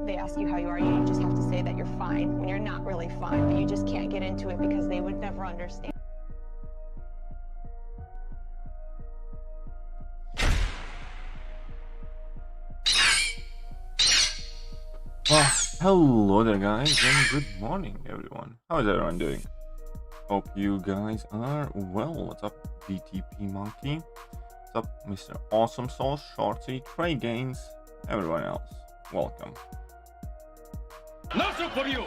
they ask you how you are, you just have to say that you're fine when you're not really fine, but you just can't get into it because they would never understand. Well, hello there guys, and good morning everyone. How is everyone doing? Hope you guys are well. What's up, DTP Monkey? What's up, Mr. Awesome Sauce, Shorty, Trey Gaines, everyone else? Welcome. Nothing for you.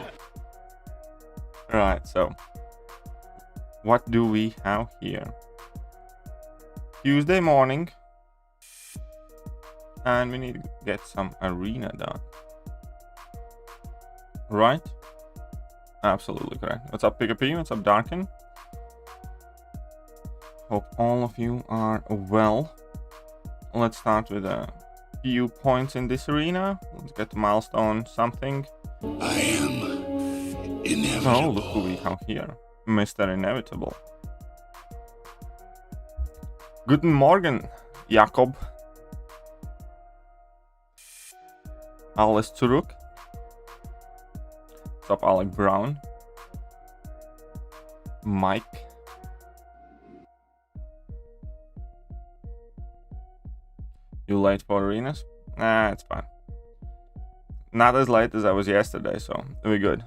Alright, so what do we have here? Tuesday morning, and we need to get some arena done. Right? Absolutely correct. What's up, Pika? What's up, Darken? Hope all of you are well. Let's start with a few points in this arena. Let's get to milestone something. I am inevitable. Oh, look who we have here. Mr. Inevitable. Guten Morgen, Jacob. Alles zurück. What's up, Alec Brown? Mike. You late for arenas? Nah, it's fine. Not as late as I was yesterday, so we're good.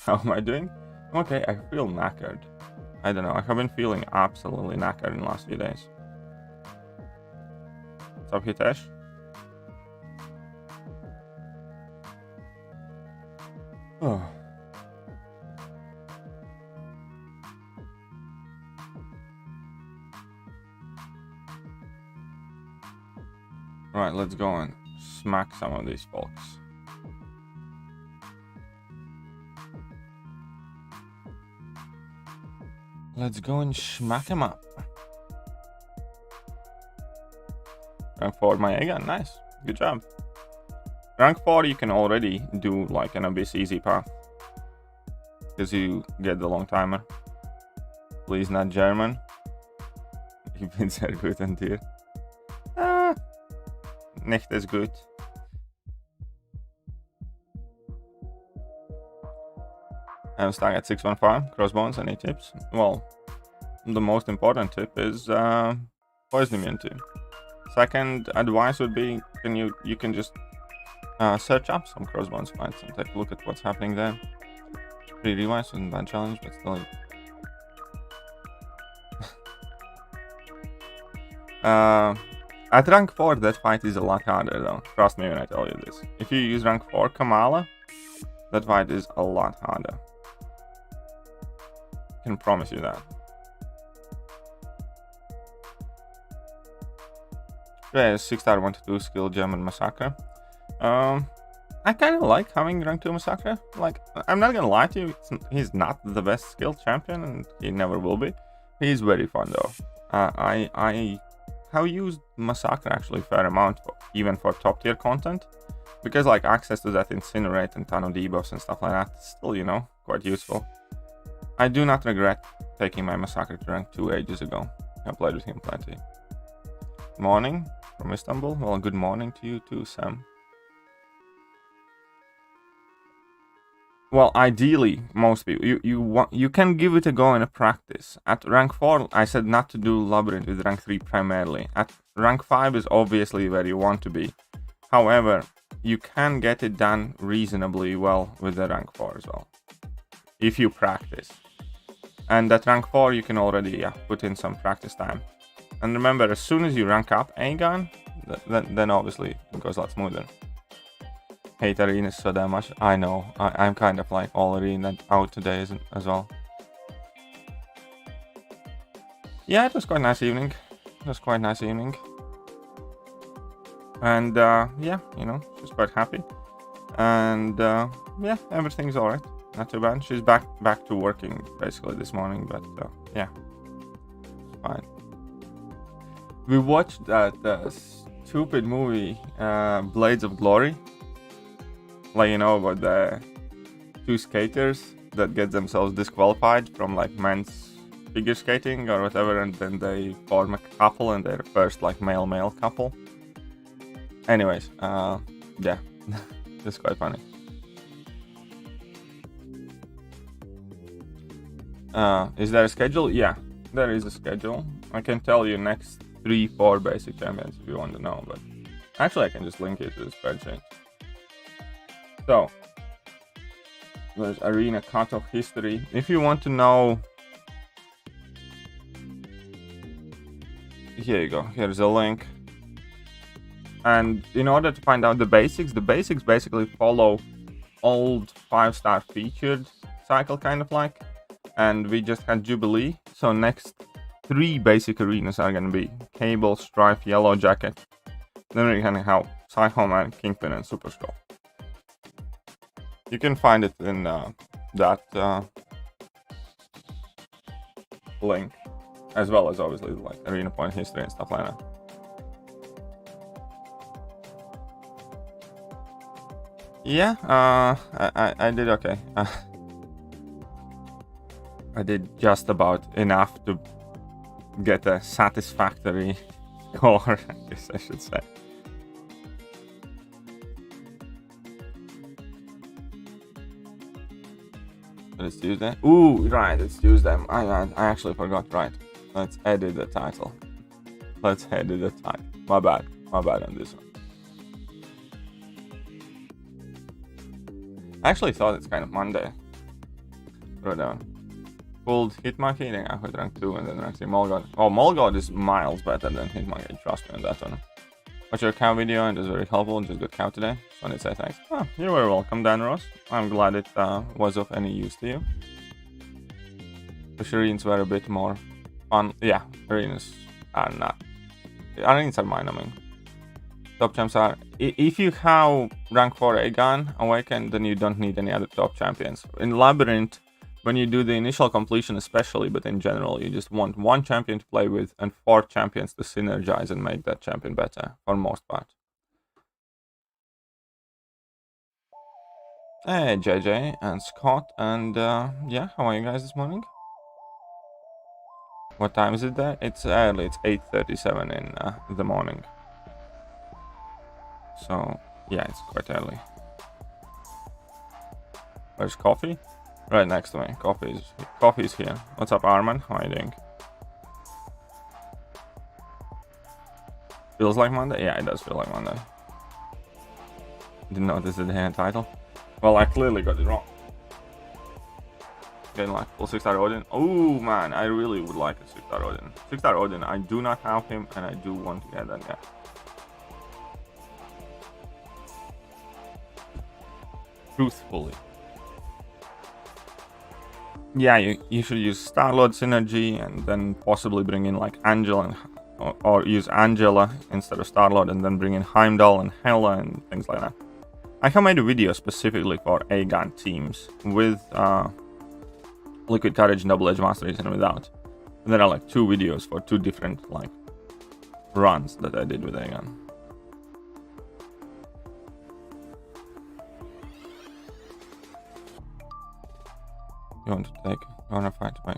How am I doing? Okay, I feel knackered. I don't know, I have been feeling absolutely knackered in the last few days. What's up, Hitesh? Oh. Right, let's go and smack some of these folks. Let's go and smack them up. Rank 4 my A-gun, nice, good job. Rank 4 you can already do like an Abyss easy path. Because you get the long timer. Please not German. Ich bin sehr gut an dir. Ah, nicht as good. I'm stuck at 615, crossbones, any tips? Well, the most important tip is poison immunity. Second advice would be, you can just search up some crossbones fights and take a look at what's happening there. Pretty revives wasn't a bad challenge, but still. At rank 4 that fight is a lot harder though, trust me when I tell you this. If you use rank 4 Kamala, that fight is a lot harder. I can promise you that. Yeah, 6-star 1-2 skill German Massacre. I kind of like having rank 2 Massacre. Like, I'm not gonna lie to you, he's not the best skill champion and he never will be. He's very fun though. I have used Massacre actually a fair amount, even for top tier content. Because like access to that Incinerate and ton of debuffs and stuff like that, is still, you know, quite useful. I do not regret taking my Massacre to rank 2 ages ago. I played with him plenty. Morning from Istanbul. Well, good morning to you too, Sam. Well, ideally, most people, you can give it a go in a practice. At rank 4, I said not to do Labyrinth with rank 3 primarily. At rank 5 is obviously where you want to be. However, you can get it done reasonably well with the rank 4 as well, if you practice. And at rank 4, you can already put in some practice time. And remember, as soon as you rank up A-gun, then obviously it goes a lot smoother. Hate arenas so damn much. I know. I'm kind of like all arena out today as well. Yeah, it was quite a nice evening. And yeah, you know, she's quite happy. And yeah, everything's alright. Not too bad. She's back to working basically this morning, but yeah, fine. We watched that stupid movie, Blades of Glory. Like, you know, about the 2 skaters that get themselves disqualified from like men's figure skating or whatever, and then they form a couple and they're first like male couple. Anyways, yeah. It's quite funny. Is there a schedule? Yeah, there is a schedule. I can tell you next 3-4 basic champions if you want to know, but actually I can just link it to the spreadsheet. So there's arena cutoff history. If you want to know, here you go. Here's a link. And in order to find out the basics basically follow old 5-star featured cycle, kind of like. And we just had Jubilee, so next 3 basic arenas are gonna be Cable, Strife, Yellow Jacket. Then we're gonna have Psycho Man, Kingpin, and Superscope. You can find it in that link, as well as obviously like arena point history and stuff like that. Yeah, I did okay. I did just about enough to get a satisfactory score, I guess I should say. But it's Tuesday? Ooh, right, it's Tuesday. I actually forgot, right. Let's edit the title. Let's edit the title. My bad on this one. I actually thought it's kind of Monday. Right down. Pulled Hitmonkey, then I went rank 2 and then rank 3 Molgod. Oh, Molgod is miles better than Hitmonkey, trust me on that one. Watch your cow video and it was very helpful, just got cow today. Just wanted to say thanks. Oh, you're very welcome, Dan Ross. I'm glad it was of any use to you. The arenas were a bit more fun. Yeah, arenas are not. Arenas are mine, I mean. Top champs are. If you have rank 4 A-Gun Awakened, then you don't need any other top champions. In Labyrinth, when you do the initial completion especially, but in general, you just want 1 champion to play with and 4 champions to synergize and make that champion better, for most part. Hey, JJ and Scott, and yeah, how are you guys this morning? What time is it there? It's early, it's 8:37 in the morning. So, yeah, it's quite early. Where's Coffee? Right next to me. Coffee's here. What's up, Arman? How are you doing? Feels like Monday? Yeah, it does feel like Monday. Didn't notice the hand title. Well, I clearly got it wrong. Getting like full 6-star Odin. Oh man, I really would like a 6-star Odin. 6-star Odin, I do not have him and I do want to get that guy. Truthfully. Yeah, you should use Star-Lord synergy and then possibly bring in like Angela or use Angela instead of Star-Lord and then bring in Heimdall and Hela and things like that. I have made a video specifically for A-Gun teams with Liquid Courage and Double Edge Master Race and without. And there are like 2 videos for 2 different like runs that I did with A-Gun. You want to fight, right?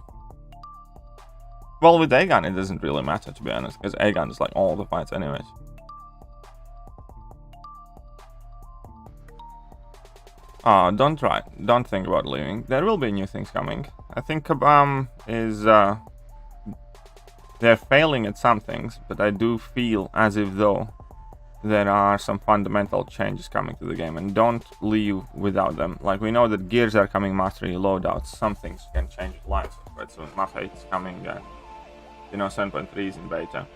Well, with A-Gun it doesn't really matter, to be honest, because A-Gun is like all the fights anyways. Don't think about leaving. There will be new things coming. I think Kabam is they're failing at some things, but I do feel as if though there are some fundamental changes coming to the game, and don't leave without them. Like, we know that gears are coming, mastery loadouts, some things can change lives quite soon. Map 8 is coming, and you know 7.3 is in beta.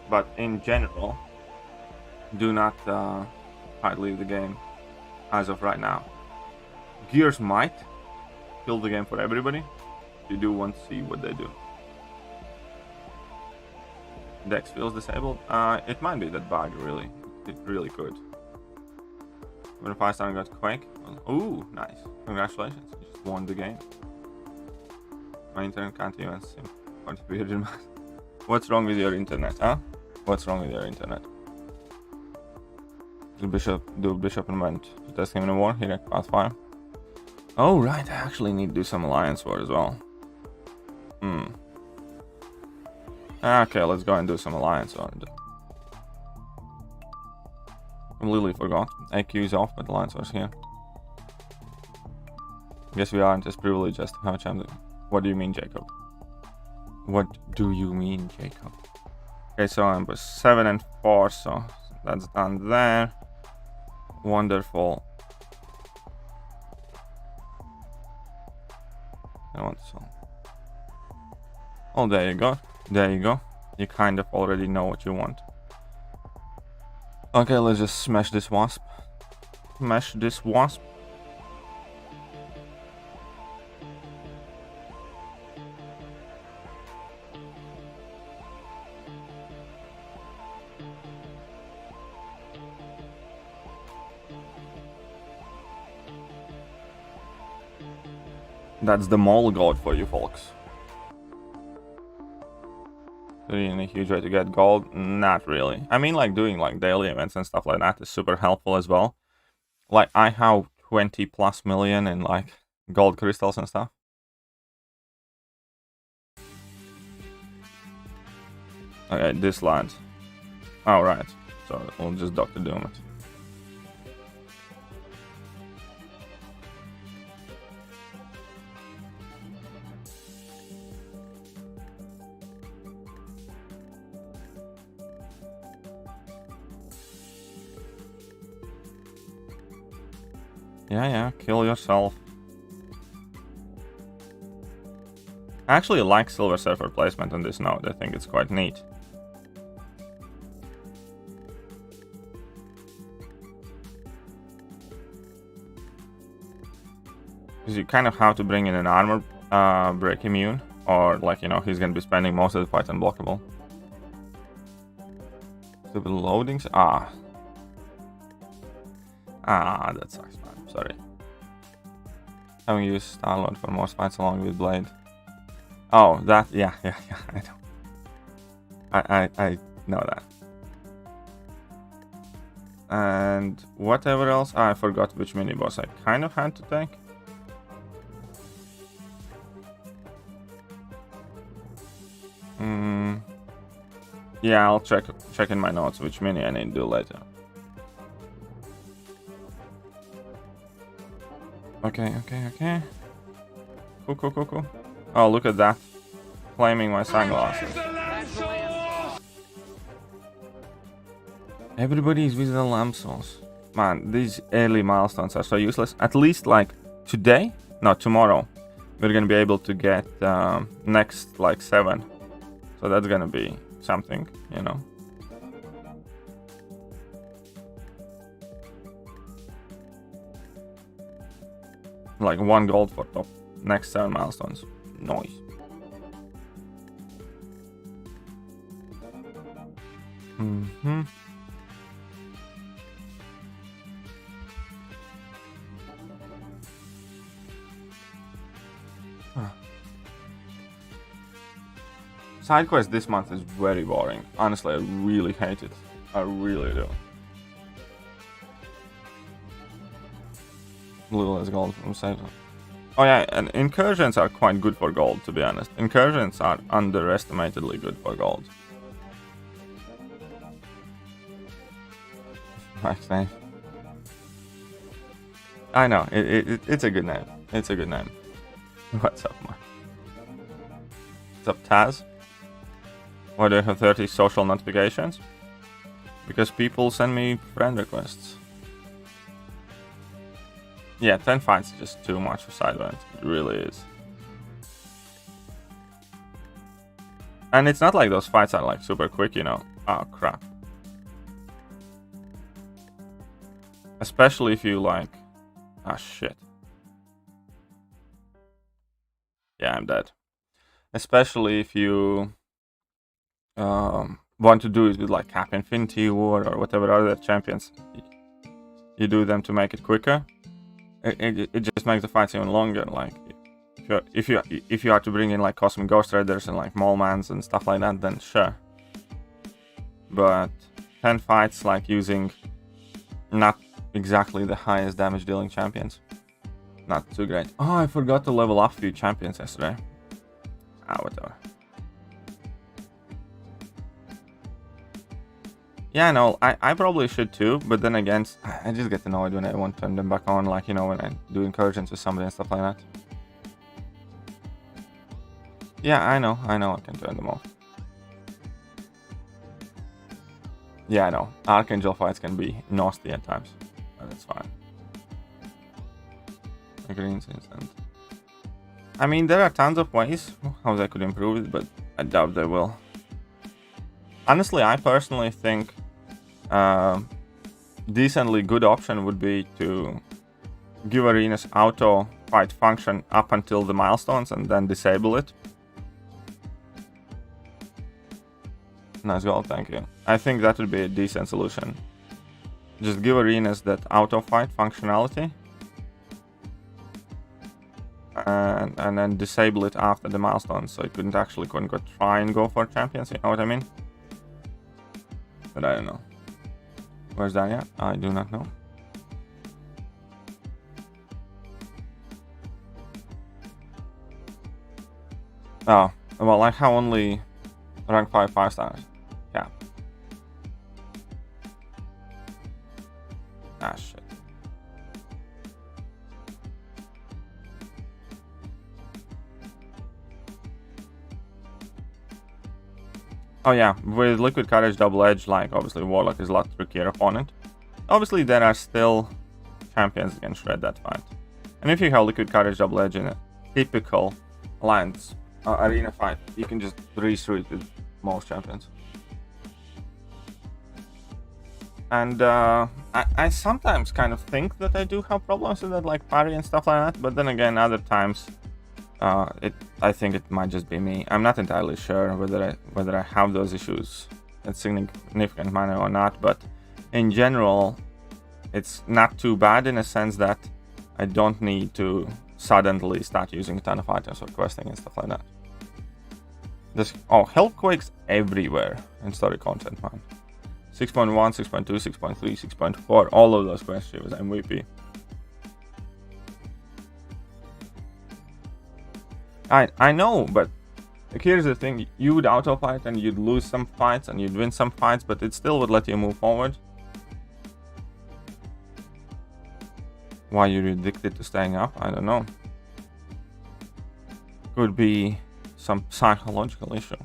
But in general, do not leave the game as of right now. Gears might kill the game for everybody. You do want to see what they do. Dex feels disabled. It might be that bug, really. It really could. When 5-star got Quake. Ooh, nice. Congratulations. You just won the game. My internet can't even sim. What's wrong with your internet, huh? What's wrong with your internet? Do Bishop and went to test him in a war here at Path 5. Oh, right. I actually need to do some Alliance War as well. Okay, let's go and do some Alliance War. Completely forgot. AQ's off, but the line source here. Guess we aren't as privileged as to have a champion. What do you mean, Jacob? What do you mean, Jacob? Okay, so I'm 7 and 4, so that's done there. Wonderful. I want to. Oh, there you go. There you go. You kind of already know what you want. Okay, let's just smash this wasp. Smash this wasp. That's the mole god for you folks. Really a huge way to get gold? Not really. I mean, like doing like daily events and stuff like that is super helpful as well. Like I have 20+ million in like gold crystals and stuff. Okay, this lad. Oh right. So we'll just Dr. Doom it. Yeah, kill yourself. I actually like Silver Surfer placement on this node. I think it's quite neat. Because you kind of have to bring in an armor break immune, or like, you know, he's gonna be spending most of the fight unblockable. Stupid loadings. That sucks, man. Sorry. Having used Star-Lord for most fights along with Blade. Oh, that, yeah, I know. I know that. And whatever else, I forgot which mini boss I kind of had to take. Yeah, I'll check in my notes which mini I need to do later. Okay. Cool. Oh, look at that. Flaming my sunglasses. Everybody's with the lamp source. Man, these early milestones are so useless. At least like today? No, tomorrow. We're gonna be able to get next like 7. So that's gonna be something, you know. Like 1 gold for top next 7 milestones. Nice. Side quest this month is very boring. Honestly, I really hate it. I really do. Little less gold from save. Oh yeah, and incursions are quite good for gold, to be honest. Incursions are underestimatedly good for gold. Nice name. I know, it's a good name. It's a good name. What's up, man? What's up, Taz? Why do I have 30 social notifications? Because people send me friend requests. Yeah, 10 fights is just too much for side event. It really is. And it's not like those fights are like super quick, you know. Oh crap. Especially if you like... Ah shit. Yeah, I'm dead. Especially if you want to do it with like Cap Infinity War or whatever other champions. You do them to make it quicker. It just makes the fights even longer. Like if you are to bring in like Cosmic Ghost Raiders and like Molemans and stuff like that, then sure. But 10 fights like using not exactly the highest damage dealing champions, not too great. Oh, I forgot to level up a few champions yesterday. Whatever. Yeah, no, I probably should too, but then again, I just get annoyed when I want to turn them back on, like, you know, when I do incursions with somebody and stuff like that. Yeah, I know, I can turn them off. Yeah, I know, Archangel fights can be nasty at times, but it's fine. Greens instant. I mean, there are tons of ways how they could improve it, but I doubt they will. Honestly, I personally think decently good option would be to give arenas auto fight function up until the milestones and then disable it. Nice goal, thank you. I think that would be a decent solution. Just give arenas that auto fight functionality and then disable it after the milestones, so you couldn't go try and go for champions, you know what I mean? But I don't know. Where's that at? I do not know. Oh, well, I have only rank 5 stars. Yeah. Ah, shit. Oh yeah, with Liquid Courage Double Edge, like, obviously Warlock is a lot trickier opponent. Obviously there are still champions that can shred that fight. And if you have Liquid Courage Double Edge in a typical Alliance arena fight, you can just breeze through it with most champions. And I sometimes kind of think that I do have problems with that, like parry and stuff like that, but then again, other times I think it might just be me. I'm not entirely sure whether I have those issues in significant manner or not, but in general, it's not too bad in a sense that I don't need to suddenly start using a ton of items for questing and stuff like that. Health quakes everywhere in story content, man. 6.1, 6.2, 6.3, 6.4, all of those quests was MVP. I know, but like, here's the thing, you would auto fight and you'd lose some fights and you'd win some fights, but it still would let you move forward. Why you're addicted to staying up, I don't know. Could be some psychological issue.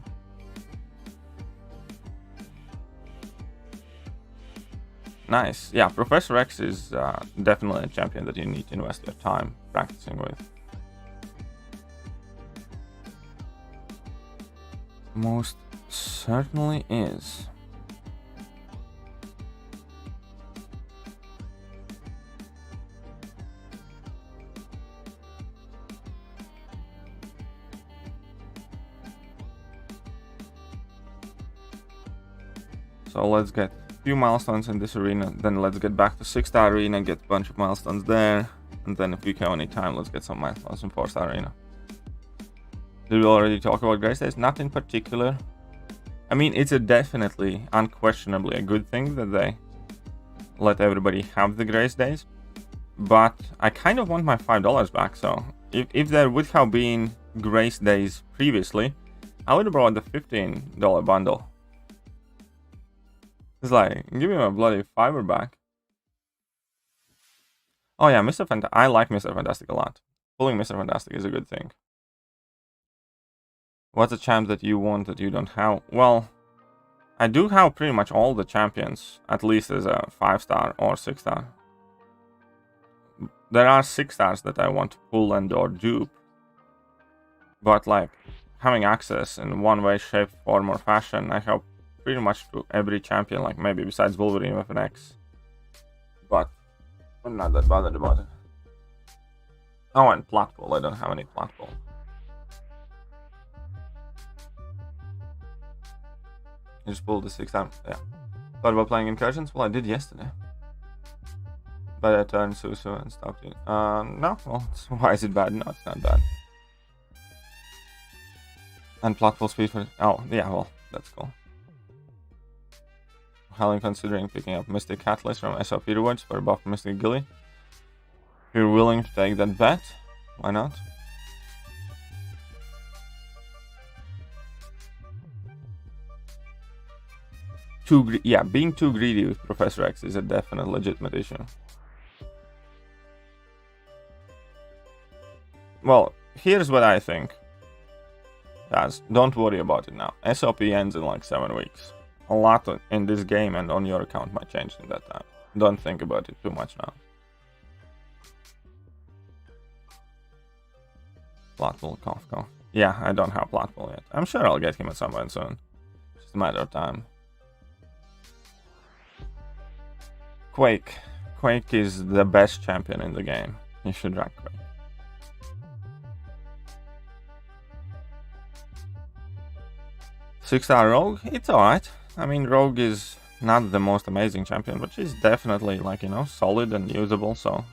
Nice. Yeah, Professor X is definitely a champion that you need to invest your time practicing with. Most certainly is. So let's get a few milestones in this arena, then let's get back to 6-star arena, get a bunch of milestones there, and then if we have any time, let's get some milestones in 4-star arena. Did we already talk about Grace Days? Not in particular. I mean, it's definitely, unquestionably a good thing that they let everybody have the Grace Days. But I kind of want my $5 back, so if there would have been Grace Days previously, I would have brought the $15 bundle. It's like, give me my bloody $5 back. Oh yeah, I like Mr. Fantastic a lot. Pulling Mr. Fantastic is a good thing. What's a champ that you want that you don't have? Well, I do have pretty much all the champions, at least as a 5-star or 6-star. There are 6-stars that I want to pull and or dupe. But like, having access in one way, shape, form or fashion, I have pretty much to every champion, like maybe besides Wolverine with an X. But I'm not that bothered about it. Oh, and plot pool. I don't have any plot pool. You just pulled the 6-star. Yeah. Thought about playing incursions? Well, I did yesterday. But I turned Susu and stopped it. No. Well, why is it bad? No, it's not bad. And plot pool speed for... Oh, yeah, well, that's cool. Helen considering picking up Mystic Catalyst from SOP rewards for buff Mystic Gilly. If you're willing to take that bet, why not? being too greedy with Professor X is a definite legitimate issue. Well, here's what I think. Guys, don't worry about it now. SOP ends in like 7 weeks. A lot in this game and on your account might change in that time. Don't think about it too much now. Platbull, cough. Yeah, I don't have Platbull yet. I'm sure I'll get him at some point soon. Just a matter of time. Quake. Quake is the best champion in the game. You should rank Quake. Six-star Rogue, it's alright. I mean, Rogue is not the most amazing champion, but she's definitely, like, you know, solid and usable, so...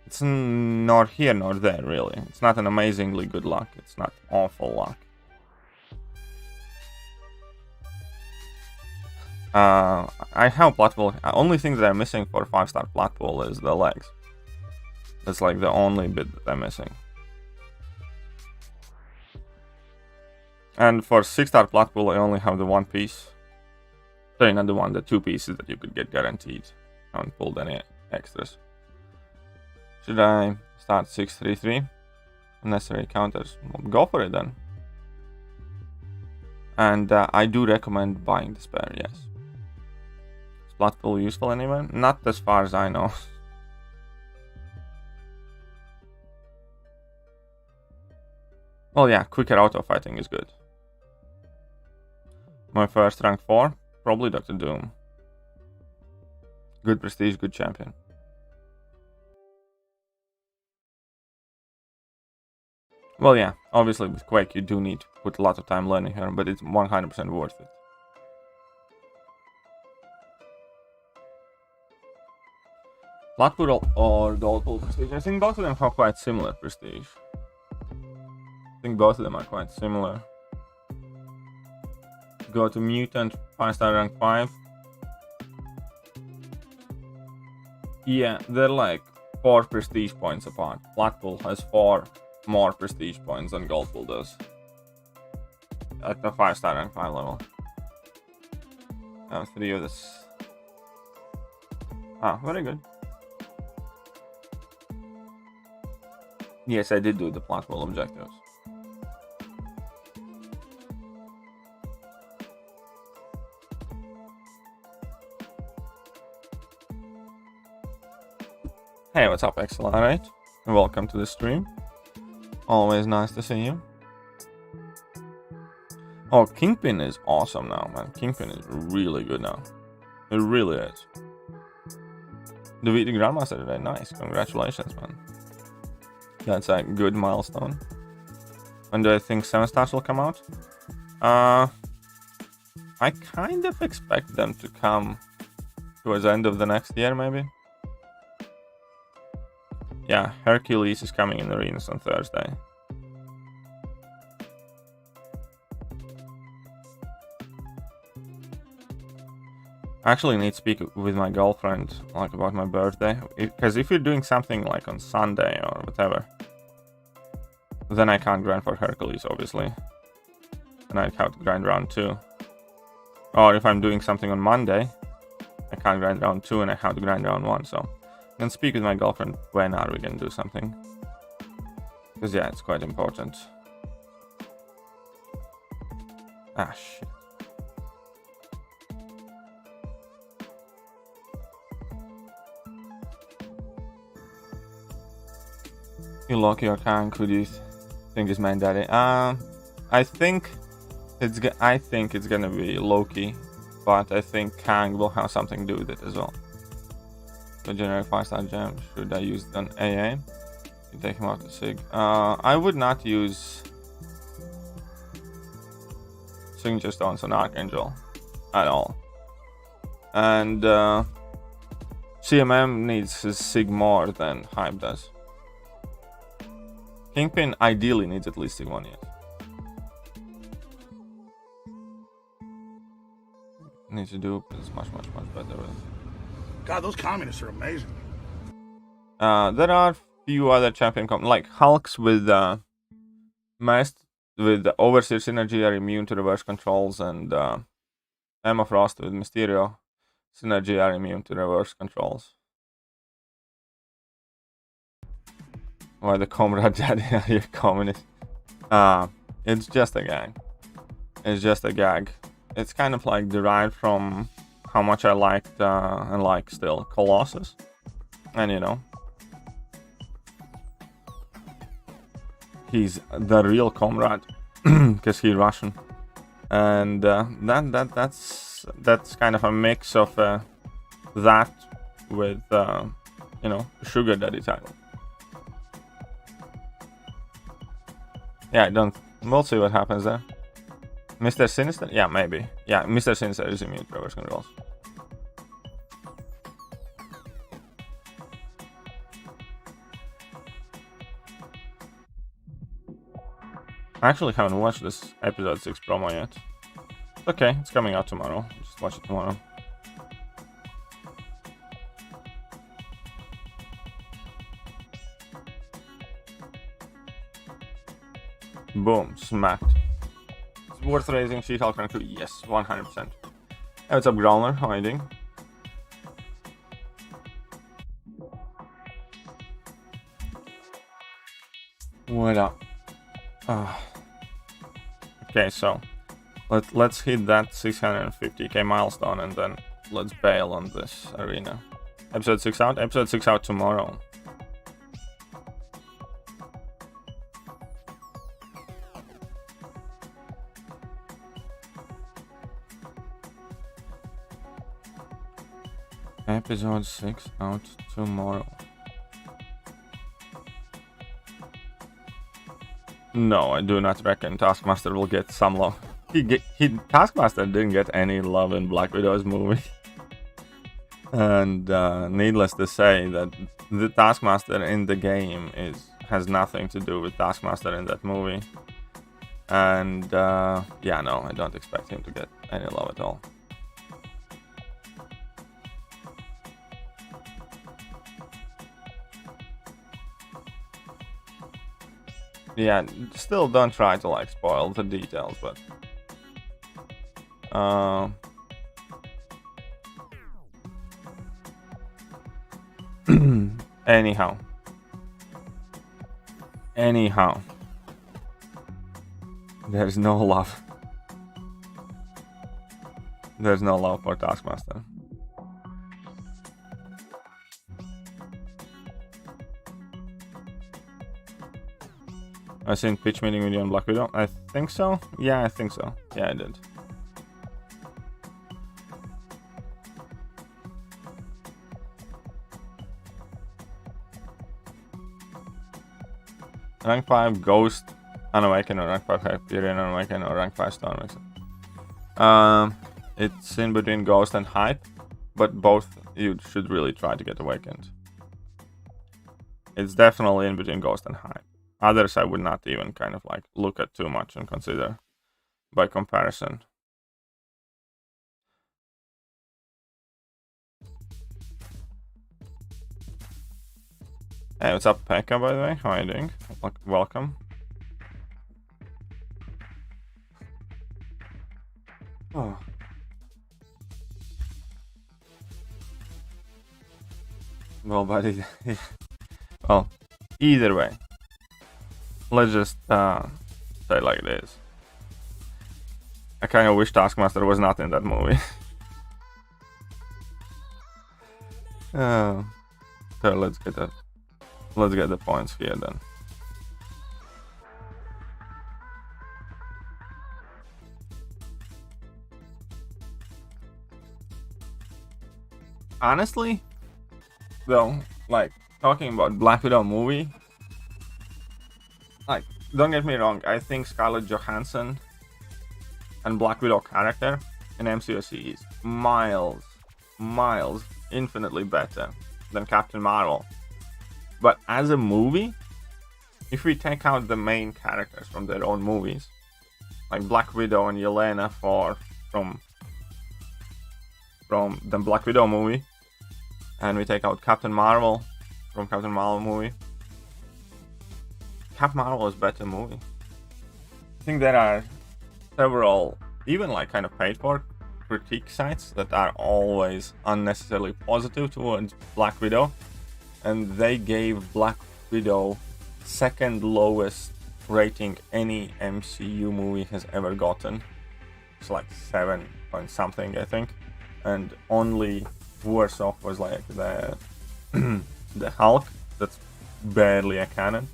It's nor here nor there, really. It's not an amazingly good luck. It's not awful luck. I have Platbull. Only thing that I'm missing for 5-star Platbull is the legs. That's like the only bit that I'm missing. And for 6-star Platbull, I only have the one piece. Sorry, not the one, the 2 pieces that you could get guaranteed. I haven't pulled any extras. Should I start 6-3-3? Unnecessary counters. Well, go for it then. And I do recommend buying the spare, yes. Is Platbull useful anywhere? Not as far as I know. Well, yeah, quicker auto fighting is good. My first rank 4, probably Dr. Doom. Good prestige, good champion. Well, yeah, obviously with Quake you do need to put a lot of time learning her, but it's 100% worth it. Platbull or Goldpool prestige? I think both of them have quite similar prestige. I think both of them are quite similar. Go to Mutant, 5-star rank 5. Yeah, they're like 4 prestige points apart. Platbull has 4 more prestige points than Goldpool does. At the 5-star rank 5 level. 3 of this. Ah, very good. Yes, I did do the Platbull objectives. Hey, what's up, Accelerate? Welcome to the stream. Always nice to see you. Oh, Kingpin is awesome now, man. Kingpin is really good now. It really is. Defeat the Grandmaster today. Nice. Congratulations, man. That's a good milestone. When do I think 7 stars will come out? I kind of expect them to come towards the end of the next year, maybe. Yeah, Hercules is coming in arenas on Thursday. I actually need to speak with my girlfriend like about my birthday, because if you're doing something like on Sunday or whatever, then I can't grind for Hercules, obviously, and I have to grind round 2. Or if I'm doing something on Monday, I can't grind round 2 and I have to grind round 1. So I can speak with my girlfriend when are we gonna do something, because yeah, it's quite important. Ah, shit. You Loki or Kang, who do you think is main daddy? I think it's gonna be Loki, but I think Kang will have something to do with it as well. The generic 5-star gem, should I use it on AA? You take him out to Sig. I would not use Signature Stones on Archangel at all. And CMM needs his Sig more than Hype does. Kingpin ideally needs at least one yet. Needs to do it's much better with. God, those communists are amazing. There are few other champion like Hulks with with the Overseer synergy are immune to reverse controls, and Emma Frost with Mysterio synergy are immune to reverse controls. Why the Comrade Daddy are you communist? It's just a gag. It's just a gag. It's kind of like derived from how much I liked and like still Colossus. And you know, he's the real Comrade because he's Russian. And that's kind of a mix of that with you know, Sugar Daddy title. Yeah, we'll see what happens there. Mr. Sinister? Yeah, maybe. Yeah, Mr. Sinister is immune to reverse controls. I actually haven't watched this episode 6 promo yet. It's okay, it's coming out tomorrow. Just watch it tomorrow. Boom, smacked. It's worth raising She-Hulk rank 2? Yes, 100%. Hey, what's up, Growler? How are you doing? What up? Okay, so let's hit that 650k milestone and then let's bail on this arena. Episode 6 out? Episode 6 out tomorrow. Episode 6 out tomorrow. No, I do not reckon Taskmaster will get some love. Taskmaster didn't get any love in Black Widow's movie. And needless to say that the Taskmaster in the game has nothing to do with Taskmaster in that movie. And yeah, no, I don't expect him to get any love at all. Yeah, still don't try to like spoil the details, but anyhow, there's no love. There's no love for Taskmaster. I seen pitch meeting video on Black Widow. I think so. Yeah, I think so. Yeah, I did. Rank 5 Ghost Unawaken or rank 5 Hyperion Unawaken or rank 5 Storm Exit. It's in between Ghost and Hype, but both you should really try to get Awakened. It's definitely in between Ghost and Hype. Others I would not even kind of like look at too much and consider by comparison. Hey, what's up, Pekka, by the way? How are you doing? Welcome. Oh. Well, buddy. Well, either way. Let's just say it like it is. I kind of wish Taskmaster was not in that movie. So let's get the points here then. Honestly, though, like talking about Black Widow movie. Like, don't get me wrong, I think Scarlett Johansson and Black Widow character in MCOC is miles, infinitely better than Captain Marvel. But as a movie, if we take out the main characters from their own movies, like Black Widow and Yelena from the Black Widow movie, and we take out Captain Marvel from Captain Marvel movie, Captain Marvel is a better movie. think there are several, even like kind of paid for critique sites that are always unnecessarily positive towards Black Widow, and they gave Black Widow second lowest rating any MCU movie has ever gotten. It's like 7 point something, I think, and only worse off was like the the Hulk. That's barely a canon.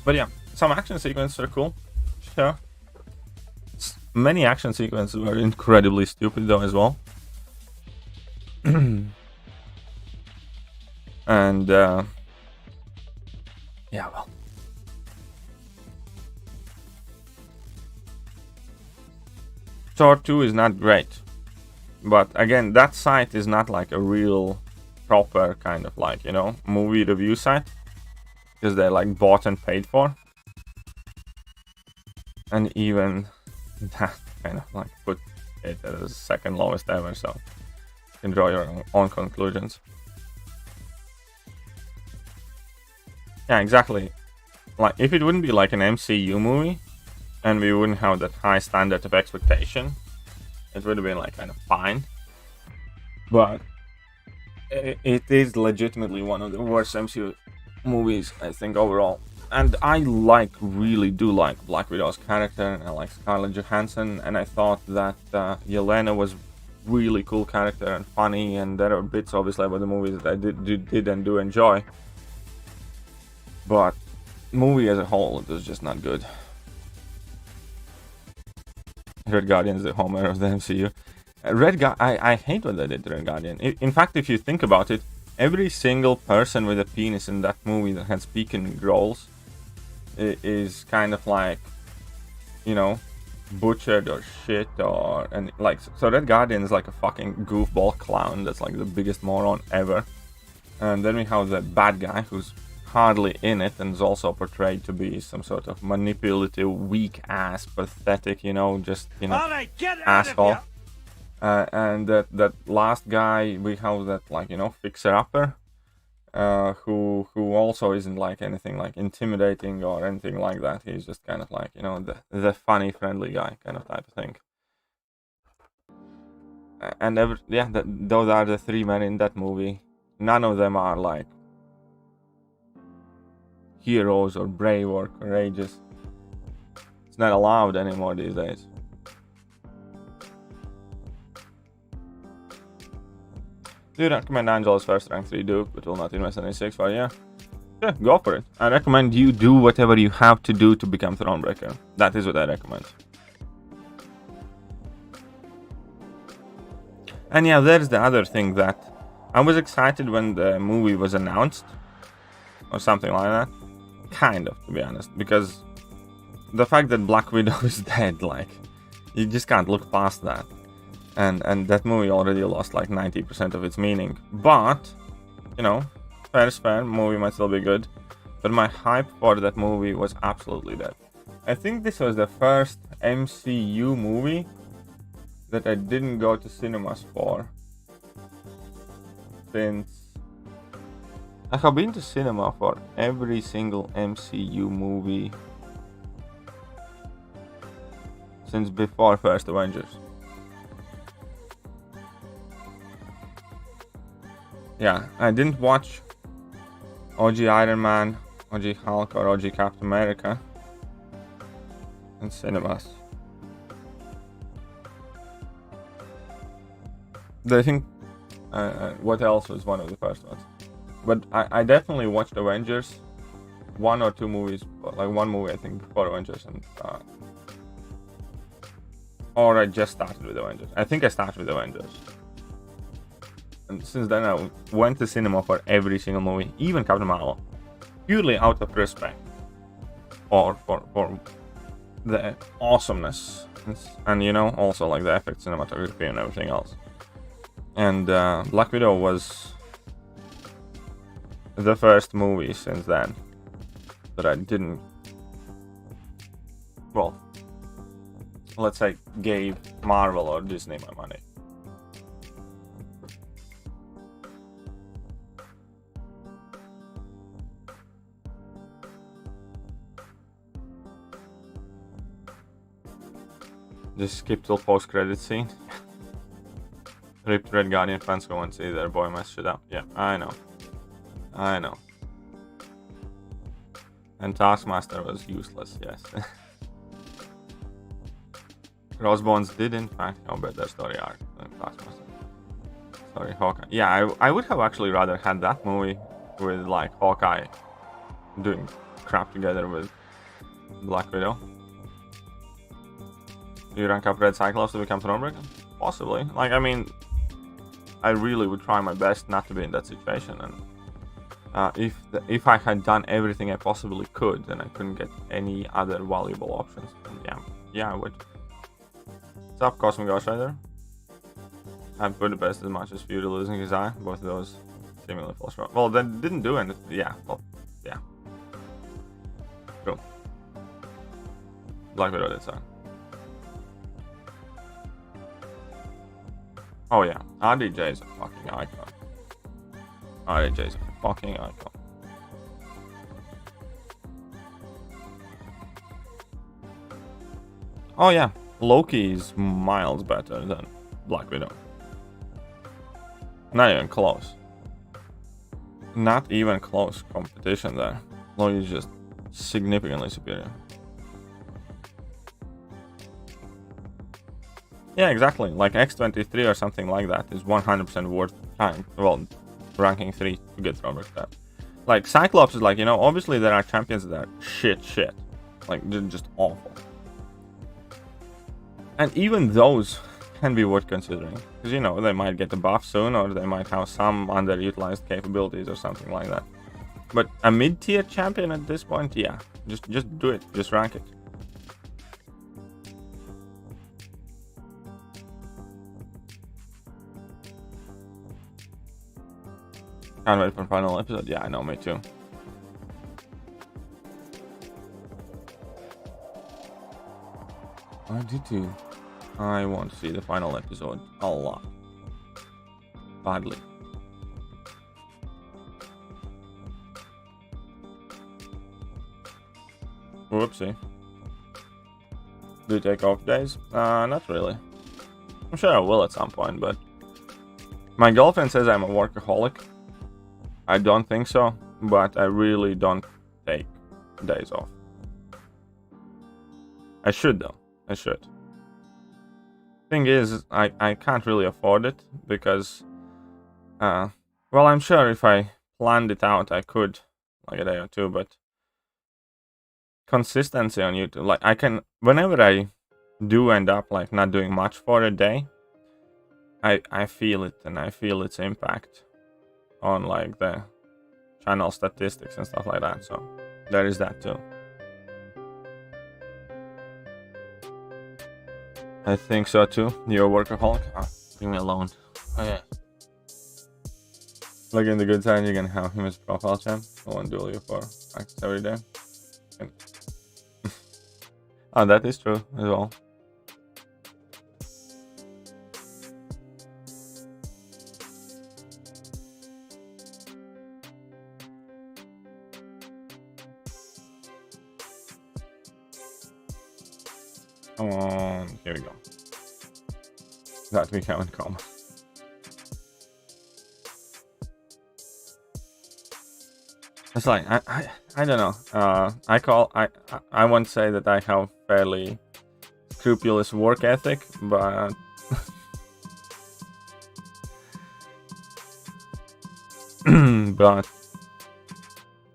But yeah, some action sequences are cool. Sure. Many action sequences were incredibly stupid though as well. And yeah, well. Thor 2 is not great. But again, that site is not like a real proper kind of like, you know, movie review site. Because they're like bought and paid for. And even that kind of like put it as second lowest ever, so you can draw your own conclusions. Yeah, exactly. Like if it wouldn't be like an MCU movie and we wouldn't have that high standard of expectation, it would have been like kind of fine. But it is legitimately one of the worst MCU movies, I think, overall. And I really do like Black Widow's character, and I like Scarlett Johansson, and I thought that Yelena was really cool character and funny, and there are bits obviously about the movies that I did and do enjoy. But movie as a whole, it was just not good. Red Guardian is the Homer of the MCU. I hate what they did to Red Guardian. In fact, if you think about it, every single person with a penis in that movie that had speaking roles is kind of like, you know, butchered or shit or and like so Red Guardian is like a fucking goofball clown that's like the biggest moron ever. And then we have the bad guy who's hardly in it and is also portrayed to be some sort of manipulative, weak ass, pathetic, you know, just, you know, asshole. And that last guy, we have that, like, you know, fixer-upper, who also isn't like anything like intimidating or anything like that. He's just kind of like, you know, the funny, friendly guy kind of type of thing. And those are the three men in that movie. None of them are like heroes or brave or courageous. It's not allowed anymore these days. Do you recommend Angela's first rank 3 Duke, but will not invest any 6 for you? Yeah, go for it. I recommend you do whatever you have to do to become Thronebreaker. That is what I recommend. And yeah, there's the other thing that I was excited when the movie was announced, or something like that. Kind of, to be honest, because the fact that Black Widow is dead, like, you just can't look past that. And that movie already lost like 90% of its meaning. But, you know, fair is fair, movie might still be good. But my hype for that movie was absolutely dead. I think this was the first MCU movie that I didn't go to cinemas for since I have been to cinema for every single MCU movie since before First Avengers. Yeah, I didn't watch OG Iron Man, OG Hulk, or OG Captain America in cinemas. I think what else was one of the first ones? But I definitely watched Avengers, 1 or 2 movies, like one movie I think before Avengers, and or I just started with Avengers. I think I started with Avengers. And since then I went to cinema for every single movie, even Captain Marvel, purely out of respect for the awesomeness and, you know, also like the effect, cinematography and everything else. And Black Widow was the first movie since then that I didn't, well, let's say, gave Marvel or Disney my money. Just skip till post-credit scene. Ripped Red Guardian fans go and see their boy mess shit up. Yeah, I know. I know. And Taskmaster was useless, yes. Crossbones did in fact combat their story arc than Taskmaster. Sorry, Hawkeye. Yeah, I would have actually rather had that movie with like Hawkeye doing crap together with Black Widow. Do you rank up Red Cyclops to become Thronebreaker? Possibly. Like, I mean, I really would try my best not to be in that situation, and if I had done everything I possibly could, then I couldn't get any other valuable options. And yeah, I would. What's up, Cosmic Ghost Rider? I've put the best as much as Fury losing his eye. Both of those seemingly false. Well, that didn't do anything. Yeah, well, yeah. True. Black Widow did so. Oh yeah, RDJ is a fucking icon. RDJ is a fucking icon. Oh yeah, Loki is miles better than Black Widow. Not even close. Not even close competition there. Loki is just significantly superior. Yeah, exactly. Like X23 or something like that is 100% worth trying. Well, ranking 3 to get Thronebreaker that. Like Cyclops is like, you know, obviously there are champions that are shit. Like they're just awful. And even those can be worth considering. Because, you know, they might get the buff soon, or they might have some underutilized capabilities or something like that. But a mid-tier champion at this point, yeah. Just do it. Just rank it. Can't wait for the final episode. Yeah, I know, me too. I do too. I want to see the final episode a lot. Badly. Whoopsie. Do you take off days? Not really. I'm sure I will at some point, but my girlfriend says I'm a workaholic. I don't think so, but I really don't take days off. I should though. I should. Thing is, I can't really afford it because, well, I'm sure if I planned it out, I could, like a day or two, but consistency on YouTube, like I can, whenever I do end up like not doing much for a day, I feel it, and I feel its impact on like the channel statistics and stuff like that. So there is that too. I think so too. You're a workaholic? Oh, leave me alone. Okay. Like in the good side, you can have him as profile champ. I won't duel you for access every day. Oh, that is true as well. Come on, here we go. That we have in common. It's like I don't know. I won't say that I have fairly scrupulous work ethic, but but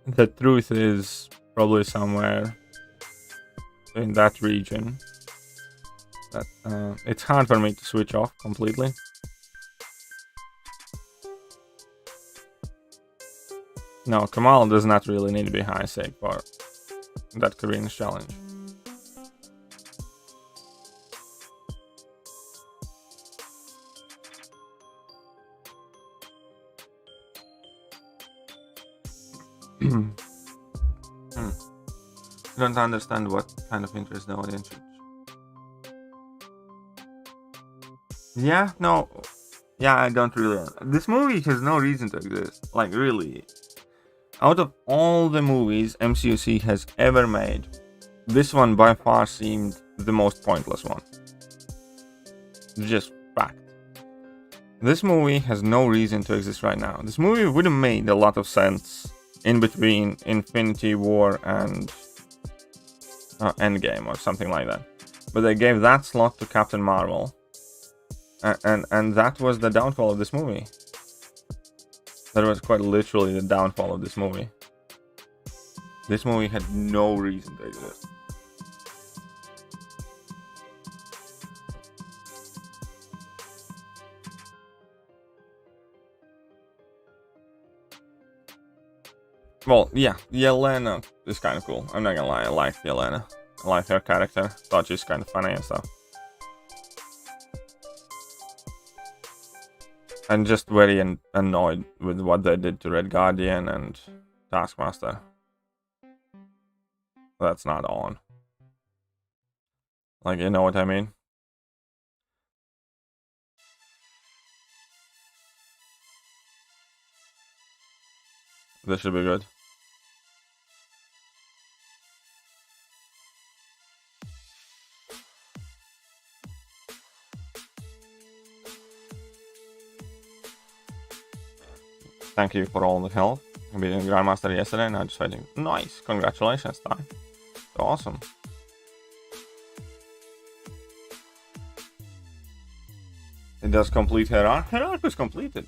the truth is probably somewhere in that region. That it's hard for me to switch off completely. No, Kamal does not really need to be high sake for that Korean challenge. I don't understand what kind of interest the audience should. Yeah, no. Yeah, I don't really. This movie has no reason to exist. Like, really. Out of all the movies MCOC has ever made, this one by far seemed the most pointless one. Just fact. This movie has no reason to exist right now. This movie would have made a lot of sense in between Infinity War and Endgame or something like that. But they gave that slot to Captain Marvel. And that was the downfall of this movie. That was quite literally the downfall of this movie. This movie had no reason to exist. Well, yeah, Yelena is kind of cool. I'm not gonna lie, I like Yelena. I like her character. Thought she's kind of funny and stuff. I'm just very annoyed with what they did to Red Guardian and Taskmaster. That's not on. Like, you know what I mean? This should be good. Thank you for all the help. I beat Grandmaster yesterday and I'm just fighting. Nice, congratulations, Ty. Awesome. It does complete her arc. Her arc was completed.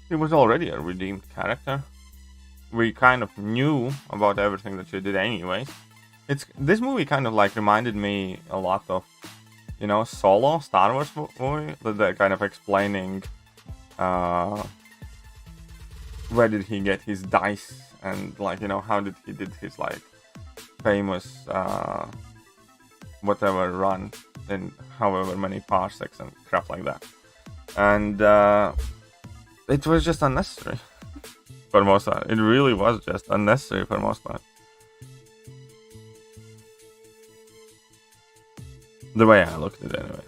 She was already a redeemed character. We kind of knew about everything that she did anyways. This movie kind of like reminded me a lot of, you know, Solo, Star Wars movie. That they're kind of explaining where did he get his dice and like, you know, how did he did his like famous whatever run in however many parsecs and crap like that. And it was just unnecessary for most part. It really was just unnecessary for most part. The way I looked at it anyways.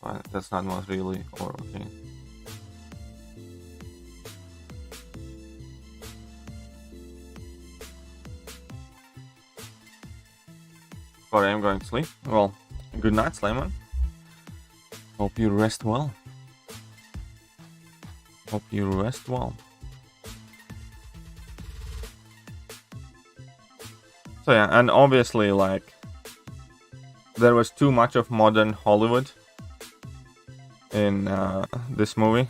But that's not most really or okay. Sorry, I'm going to sleep. Well, good night, Slayman. Hope you rest well. Hope you rest well. So yeah, and obviously, like, there was too much of modern Hollywood in this movie.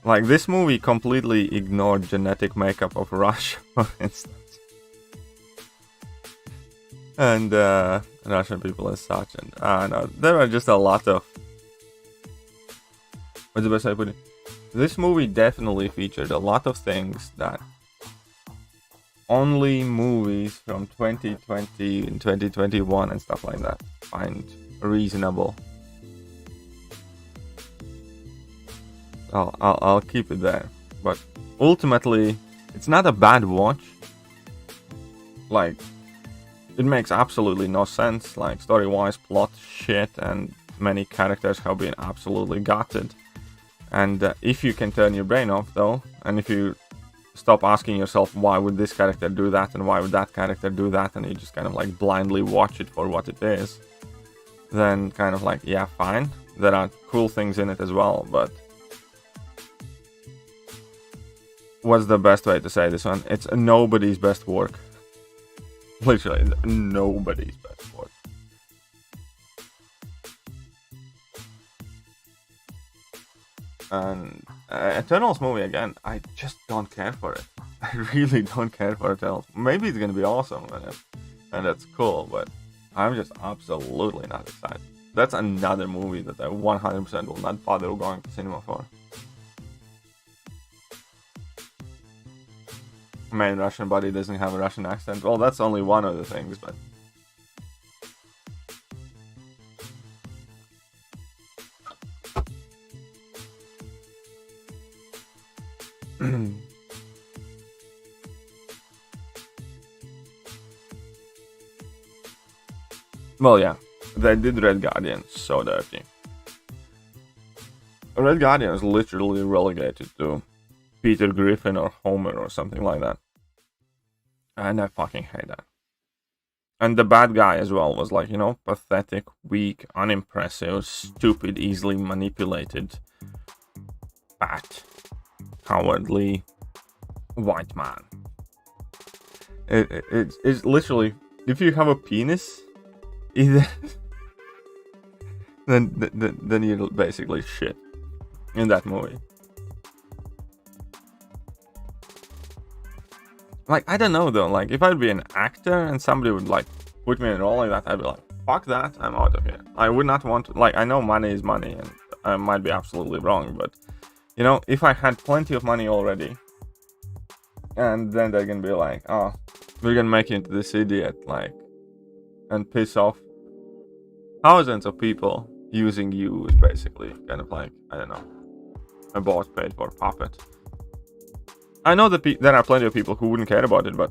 Like, this movie completely ignored genetic makeup of Rush, for instance. And Russian people as such, and no, there are just a lot of, what's the best way to put it? This movie definitely featured a lot of things that only movies from 2020 and 2021 and stuff like that find reasonable. I'll keep it there, but ultimately it's not a bad watch. Like, it makes absolutely no sense, like story-wise, plot shit, and many characters have been absolutely gutted. And if you can turn your brain off though, and if you stop asking yourself why would this character do that and why would that character do that, and you just kind of like blindly watch it for what it is, then kind of like, yeah, fine, there are cool things in it as well, but what's the best way to say this one? It's nobody's best work. Literally, nobody's best work. And Eternals movie, again, I just don't care for it. I really don't care for Eternals. Maybe it's gonna be awesome, and that's cool, but I'm just absolutely not excited. That's another movie that I 100% will not bother going to cinema for. Main Russian buddy doesn't have a Russian accent. Well, that's only one of the things, but well, yeah, they did Red Guardian so dirty. Red Guardian is literally relegated to Peter Griffin or Homer or something like that. And I fucking hate that. And the bad guy as well was like, you know, pathetic, weak, unimpressive, stupid, easily manipulated, fat, cowardly, white man. It's literally, if you have a penis, either then you're basically shit in that movie. Like, I don't know though, like, if I'd be an actor and somebody would, like, put me in a role like that, I'd be like, fuck that, I'm out of here. I would not want to, like, I know money is money, and I might be absolutely wrong, but, you know, if I had plenty of money already, and then they're gonna be like, oh, we're gonna make you into this idiot, like, and piss off thousands of people using you is basically kind of like, I don't know, a boss paid for puppet. I know that there are plenty of people who wouldn't care about it, but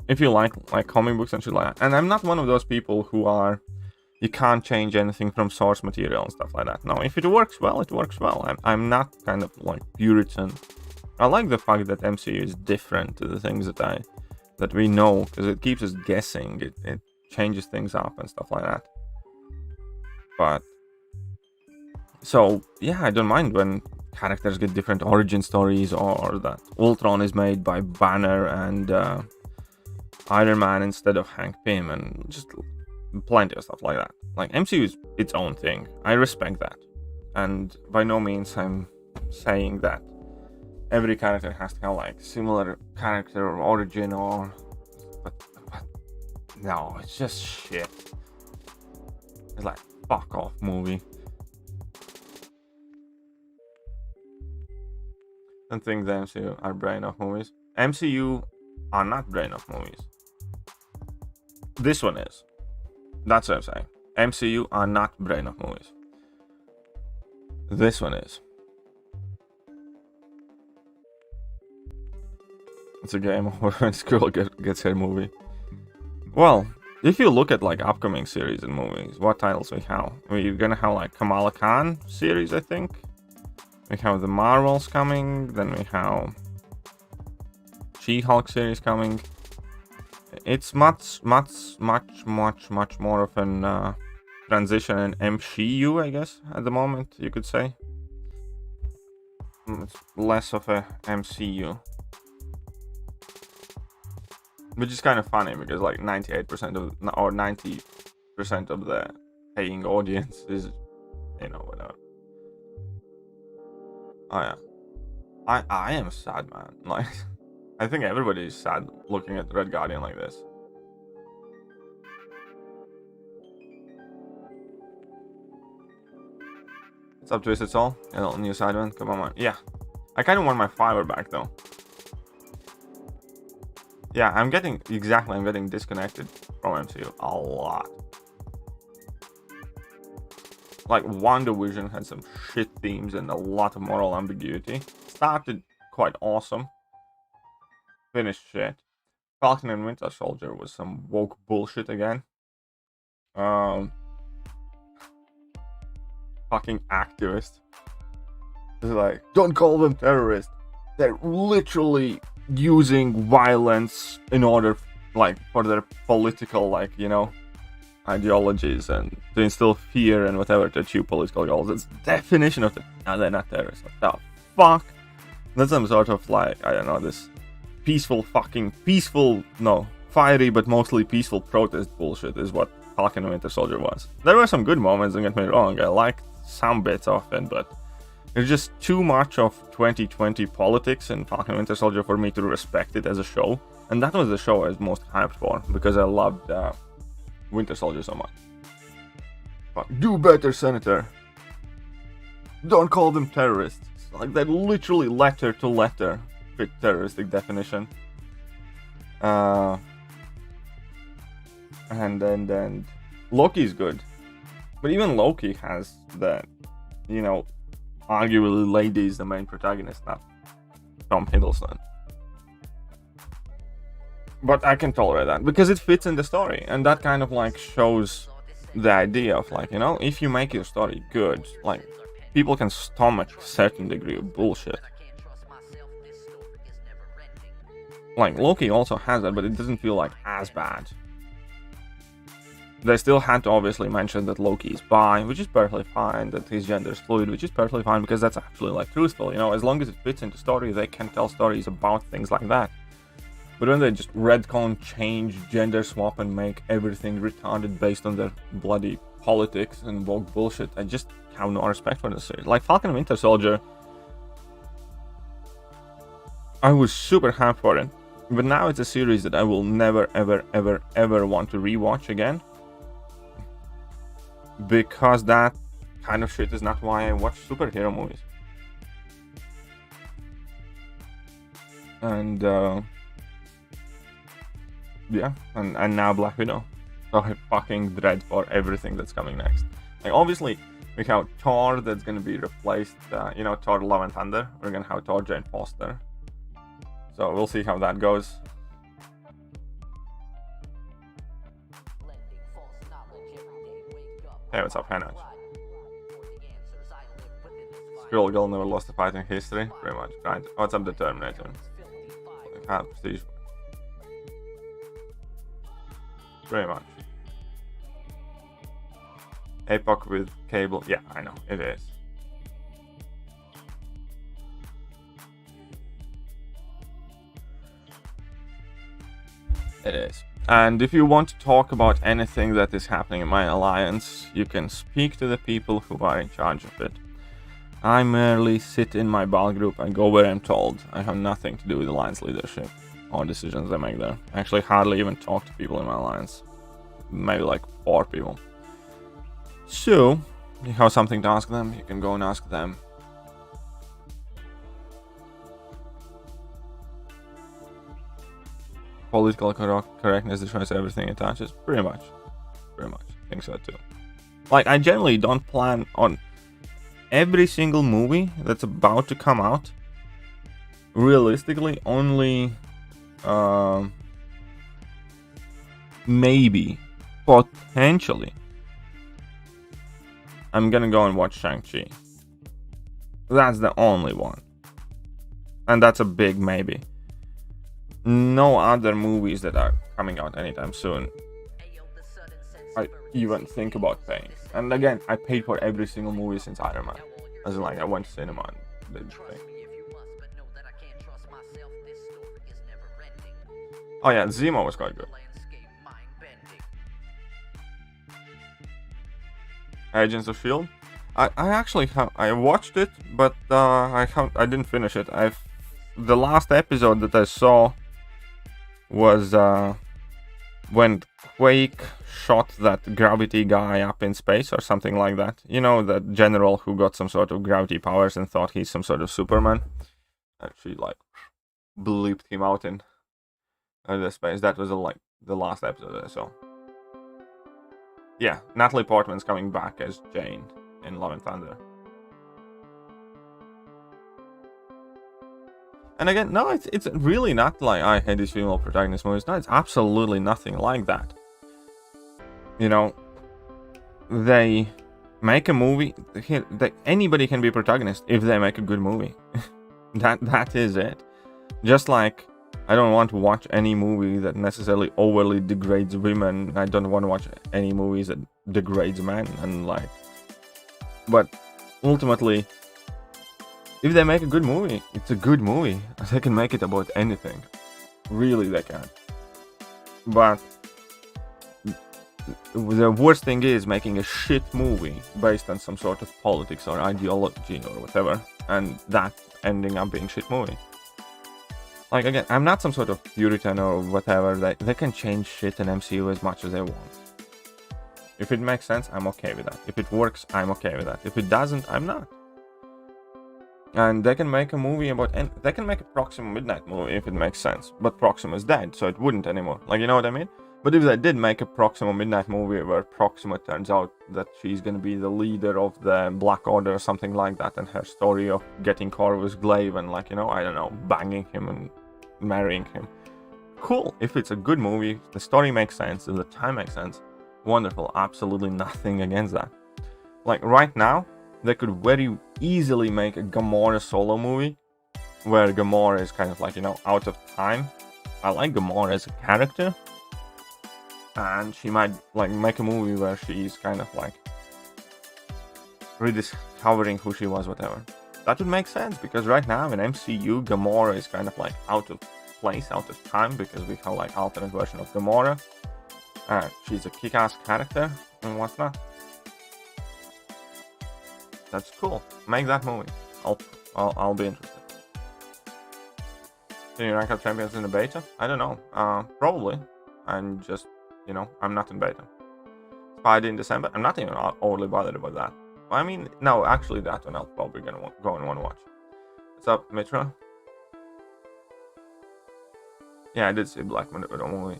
if you like comic books and shit like that, and I'm not one of those people who are, you can't change anything from source material and stuff like that. No, if it works well, it works well. I'm not kind of like Puritan. I like the fact that MCU is different to the things that we know, because it keeps us guessing. It changes things up and stuff like that. But so yeah, I don't mind when characters get different origin stories, or that Ultron is made by Banner and Iron Man instead of Hank Pym, and just plenty of stuff like that. Like, MCU is its own thing. I respect that, and by no means I'm saying that every character has to have like similar character or origin, or but no, it's just shit. It's like, fuck off, movie. I don't think the MCU are brain off movies. MCU are not brain off movies. This one is. That's what I'm saying. MCU are not brain off movies. This one is. It's a game over when Skrull gets her movie. Well, if you look at like upcoming series and movies, what titles we have? We're gonna have like Kamala Khan series, I think. We have the Marvels coming, then we have She-Hulk series coming. It's much more of an transition in MCU, I guess, at the moment, you could say. It's less of a MCU. Which is kind of funny, because like 98% of, or 90% of the paying audience is, you know, whatever. Oh yeah, I am sad, man. Like, I think everybody is sad looking at Red Guardian like this. What's up, Twisted Soul? A little new Sideman, come on, man. Yeah, I kind of want my fiber back though. Yeah, I'm getting disconnected from MCU a lot. Like, WandaVision had some shit themes and a lot of moral ambiguity. Started quite awesome. Finished shit. Falcon and Winter Soldier was some woke bullshit again. Fucking activist. It's like, don't call them terrorists. They're literally using violence in order, like, for their political, like, you know, ideologies, and to instill fear and whatever to achieve political goals. It's definition of the, no, they're not terrorists. What the fuck? That's some sort of, like, I don't know, this fiery but mostly peaceful protest bullshit is what Falcon and Winter Soldier was. There were some good moments, don't get me wrong. I liked some bits of it, but it's just too much of 2020 politics in Falcon and Winter Soldier for me to respect it as a show. And that was the show I was most hyped for, because I loved Winter Soldier so much. But do better, Senator. Don't call them terrorists. Like, that literally letter to letter fit terroristic definition. And then Loki's good. But even Loki has that, you know, arguably Lady is the main protagonist, not Tom Hiddleston. But I can tolerate that because it fits in the story, and that kind of like shows the idea of, like, you know, if you make your story good, like, people can stomach a certain degree of bullshit. Like, Loki also has that, but it doesn't feel like as bad. They still had to obviously mention that Loki is bi, which is perfectly fine, that his gender is fluid, which is perfectly fine, because that's actually, like, truthful, you know, as long as it fits into story, they can tell stories about things like that. But when they just retcon, change, gender swap, and make everything retarded based on their bloody politics and woke bullshit, I just have no respect for the series. Like, Falcon and Winter Soldier, I was super happy for it, but now it's a series that I will never, ever, ever, ever want to rewatch again. Because that kind of shit is not why I watch superhero movies. And, yeah, and now Black Widow. So I fucking dread for everything that's coming next. Like, obviously, we have Thor that's gonna be replaced, you know, Thor Love and Thunder. We're gonna have Thor Jane Foster. So we'll see how that goes. Hey, what's up, Hannah? Squirrel Girl never lost a fight in history. Pretty much. Right. What's up, the Terminator? Prestige. Pretty much. APOC with cable. Yeah, I know. It is. It is. And if you want to talk about anything that is happening in my alliance, you can speak to the people who are in charge of it. I merely sit in my ball group and go where I'm told. I have nothing to do with alliance leadership or decisions they make there. I actually hardly even talk to people in my alliance. Maybe like 4 people. So, you have something to ask them, you can go and ask them. Political correctness destroys everything it touches. Pretty much. I think so too. Like, I generally don't plan on every single movie that's about to come out. Realistically, only maybe, potentially, I'm gonna go and watch Shang-Chi. That's the only one. And that's a big maybe. No other movies that are coming out anytime soon I even think about paying. And again, I paid for every single movie since Iron Man. As in, like, I went to cinema and did thing. Oh yeah, Zemo was quite good. Agents of S.H.I.E.L.D. I actually have, I watched it, but I didn't finish it. The last episode that I saw was when Quake shot that gravity guy up in space or something like that. You know, that general who got some sort of gravity powers and thought he's some sort of Superman. And she, like, bleeped him out in the space. That was like the last episode that I saw. Yeah, Natalie Portman's coming back as Jane in Love and Thunder. And again, no, it's really not like I hate these female protagonist movies. No, it's absolutely nothing like that. You know, they make a movie. Anybody can be protagonist if they make a good movie. that is it. Just like I don't want to watch any movie that necessarily overly degrades women. I don't want to watch any movies that degrades men. And like, but ultimately, if they make a good movie, it's a good movie. They can make it about anything. Really, they can. But the worst thing is making a shit movie based on some sort of politics or ideology or whatever, and that ending up being shit movie. Like, again, I'm not some sort of Puritan or whatever. They can change shit in MCU as much as they want. If it makes sense, I'm okay with that. If it works, I'm okay with that. If it doesn't, I'm not. And they can make a movie about... And they can make a Proxima Midnight movie if it makes sense. But Proxima's dead, so it wouldn't anymore. Like, you know what I mean? But if they did make a Proxima Midnight movie where Proxima turns out that she's gonna be the leader of the Black Order or something like that, and her story of getting Corvus Glaive and, like, you know, I don't know, banging him and marrying him. Cool. If it's a good movie, the story makes sense, and the time makes sense, wonderful. Absolutely nothing against that. Like, right now, they could very easily make a Gamora solo movie where Gamora is kind of like, you know, out of time I like Gamora as a character, and she might like make a movie where she's kind of like rediscovering who she was, whatever. That would make sense, because right now in MCU, Gamora is kind of like out of place, out of time, because we have like alternate version of Gamora. She's a kick-ass character and whatnot. That's cool. Make that movie. I'll be interested. Can you rank up champions in the beta? I don't know. Probably. I'm just, you know, I'm not in beta. Spidey in December. I'm not even overly bothered about that. I mean, no, actually that one I'll probably go and want to watch. What's up, Mitra? Yeah, I did see Black Widow movie.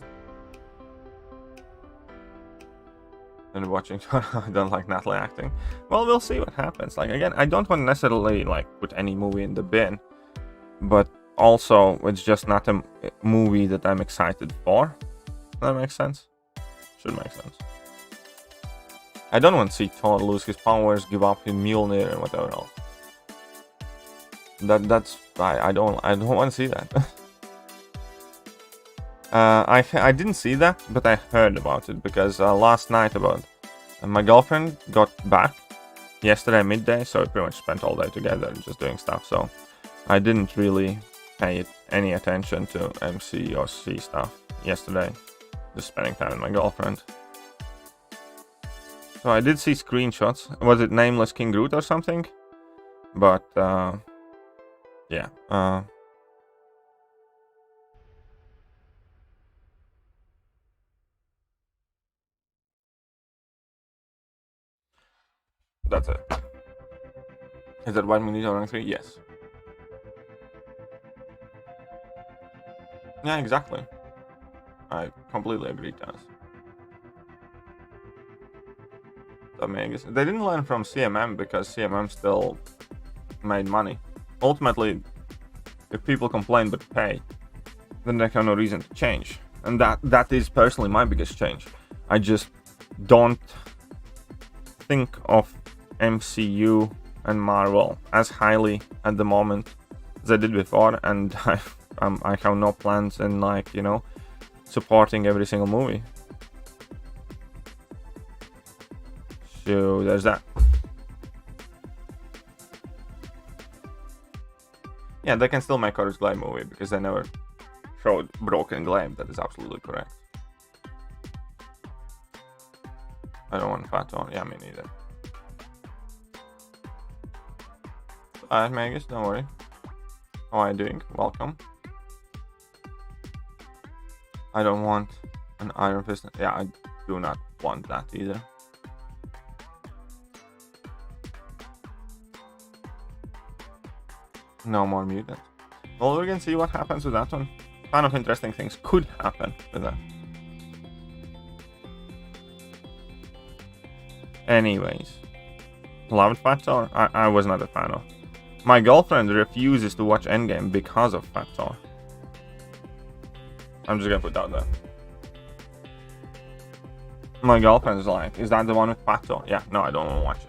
And watching, I don't like Natalie acting. Well, we'll see what happens. Like, again, I don't want to necessarily like put any movie in the bin, but also it's just not a movie that I'm excited for. That makes sense. Should make sense. I don't want to see Thor lose his powers, give up his Mjolnir and whatever else. I don't want to see that. I didn't see that, but I heard about it because last night my girlfriend got back yesterday midday, so we pretty much spent all day together just doing stuff. So I didn't really pay any attention to MCOC stuff yesterday, just spending time with my girlfriend. So I did see screenshots. Was it Nameless King Groot or something? But yeah. That's it. Is that why we need rank 3? Yes. Yeah, exactly. I completely agree, Taz. They didn't learn from CMM because CMM still made money. Ultimately, if people complain but pay, then they have no reason to change. And that is personally my biggest change. I just don't think of MCU and Marvel as highly at the moment as I did before, and I have no plans in, like, you know, supporting every single movie. So there's that. Yeah, they can still make Horus Glaive movie because they never showed Broken Glaive. That is absolutely correct. I don't want Fat on. Yeah, me neither. Alright, Magus, don't worry. How are you doing? Welcome. I don't want an Iron Fist. Yeah, I do not want that either. No more mutants. Well, we're gonna see what happens with that one. Kind of interesting things could happen with that. Anyways. Loved Fat Thor? I was not a fan of. My girlfriend refuses to watch Endgame because of Fat Thor. I'm just gonna put that there. My girlfriend is like, is that the one with Fat Thor? Yeah, no, I don't want to watch it.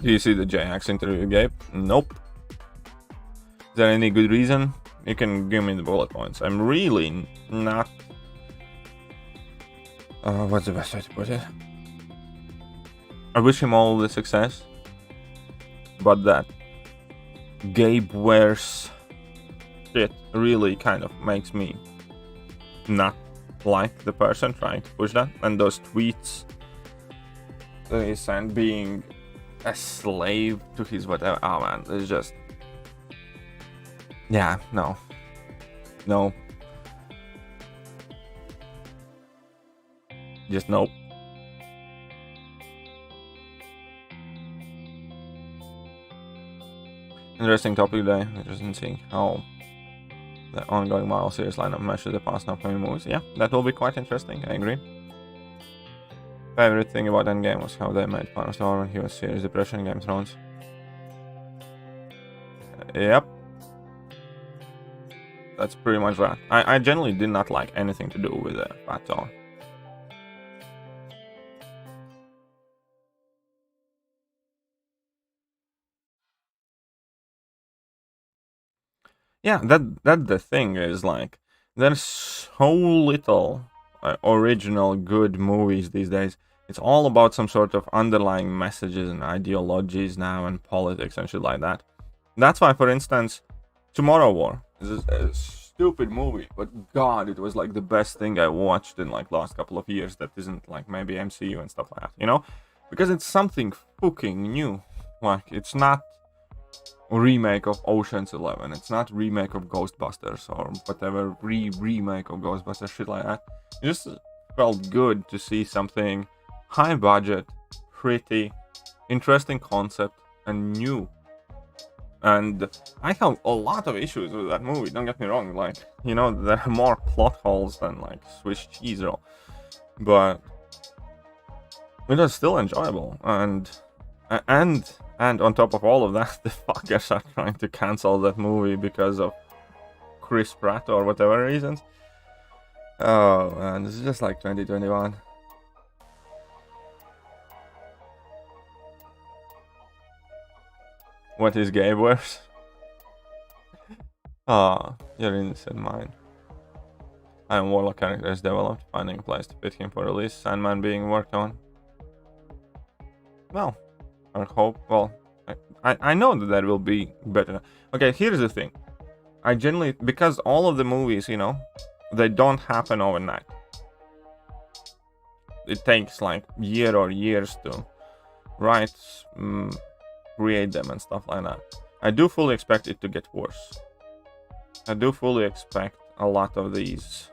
Do you see the JX interview, Gabe? Nope. Is there any good reason? You can give me the bullet points. I'm really not... what's the best way to put it? I wish him all the success. But that Gabe wears shit really kind of makes me not like the person trying to push that. And those tweets that he sent being a slave to his whatever. Oh man, it's just... Yeah, no. No. Just nope. Interesting topic today. Interesting seeing how the ongoing Marvel series lineup meshes the past and upcoming movies. Yeah, that will be quite interesting, I agree. Favorite thing about Endgame was how they made fun of Thor when he was serious depression in Game of Thrones. Yep. That's pretty much that. I generally did not like anything to do with it at all. Yeah, that the thing is, like, there's so little original good movies these days. It's all about some sort of underlying messages and ideologies now, and politics and shit like that. That's why, for instance, Tomorrow War is a stupid movie, but god, it was like the best thing I watched in like last couple of years that isn't like maybe MCU and stuff like that, you know? Because it's something fucking new. Like, it's not remake of Ocean's 11, it's not remake of Ghostbusters or whatever remake of Ghostbusters, shit like that. It just felt good to see something high budget, pretty, interesting concept, and new. And I have a lot of issues with that movie, don't get me wrong, like, you know, there are more plot holes than like Swiss cheese roll, but it was still enjoyable. And on top of all of that, the fuckers are trying to cancel that movie because of Chris Pratt or whatever reasons. Oh man, this is just like 2021. What is gay worse? Ah, you're innocent mind. I am Warlock characters developed, finding a place to fit him for release, Sandman being worked on. Well, I hope, well, I know that there will be better. Okay, here's the thing. I generally, because all of the movies, you know, they don't happen overnight. It takes like year or years to write, create them and stuff like that. I do fully expect it to get worse. I do fully expect a lot of these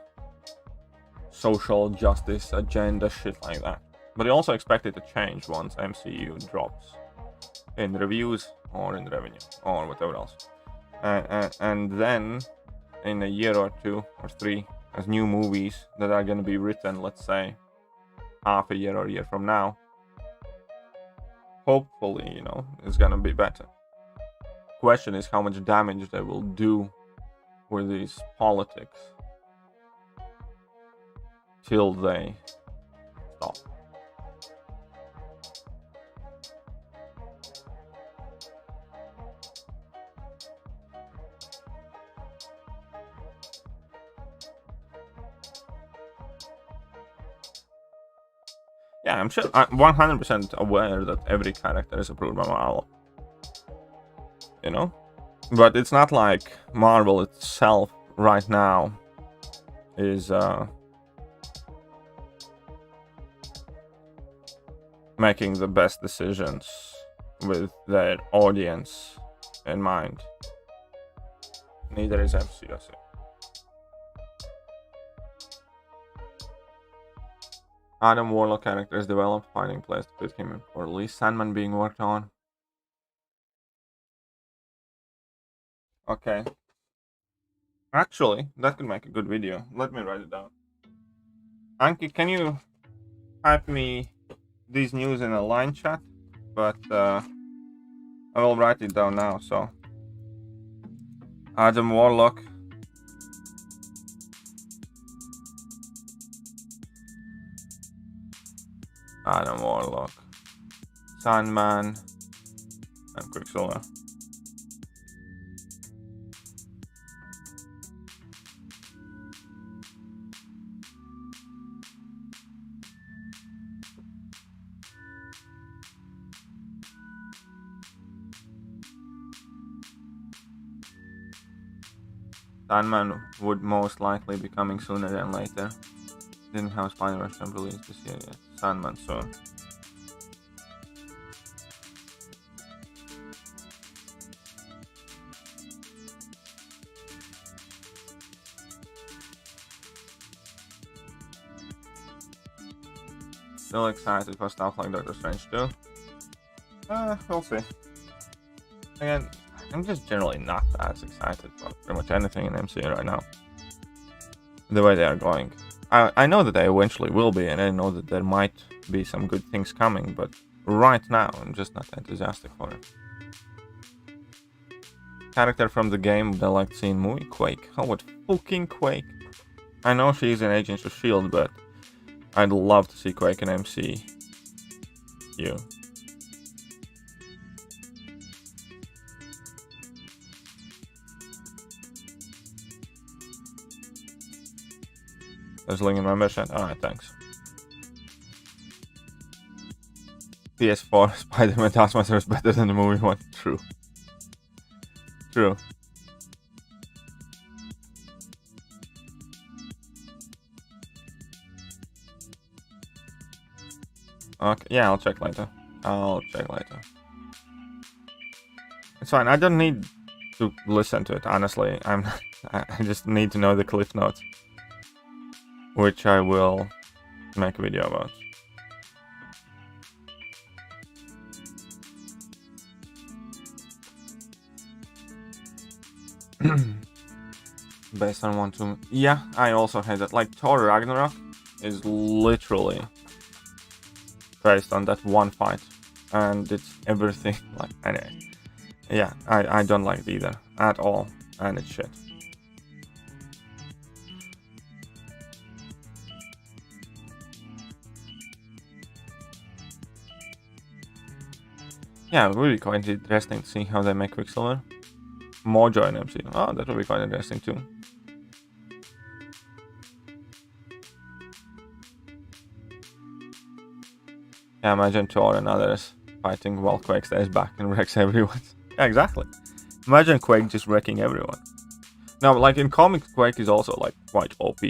social justice agenda shit like that. But I also expect it to change once MCU drops in reviews or in revenue or whatever else. And then in a year or 2 or 3, as new movies that are going to be written, let's say half a year or a year from now, hopefully, you know, it's going to be better. Question is how much damage they will do with these politics till they stop. Yeah, I'm sure, I'm 100% aware that every character is approved by Marvel. You know? But it's not like Marvel itself right now is making the best decisions with their audience in mind. Neither is MCOC. Adam Warlock characters developed, finding place to fit him for release, Sandman being worked on. Okay. Actually, that could make a good video. Let me write it down. Anki, can you type me these news in a line chat? But I will write it down now, so. Adam Warlock. Adam Warlock, Sandman, and Quicksilver. Sandman would most likely be coming sooner than later. Didn't have Spider-Verse release this year yet. Sandman soon. Still excited for stuff like Doctor Strange too. We'll see. Again, I'm just generally not as excited for pretty much anything in MCU right now. The way they are going. I know that they eventually will be, and I know that there might be some good things coming, but right now I'm just not enthusiastic for it. character from the game that I like to see in movie? Quake. How about fucking Quake? I know she's in Agents of S.H.I.E.L.D., but I'd love to see Quake in MCU. There's a link in my membership. Alright, thanks. PS4 Spider-Man Taskmaster is better than the movie one. True. True. Okay, yeah, I'll check later. It's fine. I don't need to listen to it, honestly. I just need to know the cliff notes, which I will make a video about. Based on 1-2. Yeah, I also had that. Like, Thor Ragnarok is literally based on that one fight, and it's everything. Like, anyway, yeah, I don't like it either at all, and it's shit. Yeah, it would be quite interesting to see how they make Quicksilver. Mojo in MCU. Oh, that would be quite interesting too. Yeah, imagine Thor and others fighting while Quake stays back and wrecks everyone. Yeah, exactly. Imagine Quake just wrecking everyone. Now, like in comics, Quake is also like quite OP.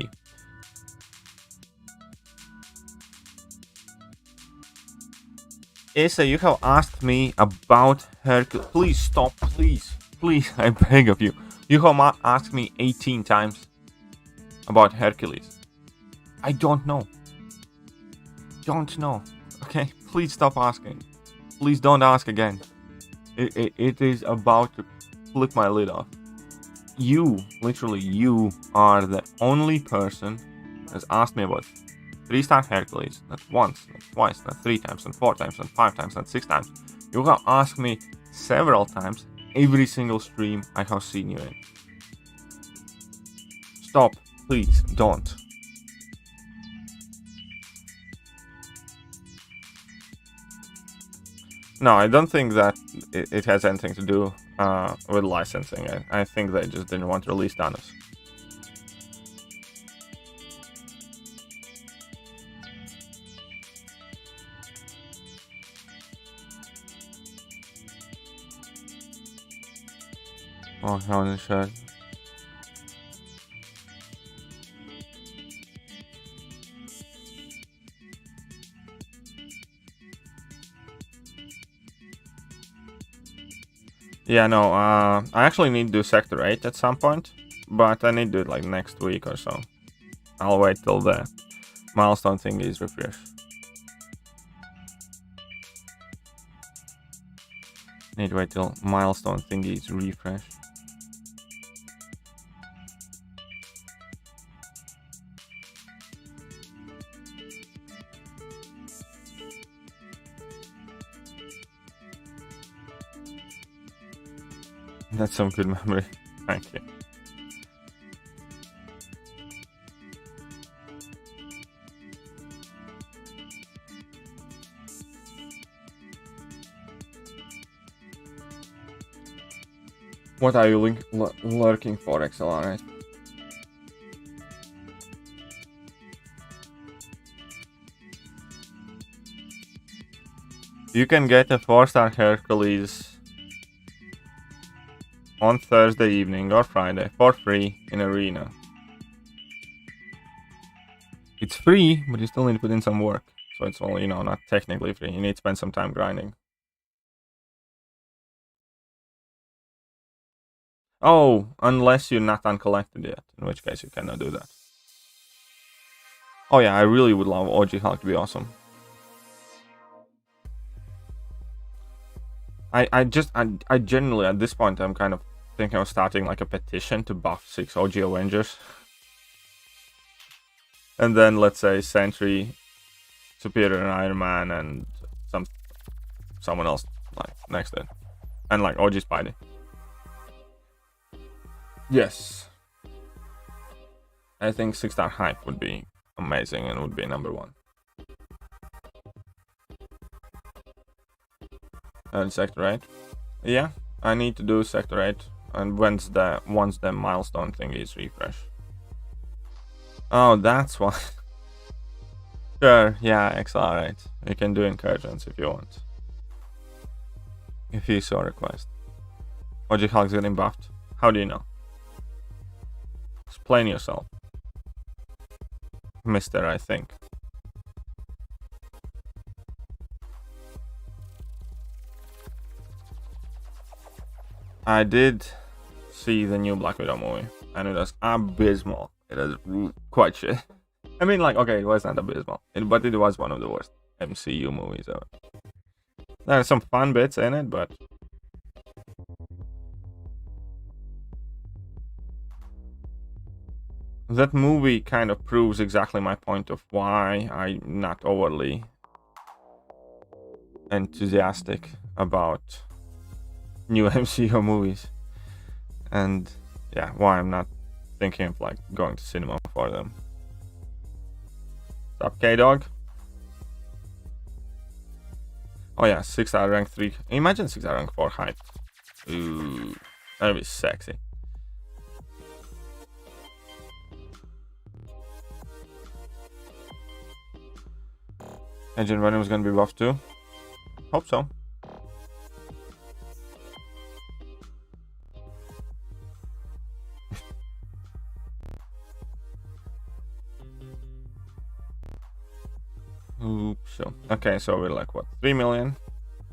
Issa, you have asked me about Hercules. Please stop, please. Please, I beg of you. You have asked me 18 times about Hercules. I don't know. Don't know. Okay, please stop asking. Please don't ask again. It is about to flip my lid off. You, literally you, are the only person that's asked me about 3-star Hercules. Not once, not twice, not 3 times, not 4 times, not 5 times, not 6 times. You have asked me several times, every single stream I have seen you in. Stop, please, don't. No, I don't think that it has anything to do with licensing. I think they just didn't want to release Thanos. Oh, holy shit. Yeah, no, I actually need to do Sector 8 at some point, but I need to do it like next week or so. I'll wait till the milestone thing is refreshed. Need to wait till milestone thingy is refreshed. That's some good memory. Thank you. What are you lurking for, XLR? You can get a 4-star Hercules on Thursday evening or Friday for free in Arena. It's free, but you still need to put in some work. So it's all, you know, not technically free. You need to spend some time grinding. Oh, unless you're not uncollected yet, in which case you cannot do that. Oh yeah, I really would love OG Hulk to be awesome. I generally, at this point, I'm kind of thinking of starting like a petition to buff 6 OG Avengers. And then, let's say, Sentry, Superior Iron Man, and someone else like next to it. And like OG Spidey. Yes. I think 6-star hype would be amazing and would be number 1. And Sector 8. Yeah, I need to do Sector 8. And once the milestone thing is refreshed. Oh, that's why. Sure, yeah, accelerate. You can do incursions if you want. If you so request. OG Hulk's getting buffed. How do you know? Explain yourself. Mister, I think. I did see the new Black Widow movie, and it was abysmal. It is quite shit. I mean, like, okay, it was not abysmal, but it was one of the worst MCU movies ever. There are some fun bits in it, but that movie kind of proves exactly my point of why I'm not overly enthusiastic about new MCU movies, and yeah, why I'm not thinking of like going to cinema for them. What's up, K-Dog? Oh yeah, 6-star rank 3. Imagine 6-star rank 4 hype. Ooh, that'd be sexy. Agent Venom is gonna be buffed too. Hope so. Oops. So okay, so we're like what, 3 million,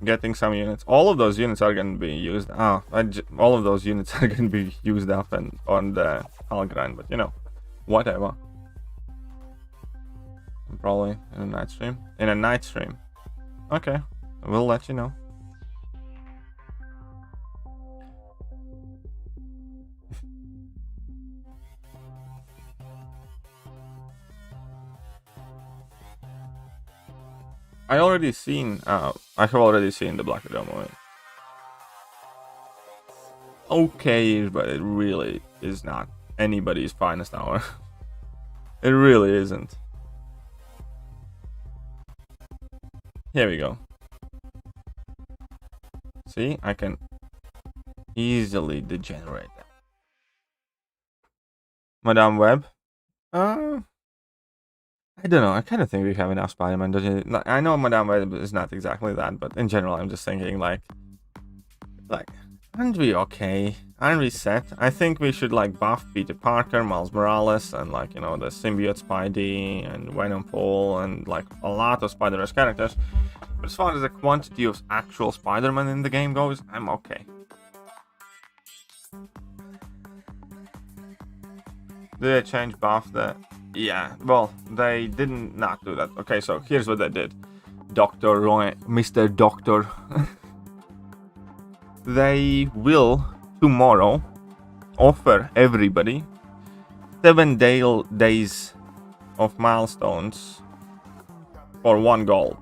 getting some units. All of those units are gonna be used. All of those units are gonna be used up and on the Hulk grind. But you know, whatever. Probably in a night stream. In a night stream. Okay, we'll let you know. I have already seen the Black Widow movie. Okay, but it really is not anybody's finest hour. It really isn't. Here we go. See, I can easily degenerate that. Madame Web? I don't know. I kind of think we have enough Spider-Man. I know Madame Web is not exactly that, but in general, I'm just thinking like, aren't we okay? Aren't we set? I think we should like buff Peter Parker, Miles Morales, and like, you know, the symbiote Spidey and Venom Paul and like a lot of Spider-Verse characters. But as far as the quantity of actual Spider-Man in the game goes, I'm okay. Did they change buff the... Yeah, well, they didn't not do that. Okay, so here's what they did. Dr. Roy, Mr. Doctor. They will tomorrow offer everybody 7 days of milestones for 1 gold.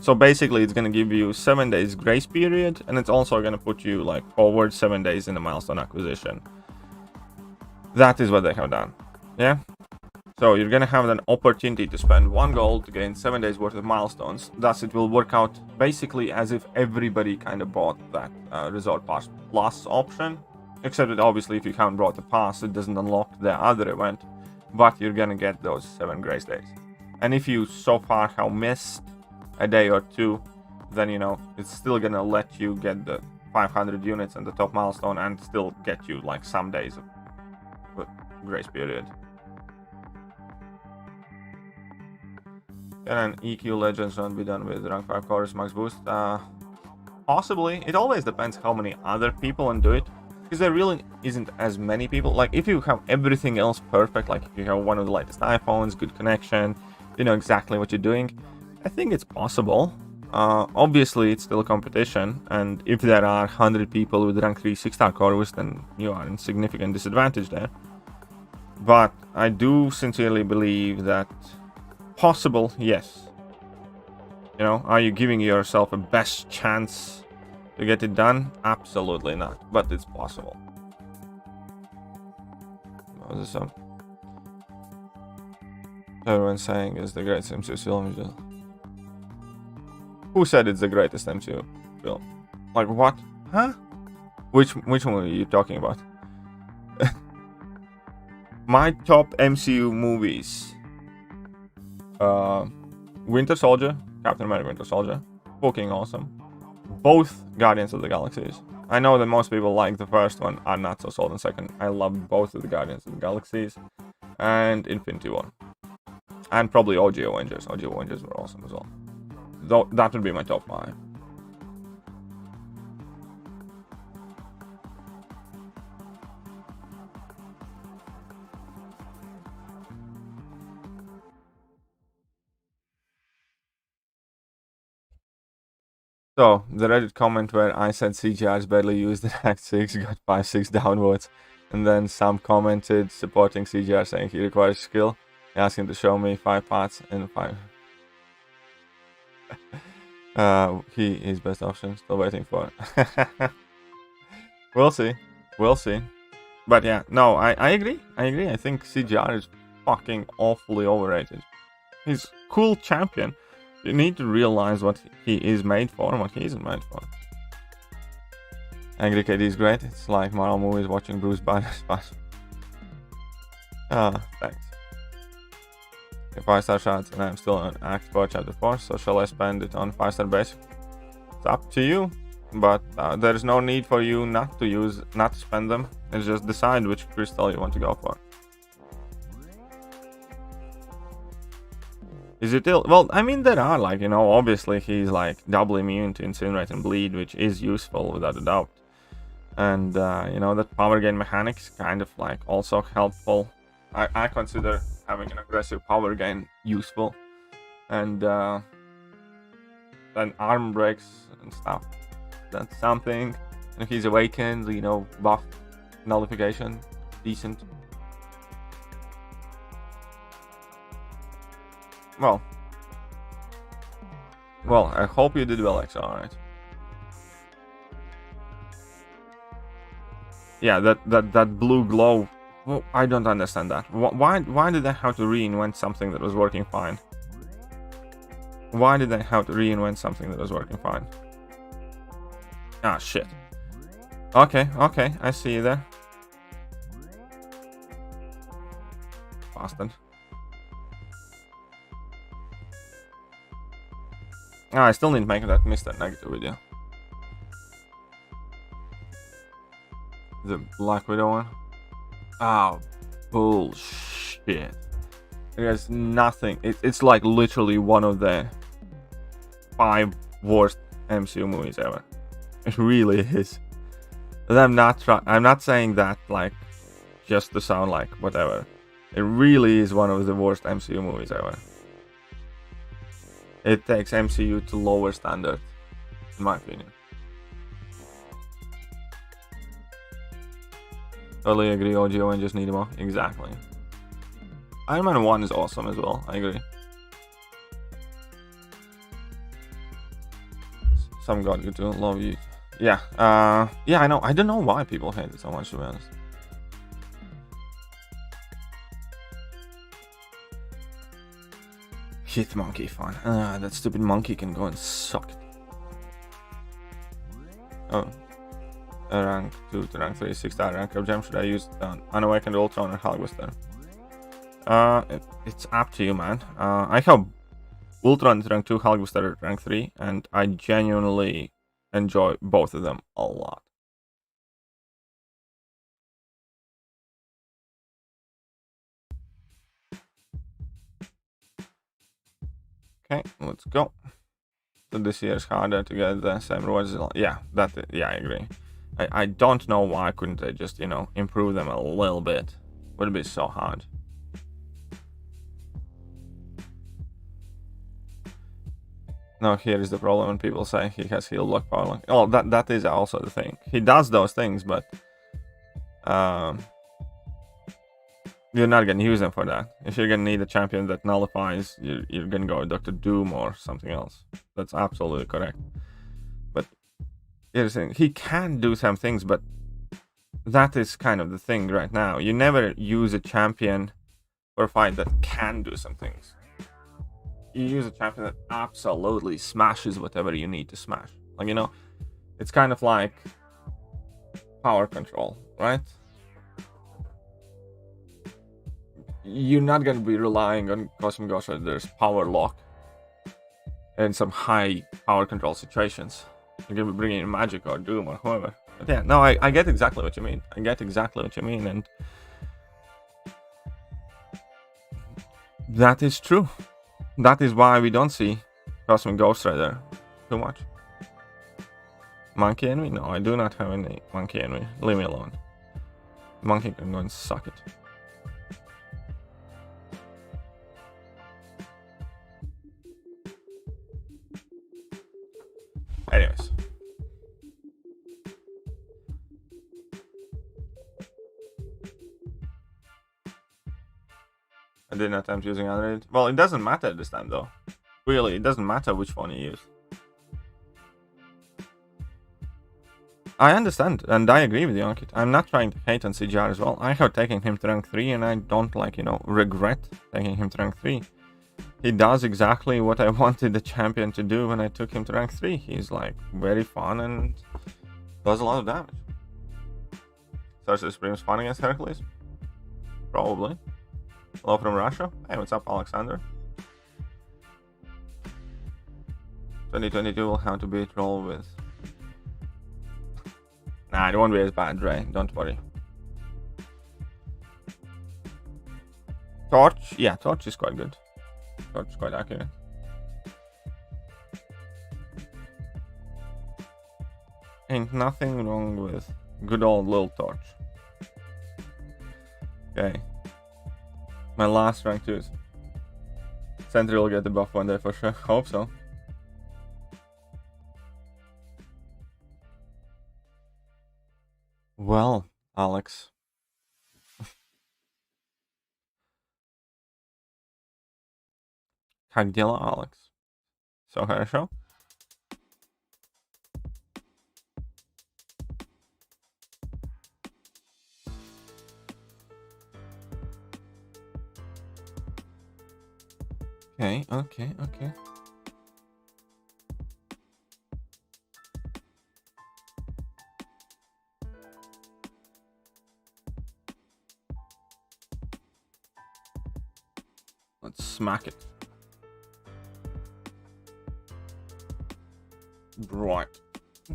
So basically it's gonna give you 7 days grace period, and it's also gonna put you like forward 7 days in the milestone acquisition. That is what they have done. Yeah. So you're gonna have an opportunity to spend 1 gold to gain 7 days worth of milestones. Thus it will work out basically as if everybody kind of bought that Resort Pass Plus option. Except that obviously if you haven't bought the pass, it doesn't unlock the other event. But you're gonna get those 7 grace days. And if you so far have missed a day or 2, then you know, it's still gonna let you get the 500 units and the top milestone and still get you like some days of grace period. Can an EQ Legends run be done with rank 5 chorus max boost? Possibly. It always depends how many other people can do it. Because there really isn't as many people. Like, if you have everything else perfect, like if you have one of the latest iPhones, good connection, you know exactly what you're doing, I think it's possible. Obviously, it's still a competition. And if there are 100 people with rank 3 6-star chorus, then you are in significant disadvantage there. But I do sincerely believe that possible, yes. You know, are you giving yourself a best chance to get it done? Absolutely not, but it's possible. was this up? Everyone's saying is the greatest MCU film. Who said it's the greatest MCU film? Like what? Huh? Which movie are you talking about? My top MCU movies. Winter Soldier, Captain America Winter Soldier. Fucking awesome. Both Guardians of the Galaxies. I know that most people like the first one. I'm not so sold on second. I love both of the Guardians of the Galaxies. And Infinity War. And probably OG Avengers. OG Avengers were awesome as well. Though that would be my top 5. So, the Reddit comment where I said CGI is barely used in Act 6 got 5-6 downvotes. And then some commented supporting CGI saying he requires skill. Asking to show me 5 parts in 5. He is best option. Still waiting for it. We'll see. We'll see. But yeah, no, I agree. I agree. I think CGI is fucking awfully overrated. He's cool champion. You need to realize what he is made for and what he isn't made for. Angry KD is great. It's like Marvel movies watching Bruce Banner's pass. Thanks. 5-star shots and I'm still on Act 4 Chapter 4, so shall I spend it on 5-star basic? It's up to you, but there is no need for you not to spend them. It's just decide which crystal you want to go for. Is it ill? Well, I mean, there are, like, you know, obviously he's like double immune to incinerate and bleed, which is useful without a doubt. And, you know, that power gain mechanics kind of like also helpful. I consider having an aggressive power gain useful. And then arm breaks and stuff. That's something. And if he's awakened, you know, buff nullification, decent. Well, I hope you did well, X. Alright. Yeah, that blue glow. Well, I don't understand that. Why did they have to reinvent something that was working fine? Why did they have to reinvent something that was working fine? Ah, shit. Okay, I see you there. Bastard. I still need to make that Mr. Negative video. The Black Widow one. Oh, bullshit. There's nothing. It's like literally one of the 5 worst MCU movies ever. It really is. And I'm not saying that like just to sound like whatever. It really is one of the worst MCU movies ever. It takes MCU to lower standard, in my opinion. Totally agree, OG Avengers need more. Exactly. Iron Man 1 is awesome as well, I agree. Some god you too, love you. Yeah, yeah, I know. I don't know why people hate it so much, to be honest. Hit monkey, fine. That stupid monkey can go and suck it. Oh. Rank 2 to rank 3, 6-star rank of gem. Should I use Unawakened Ultron or Hulkbuster? It's up to you, man. I have Ultron at rank 2, Hulkbuster at rank 3, and I genuinely enjoy both of them a lot. Okay, let's go. So this year is harder to get the same rewards. Yeah, yeah, I agree. I don't know why couldn't they just, you know, improve them a little bit. Would be so hard. No, here is the problem when people say he has heal block power line. Oh, that is also the thing. He does those things, but you're not gonna use them for that. If you're gonna need a champion that nullifies, you're gonna go with Dr. Doom or something else. That's absolutely correct. But here's the thing, he can do some things, but that is kind of the thing right now. You never use a champion for a fight that can do some things. You use a champion that absolutely smashes whatever you need to smash. Like, you know, it's kind of like power control, right? You're not going to be relying on Cosmic Ghost Rider's power lock in some high power control situations. You're going to be bringing in Magic or Doom or whoever. But yeah, no, I get exactly what you mean. I get exactly what you mean, and that is true. That is why we don't see Cosmic Ghost Rider too much. Monkey envy? No, I do not have any monkey envy. Leave me alone. Monkey can go and suck it. Anyways. I didn't attempt using Unrated. Well, it doesn't matter this time though. Really, it doesn't matter which one you use. I understand, and I agree with you, Ankit. I'm not trying to hate on CGR as well. I have taken him to rank 3, and I don't, like, you know, regret taking him to rank 3. He does exactly what I wanted the champion to do when I took him to rank 3. He's, like, very fun and does a lot of damage. Sorcerer Supreme's fun against Hercules? Probably. Hello from Russia. Hey, what's up, Alexander? 2022 will have to be a troll with... Nah, it won't be as bad, Dre. Don't worry. Torch? Yeah, Torch is quite good. Torch is quite accurate. Ain't nothing wrong with good old little Torch. Okay. My last rank 2s. Sentry will get the buff one day for sure. Hope so. Well, Alex. Как дела, Alex? Все хорошо? Okay. Let's smack it. Right.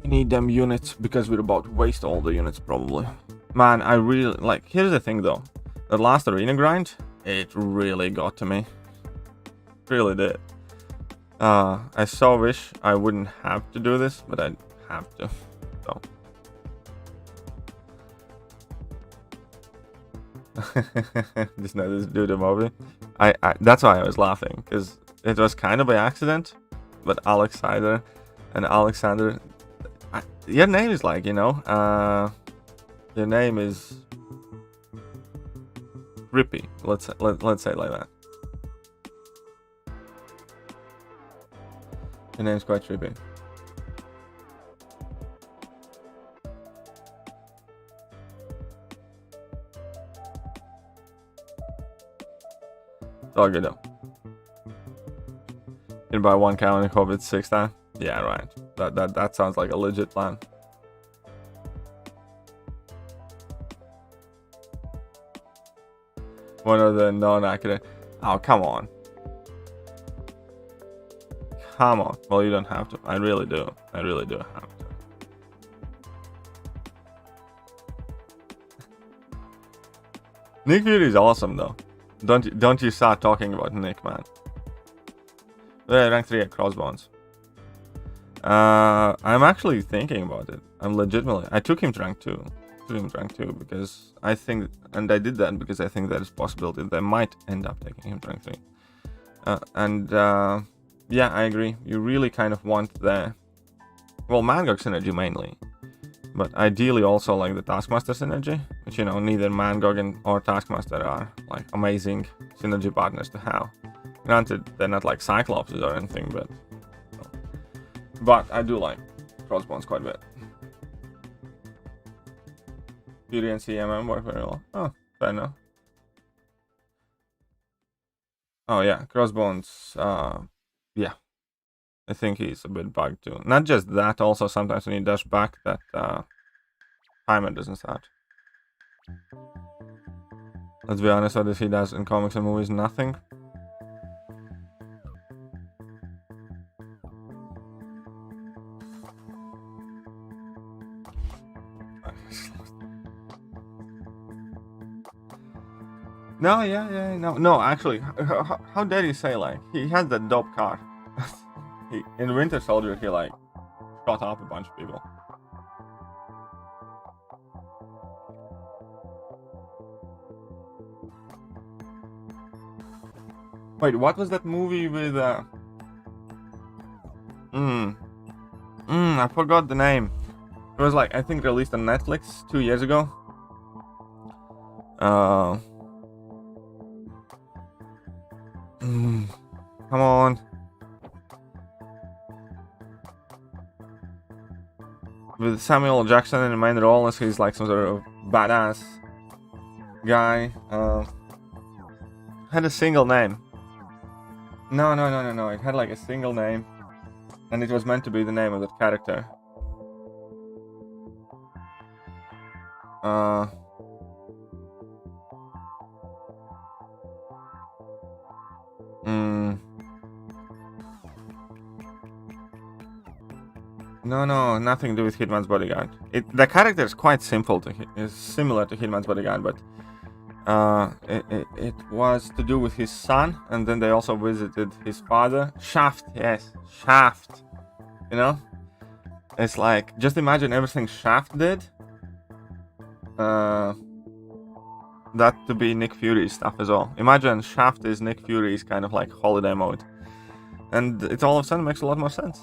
We need them units because we're about to waste all the units probably. Man, I really like, here's the thing though. The last arena grind, it really got to me. Really did. I so wish I wouldn't have to do this, but I have to. So. Just know this dude a movie. I that's why I was laughing, because it was kind of by accident, but Alexander and Alexander, your name is like, you know, your name is Rippy. Let's say it like that. Your name's quite trippy. It's all good though. You buy one cow and hope it's 6 times. Yeah, right. That sounds like a legit plan. One of the non-accurate. Oh, come on. Come on. Well, you don't have to. I really do. I really do have to. Nick Fury is awesome though. Don't you start talking about Nick, man. Rank 3 at Crossbones. I'm actually thinking about it. I'm legitimately. I took him to rank 2. Because I think, and I did that because I think there is a possibility that I might end up taking him to rank 3. Yeah, I agree. You really kind of want the, well, Mangog synergy mainly, but ideally also like the Taskmaster synergy, which, you know, neither Mangog or Taskmaster are like amazing synergy partners to have. Granted, they're not like Cyclopses or anything, but I do like Crossbones quite a bit. Fury and CMM work very well. Oh, fair enough. Oh yeah, Crossbones. Yeah, I think he's a bit bugged too. Not just that, also sometimes when he dash back, that timer doesn't start. Let's be honest, what he does in comics and movies, nothing. No, yeah, no. Actually, how dare you say, like, he has that dope car. In Winter Soldier, he like shot up a bunch of people. Wait, what was that movie with I forgot the name. It was like, I think, released on Netflix 2 years ago. Come on. With Samuel L. Jackson in the main role, as he's like some sort of badass guy. Had a single name. No. It had like a single name, and it was meant to be the name of that character. No, nothing to do with Hitman's Bodyguard. The character is quite simple is similar to Hitman's Bodyguard, but it was to do with his son, and then they also visited his father. Shaft, yes, Shaft. You know, it's like, just imagine everything Shaft did. That to be Nick Fury's stuff as well. Imagine Shaft is Nick Fury's kind of like holiday mode, and it all of a sudden makes a lot more sense.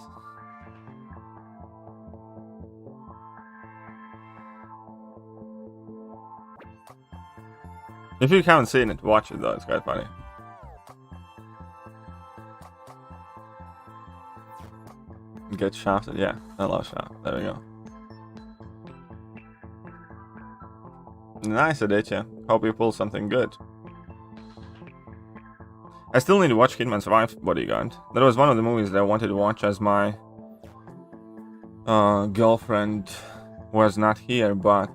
If you haven't seen it, watch it though, it's quite funny. Get shafted, yeah, I love Shaft, there we go. Nice, Aditya, hope you pull something good. I still need to watch Hitman's Bodyguard. That was one of the movies that I wanted to watch as my girlfriend was not here, but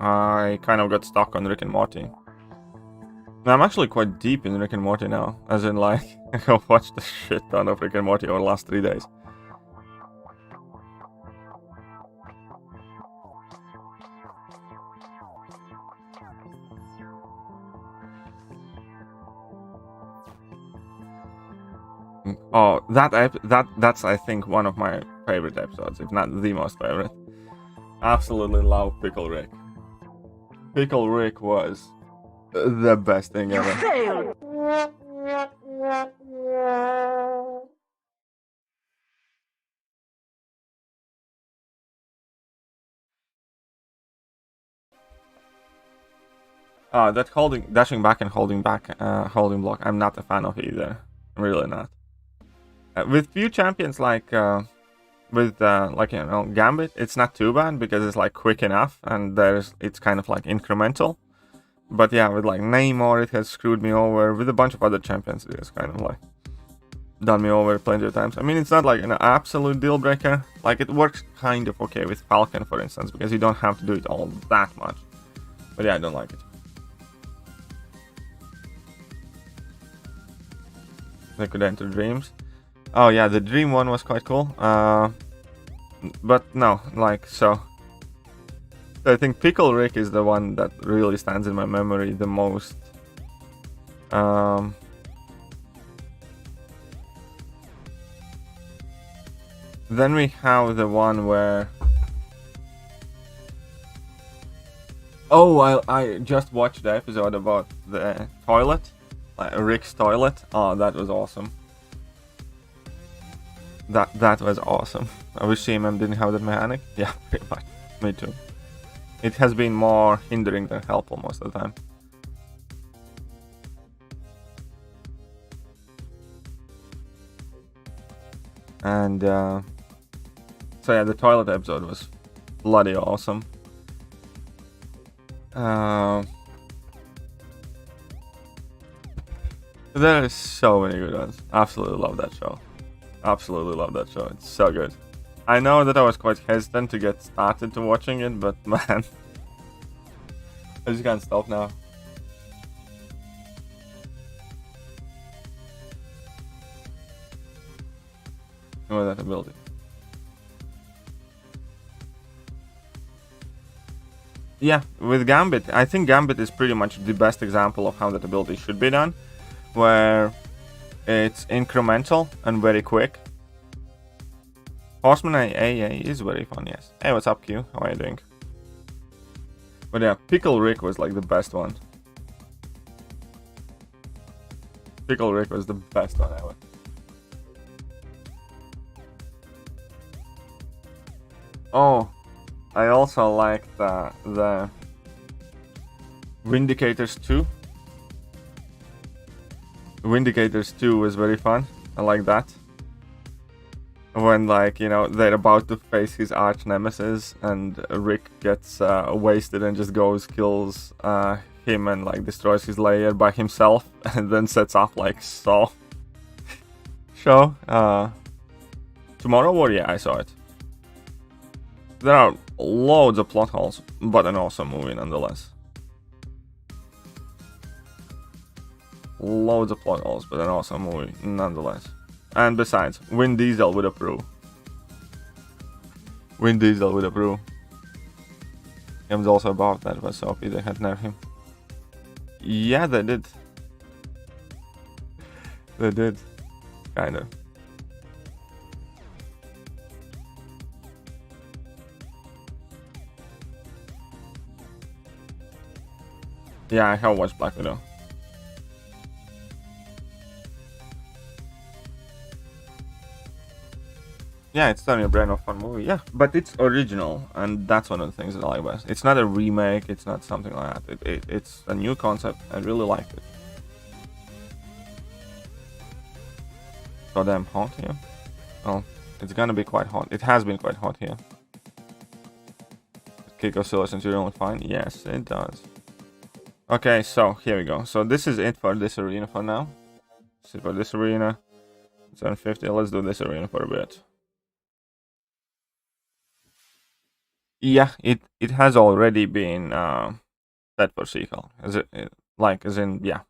I kind of got stuck on Rick and Morty. I'm actually quite deep in Rick and Morty now, as in like, I've watched a shit ton of Rick and Morty over the last 3 days. Oh, that's I think one of my favorite episodes, if not the most favorite. Absolutely love Pickle Rick. Pickle Rick was the best thing ever. Failed. That dashing back and holding block, I'm not a fan of either. I'm really not. With few champions like Gambit, it's not too bad because it's like quick enough and it's kind of like incremental. But yeah, with like Namor, it has screwed me over. With a bunch of other champions, it has kind of like done me over plenty of times. I mean, it's not like an absolute deal breaker. Like, it works kind of okay with Falcon, for instance, because you don't have to do it all that much. But yeah, I don't like it. They could enter dreams. Oh yeah, the dream one was quite cool. But no, like, so I think Pickle Rick is the one that really stands in my memory the most. Then we have the one where... Oh, I just watched the episode about the toilet. Like Rick's toilet. Oh, that was awesome. That was awesome. I wish CMM didn't have that mechanic. Yeah, pretty much. Me too. It has been more hindering than helpful most of the time. And so yeah, the toilet episode was bloody awesome. There is so many good ones. Absolutely love that show. Absolutely love that show. It's so good. I know that I was quite hesitant to get started to watching it, but man, I just can't stop now. With that ability. Yeah, with Gambit, I think Gambit is pretty much the best example of how that ability should be done, where it's incremental and very quick. Horseman AA is very fun, yes. Hey, what's up, Q? How are you doing? But yeah, Pickle Rick was like the best one. Pickle Rick was the best one ever. Oh, I also like the Vindicators 2. Vindicators 2 was very fun. I like that. When, like, you know, they're about to face his arch nemesis and Rick gets wasted and just goes, kills him and, like, destroys his lair by himself and then sets up, like, Saw. Show. Tomorrow War, yeah, I saw it. There are loads of plot holes, but an awesome movie nonetheless. Loads of plot holes, but an awesome movie nonetheless. And besides, Vin Diesel would approve. Vin Diesel would approve. It was also about that was OP, they had nerfed him. Yeah, they did. They did. Kinda. Yeah, I have watched Black Widow. Yeah, it's certainly a brand of fun movie, yeah. But it's original, and that's one of the things that I like best. It's not a remake, it's not something like that. It's a new concept. I really liked it. So damn hot here. Well, it's gonna be quite hot. It has been quite hot here. Kick oscillations you're only fine? Yes, it does. Okay, so here we go. So this is it for this arena for now. This is for this arena. 750. Let's do this arena for a bit. Yeah, it has already been set for sequel. As in, yeah,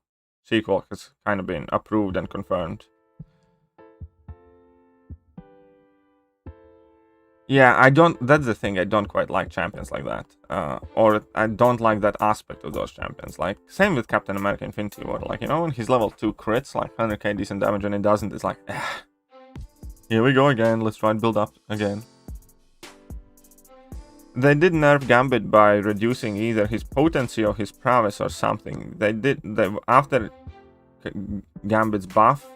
sequel has kind of been approved and confirmed. Yeah, I don't. That's the thing. I don't quite like champions like that, or I don't like that aspect of those champions. Like same with Captain America: Infinity War. Like, you know, when he's level 2 crits, like 100k decent damage, and it doesn't. It's like, here we go again. Let's try and build up again. They did nerf Gambit by reducing either his potency or his prowess or something. After Gambit's buff,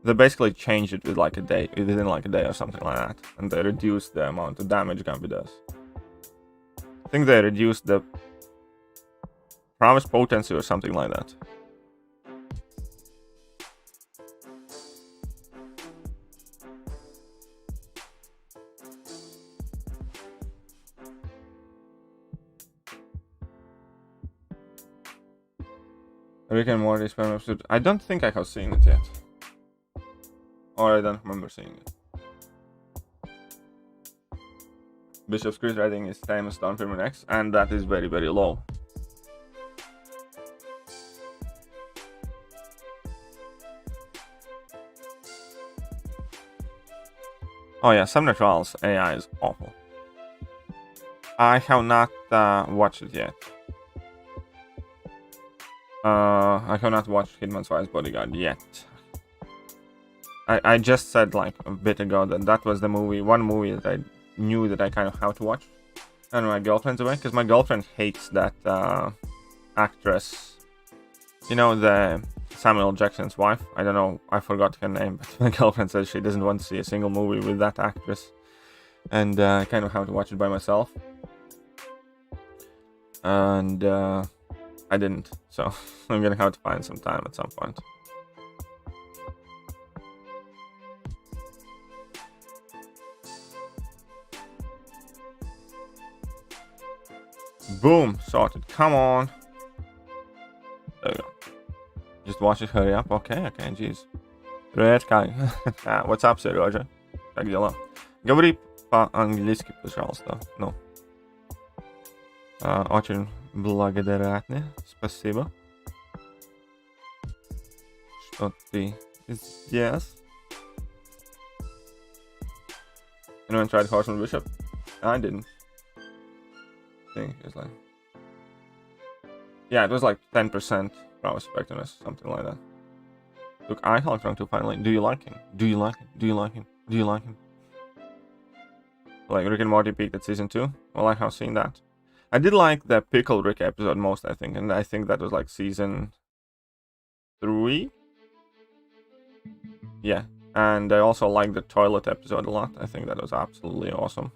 they basically changed it with like a day, within like a day or something like that, and they reduced the amount of damage Gambit does. I think they reduced the prowess potency or something like that. Rick and Morty spam episode. I don't think I have seen it yet. Or I don't remember seeing it. Bishop's crit rating is same as Stormfirmer X, and that is very, very low. Oh yeah, Summoner Trials AI is awful. I have not watched it yet. I have not watched Hitman's Wife's Bodyguard yet. I just said like a bit ago that was the movie, one movie that I knew that I kind of have to watch. And my girlfriend's away, because my girlfriend hates that actress. You know, the Samuel Jackson's wife. I don't know, I forgot her name, but my girlfriend says she doesn't want to see a single movie with that actress. And I kind of have to watch it by myself. And I didn't, so I'm gonna have to find some time at some point. Boom, sorted. Come on. There we go. Just watch it hurry up. Okay, jeez. Привет, как? What's up, Сережа? Как дела? Говори по-английски, пожалуйста. Ну. Очень благодарны. Спасибо. Что ты здесь? Anyone tried Horseman Bishop? I didn't. I think it's like... Yeah, it was like 10% power effectiveness, something like that. Look, I held wrong to finally. Do you like him? Do you like him? Do you like him? Do you like him? Like Rick and Morty peaked at season 2? Well, I have seen that. I did like the Pickle Rick episode most, I think, and I think that was like season 3? Yeah, and I also liked the toilet episode a lot. I think that was absolutely awesome.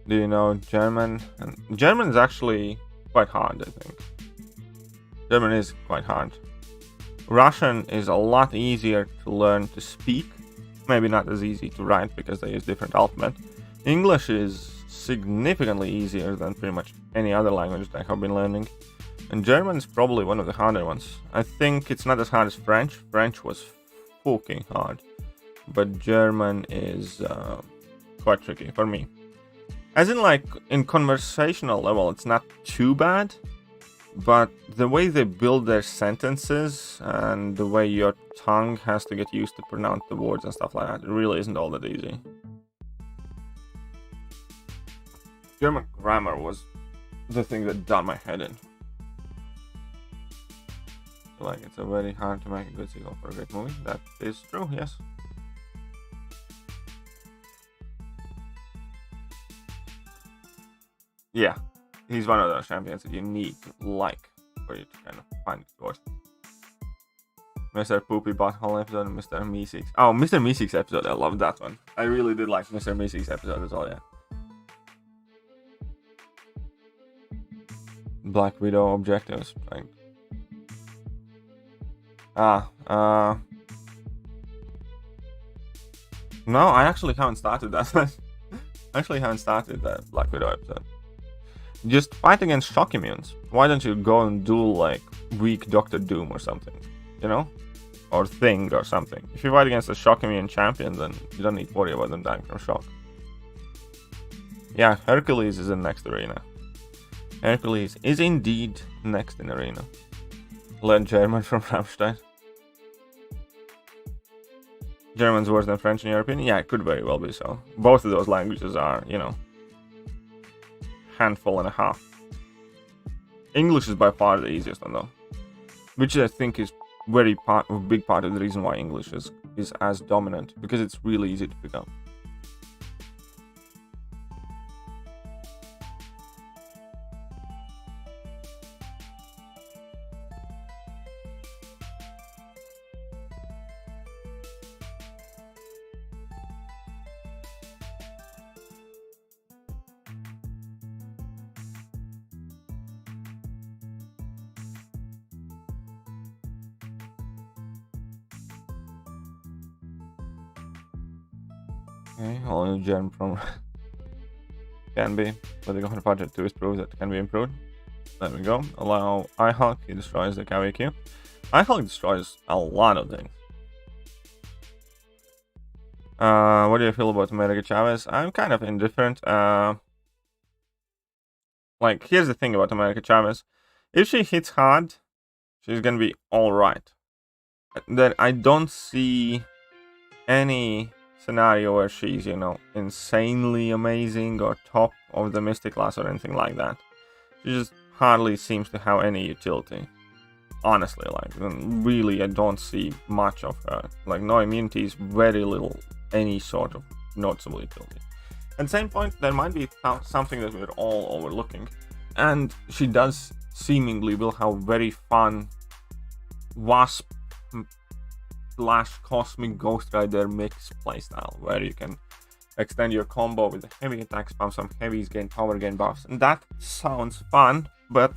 Do you know German? And German is actually quite hard, I think. German is quite hard. Russian is a lot easier to learn to speak. Maybe not as easy to write because they use different alphabet. English is significantly easier than pretty much any other language that I have been learning. And German is probably one of the harder ones. I think it's not as hard as French. French was fucking hard. But German is quite tricky for me. As in, like, in conversational level, it's not too bad. But the way they build their sentences and the way your tongue has to get used to pronounce the words and stuff like that, it really isn't all that easy. German grammar was the thing that done my head in. Like, it's a very hard to make a good sequel for a great movie. That is true, yes. Yeah, he's one of those champions that you need to like for you to kind of find it worth it. Mr. Poopy Butthole episode and Mr. Meeseeks. Oh, Mr. Meeseeks episode, I love that one. I really did like Mr. Meeseeks episode as well, yeah. Black Widow objectives, right? No, I actually haven't started that. I actually haven't started that Black Widow episode. Just fight against shock immunes. Why don't you go and do like weak Doctor Doom or something, you know? Or Thing or something. If you fight against a shock immune champion, then you don't need to worry about them dying from shock. Yeah, Hercules is in next arena. Hercules is indeed next in arena. Learn German from Rammstein. German's worse than French in your opinion? Yeah, it could very well be so. Both of those languages are, you know, handful and a half. English is by far the easiest one though, which I think is big part of the reason why English is as dominant, because it's really easy to pick up. Okay, all new gen from can be, but the Comrade budget 2 is proof that can be improved. There we go. Allow iHulk, he destroys the KVQ. iHulk destroys a lot of things. What do you feel about America Chavez? I'm kind of indifferent. Like, here's the thing about America Chavez. If she hits hard, she's gonna be alright. Then I don't see any scenario where she's, you know, insanely amazing or top of the Mystic class or anything like that. She just hardly seems to have any utility. Honestly, like, really, I don't see much of her. Like, no immunities, very little, any sort of noticeable utility. At the same point, there might be something that we're all overlooking. And she does seemingly will have very fun Wasp / Cosmic Ghost Rider mix playstyle, where you can extend your combo with a heavy attack, spam some heavies, gain power, gain buffs, and that sounds fun, but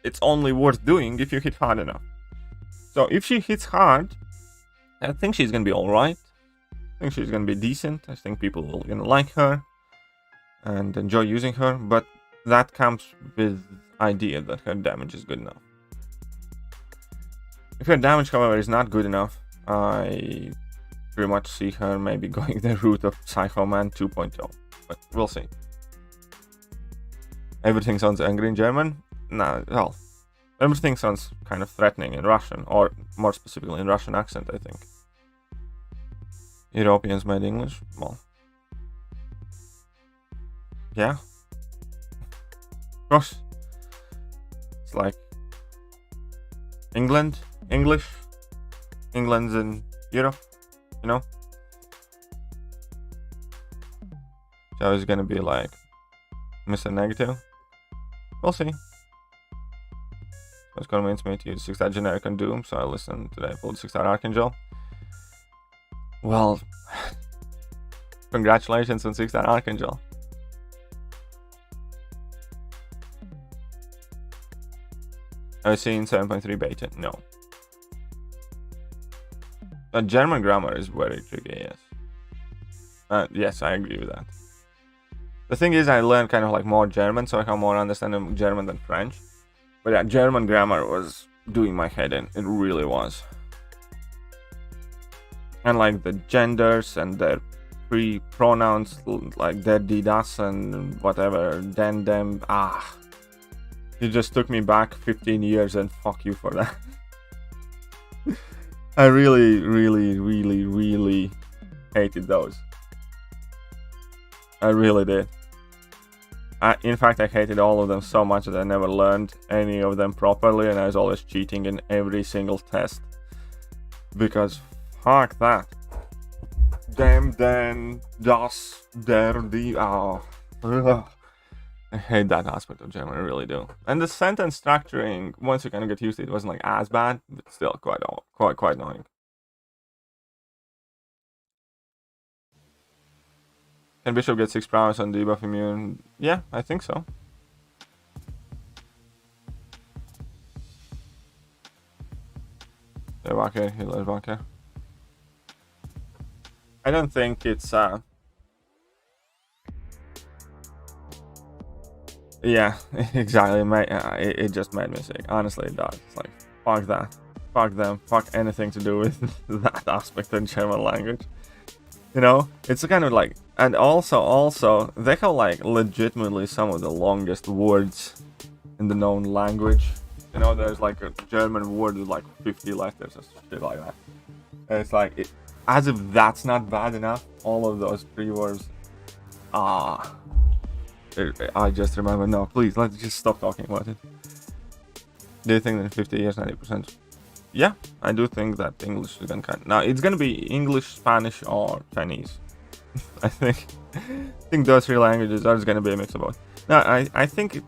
it's only worth doing if you hit hard enough. So if she hits hard, I think she's gonna be alright. I think she's gonna be decent. I think people are gonna like her and enjoy using her, but that comes with idea that her damage is good enough. If her damage, however, is not good enough, I pretty much see her maybe going the route of Psycho Man 2.0, but we'll see. Everything sounds angry in German? No, well, everything sounds kind of threatening in Russian, or more specifically in Russian accent, I think. Europeans made English? Well, yeah. Of course. It's like England, English, England's in Europe, you know? So it's gonna be like Mr. Negative. We'll see. It's convinced me to use 6-star generic on Doom, so I listened today. I pulled 6-star Archangel. Well, congratulations on 6-star Archangel. Have you seen 7.3 beta? No. But German grammar is very tricky, yes. Yes, I agree with that. The thing is, I learned kind of like more German, so I have more understanding of German than French. But yeah, German grammar was doing my head in. It really was. And like the genders and their pronouns, like their, die, das, and whatever, then, them, it just took me back 15 years, and fuck you for that. I really, really, really, really hated those. I really did. In fact, I hated all of them so much that I never learned any of them properly, and I was always cheating in every single test. Because fuck that. Dem, den, das, der, die, I hate that aspect of German, I really do. And the sentence structuring, once you kind of get used to it, wasn't like as bad, but still quite annoying. Can Bishop get 6 prowess on debuff immune? Yeah, I think so. Healer Bunker. I don't think it's yeah, exactly. It just made me sick. Honestly, it does. It's like, fuck that. Fuck them. Fuck anything to do with that aspect in German language. You know, it's kind of like, and also, they have like legitimately some of the longest words in the known language. You know, there's like a German word with like 50 letters or shit like that. And it's like, as if that's not bad enough, all of those 3 words, I just remember, no, please, let's just stop talking about it. Do you think that in 50 years, 90%? Yeah, I do think that English is gonna now it's gonna be English, Spanish, or Chinese. I think those 3 languages are just gonna be a mix of both. No, I think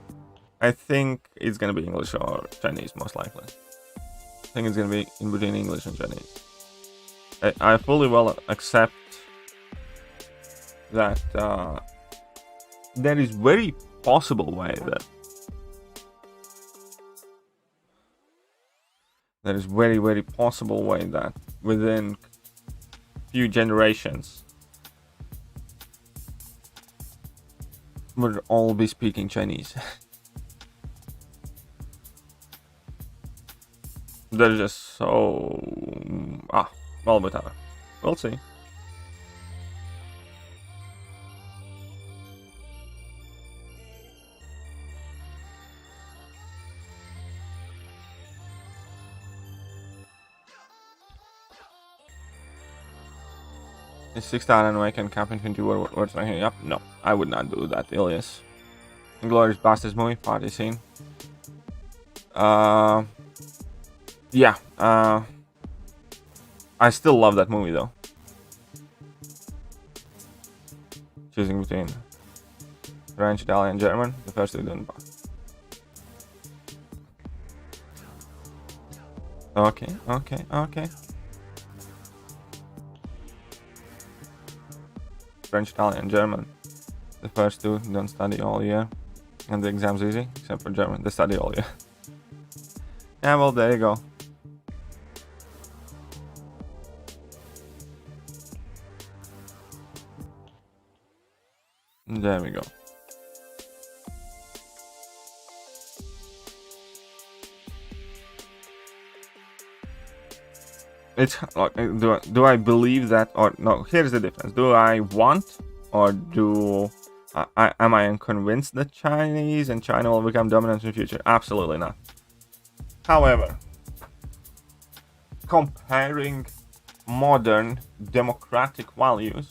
it's gonna be English or Chinese most likely. I think it's gonna be in between English and Chinese. I fully well accept that there is very possible way that there is very possible way that within few generations we'll all be speaking Chinese. They're just so well, but we'll see. Is 6-star and I can cap Infinity War words right here? Yep, no, I would not do that, Ilias. Inglourious Basterds movie, party scene. Yeah, I still love that movie though. Choosing between French, Italian, German, the first 2 don't pass. Okay. French, Italian, German. The first 2 don't study all year. And the exam's easy, except for German. They study all year. Yeah, well, there you go. There we go. It's like, do I believe that or no? Here's the difference. Do I want or do am I unconvinced that Chinese and China will become dominant in the future? Absolutely not. However, comparing modern democratic values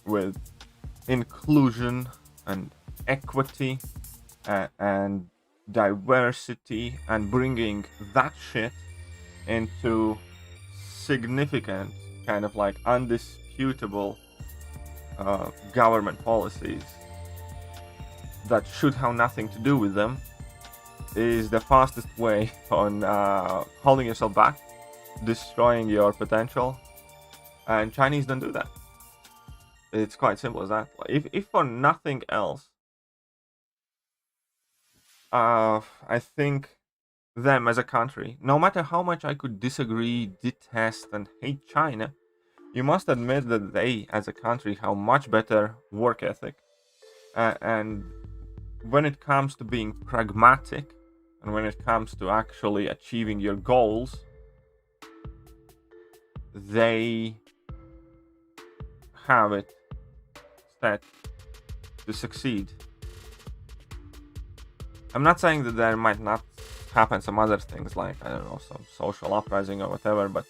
with inclusion and equity and diversity and bringing that shit into significant kind of like undisputable government policies that should have nothing to do with them is the fastest way on holding yourself back, destroying your potential, and Chinese don't do that. It's quite simple as that. If for nothing else, I think them as a country, no matter how much I could disagree, detest, and hate China, you must admit that they, as a country, have much better work ethic. And when it comes to being pragmatic, and when it comes to actually achieving your goals, they have it set to succeed. I'm not saying that there might not happen some other things like, I don't know, some social uprising or whatever, but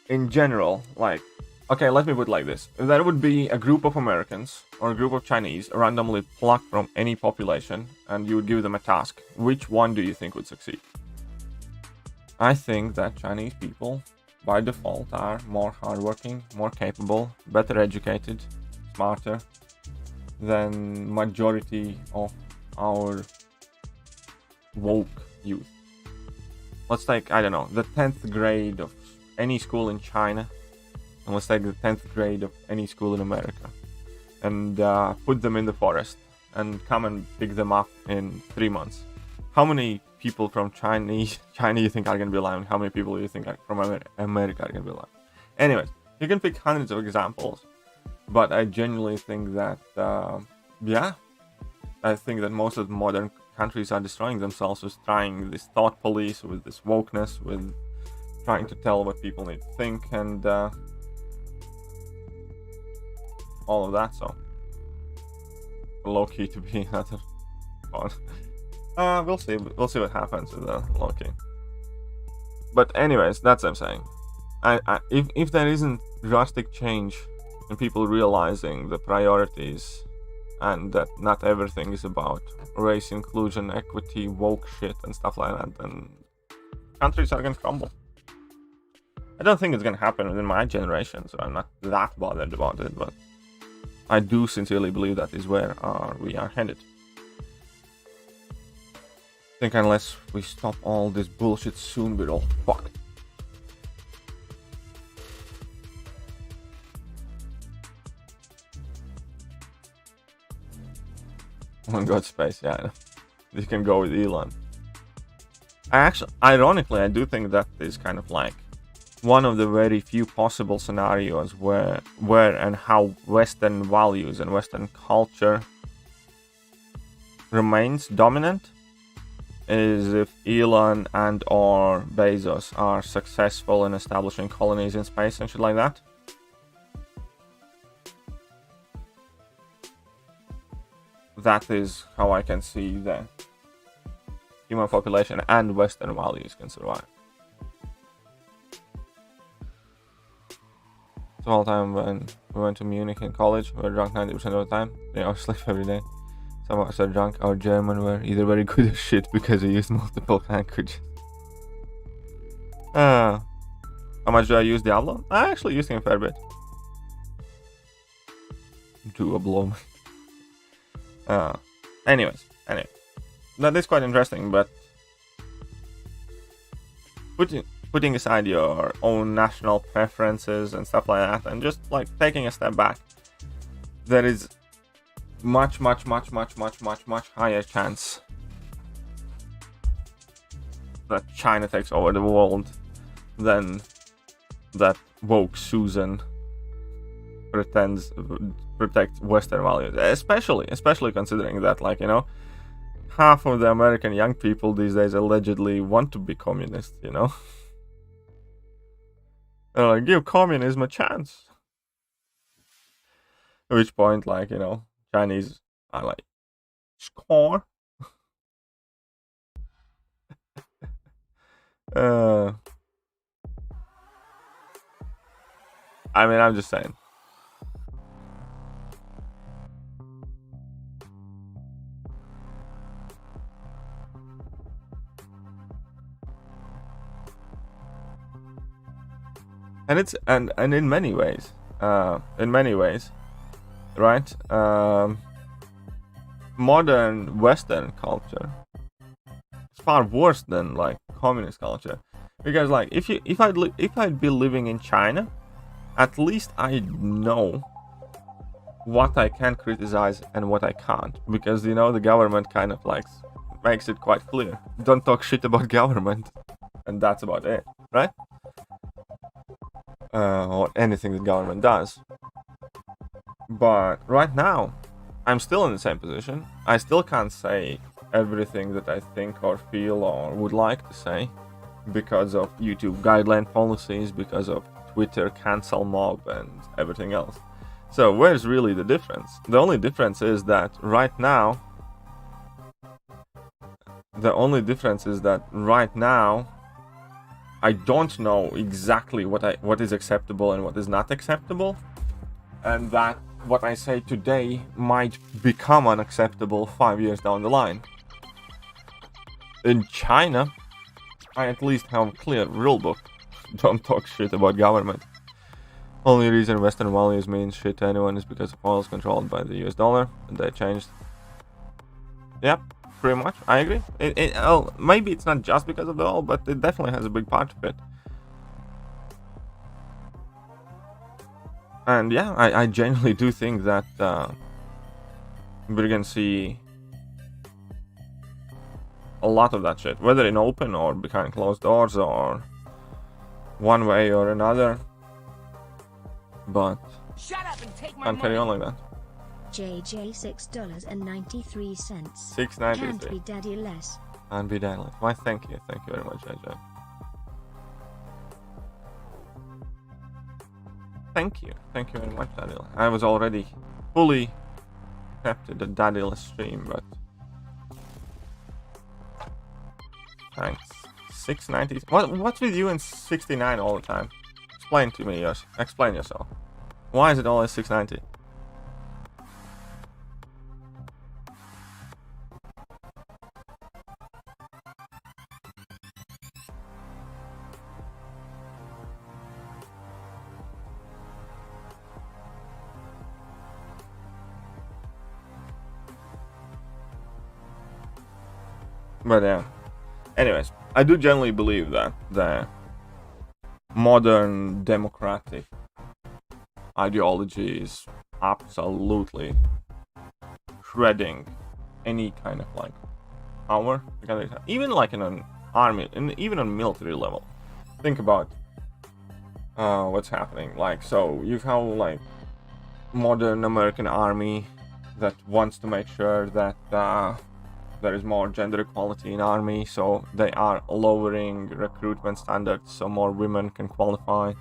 in general, like, okay, let me put it like this. If there would be a group of Americans or a group of Chinese randomly plucked from any population and you would give them a task, which one do you think would succeed? I think that Chinese people by default are more hardworking, more capable, better educated, smarter than majority of our woke youth. Let's take, I don't know, the 10th grade of any school in China, and let's take the 10th grade of any school in America, and put them in the forest and come and pick them up in 3 months. How many people from China you think are going to be alive, and how many people do you think from America are going to be alive? Anyways, you can pick hundreds of examples, but I genuinely think that, I think that most of the modern countries are destroying themselves with trying this thought police, with this wokeness, with trying to tell what people need to think, and all of that. So low-key to be another fun. We'll see what happens with low-key. But anyways, that's what I'm saying. If there isn't drastic change in people realizing the priorities and that not everything is about race, inclusion, equity, woke shit and stuff like that, then countries are gonna crumble. I don't think it's gonna happen within my generation, so I'm not that bothered about it, but I do sincerely believe that is where we are headed. I think unless we stop all this bullshit soon, we're all fucked. On God's space, yeah, I know. You can go with Elon. Ironically, I do think that is kind of like one of the very few possible scenarios where and how Western values and Western culture remains dominant is if Elon and or Bezos are successful in establishing colonies in space and shit like that. That is how I can see the human population and Western values can survive. So all the time when we went to Munich in college, we were drunk 90% of the time. They all sleep every day. Some of us are drunk. Our German were either very good or shit because we used multiple languages. How much do I use Diablo? I actually use him a fair bit. Do a blow. Anyway, that is quite interesting, but putting aside your own national preferences and stuff like that, and just like taking a step back, there is much higher chance that China takes over the world than that woke Susan pretends protect Western values, especially considering that, like, you know, half of the American young people these days allegedly want to be communist, you know. They're like, give communism a chance. At which point, like, you know, Chinese are like, score. I mean, I'm just saying. And it's and in many ways, right? Modern Western culture is far worse than like communist culture, because like if I'd be living in China, at least I know what I can criticize and what I can't, because, you know, the government kind of like makes it quite clear. Don't talk shit about government, and that's about it, right? Or anything the government does. But right now, I'm still in the same position. I still can't say everything that I think or feel or would like to say because of YouTube guideline policies, because of Twitter cancel mob and everything else. So where's really the difference? The only difference is that right now, I don't know exactly what is acceptable and what is not acceptable, and that what I say today might become unacceptable 5 years down the line. In China, I at least have a clear rulebook. Don't talk shit about government. Only reason Western values mean shit to anyone is because oil is controlled by the US dollar, and they changed. Yep, pretty much. I agree. Maybe it's not just because of the oil, but it definitely has a big part of it. And yeah, I genuinely do think that we're gonna see a lot of that shit, whether in open or behind closed doors or one way or another. But shut up and take my can't carry on like that. JJ $6.93. $6.93. Can't be daddy less. And be daddy less. Why? Thank you very much, JJ. Thank you very much, Daddy. I was already fully accepted the Daddyless stream, but thanks. 690. What's with you and 69 all the time? Explain to me, explain yourself. Why is it always 690? But yeah, anyways, I do generally believe that the modern democratic ideology is absolutely shredding any kind of like power, even like in an army, and even on military level. Think about what's happening. Like, so you have like modern American army that wants to make sure that there is more gender equality in army, so they are lowering recruitment standards so more women can qualify,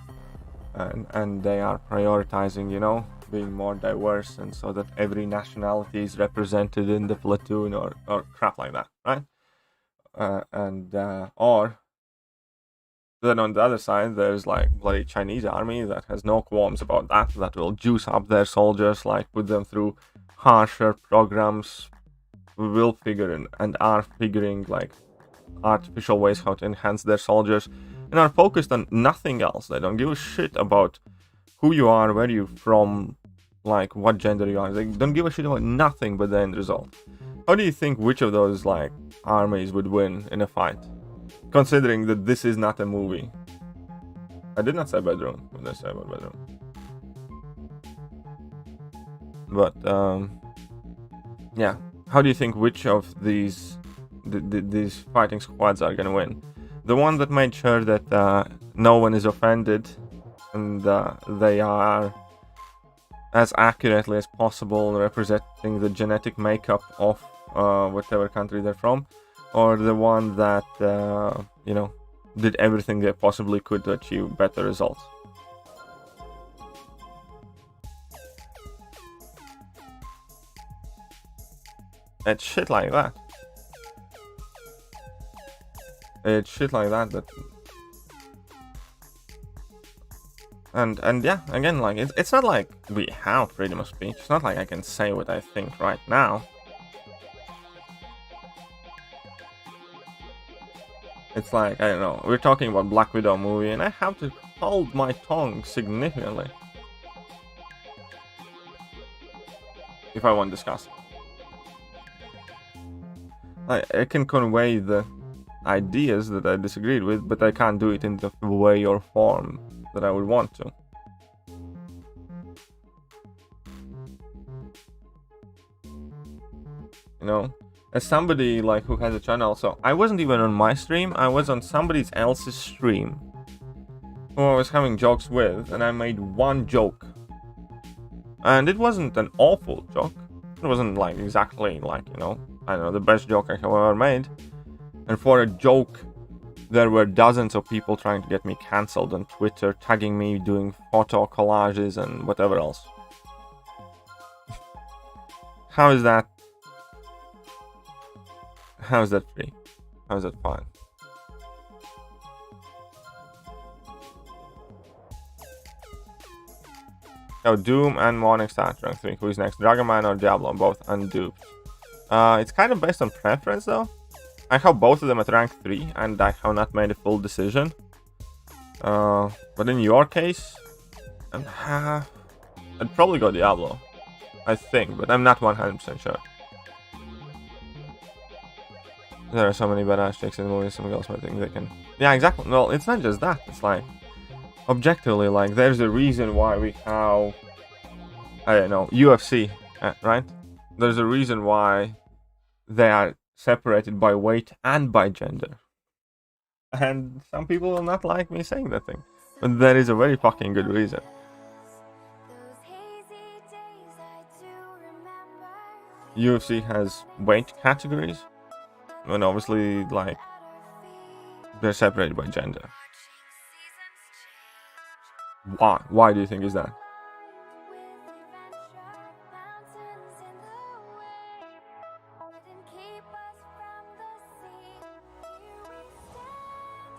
and they are prioritizing, you know, being more diverse, and so that every nationality is represented in the platoon or crap like that, right? Or then on the other side, there's like bloody Chinese army that has no qualms about that will juice up their soldiers, like put them through harsher programs, will figure and are figuring like artificial ways how to enhance their soldiers, and are focused on nothing else. They don't give a shit about who you are, where you're from, like what gender you are. They don't give a shit about nothing but the end result. How do you think which of those like armies would win in a fight, considering that this is not a movie? I did not say bedroom when I say about bedroom, but yeah. How do you think which of these fighting squads are gonna win? The one that made sure that no one is offended, and they are as accurately as possible, representing the genetic makeup of whatever country they're from, or the one that you know, did everything they possibly could to achieve better results. It's shit like that. It's shit like that that. And yeah, again, like it's not like we have freedom of speech. It's not like I can say what I think right now. It's like, I don't know, we're talking about Black Widow movie and I have to hold my tongue significantly if I want to discuss it. I can convey the ideas that I disagreed with, but I can't do it in the way or form that I would want to. You know, as somebody like who has a channel, so I wasn't even on my stream, I was on somebody else's stream who I was having jokes with, and I made one joke. And it wasn't an awful joke. It wasn't like exactly like, you know, I don't know, the best joke I have ever made. And for a joke, there were dozens of people trying to get me cancelled on Twitter, tagging me, doing photo collages and whatever else. How is that? How is that free? How is that fine? Oh, Doom and Morning Star rank 3. Who is next? Dragonman or Diablo? Both unduped. It's kind of based on preference though. I have both of them at rank 3 and I have not made a full decision. But in your case, I'd probably go Diablo. I think, but I'm not 100% sure. There are so many badass chicks in the movies, some girls might think they can... Yeah, exactly. Well, it's not just that. It's like, objectively, like, there's a reason why we have... I don't know, UFC, right? There's a reason why they are separated by weight and by gender. And some people will not like me saying that thing. But there is a very fucking good reason. UFC has weight categories. And obviously, like, they're separated by gender. Why? Why do you think is that?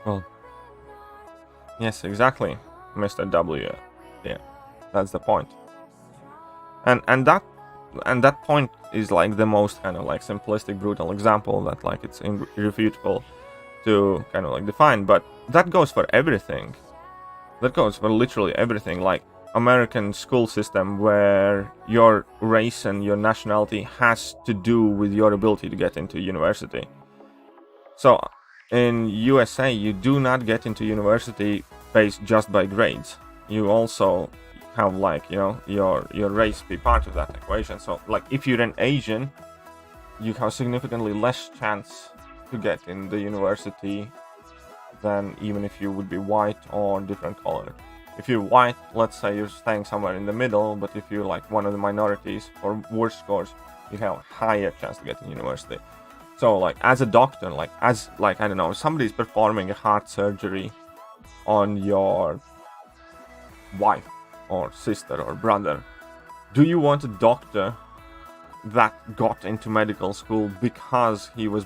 Well, yes, exactly, Mr. W. Yeah, that's the point. And that point is like the most kind of like simplistic, brutal example that like it's irrefutable to kind of like define. But that goes for everything. That goes for literally everything. Like American school system where your race and your nationality has to do with your ability to get into university. So in USA, you do not get into university based just by grades. You also have like, you know, your race be part of that equation. So like if you're an Asian, you have significantly less chance to get in the university than even if you would be white or different color. If you're white, let's say you're staying somewhere in the middle, but if you're like one of the minorities or worse scores, you have a higher chance to get in university. So like as a doctor, like as like, I don't know, somebody's performing a heart surgery on your wife or sister or brother, do you want a doctor that got into medical school because he was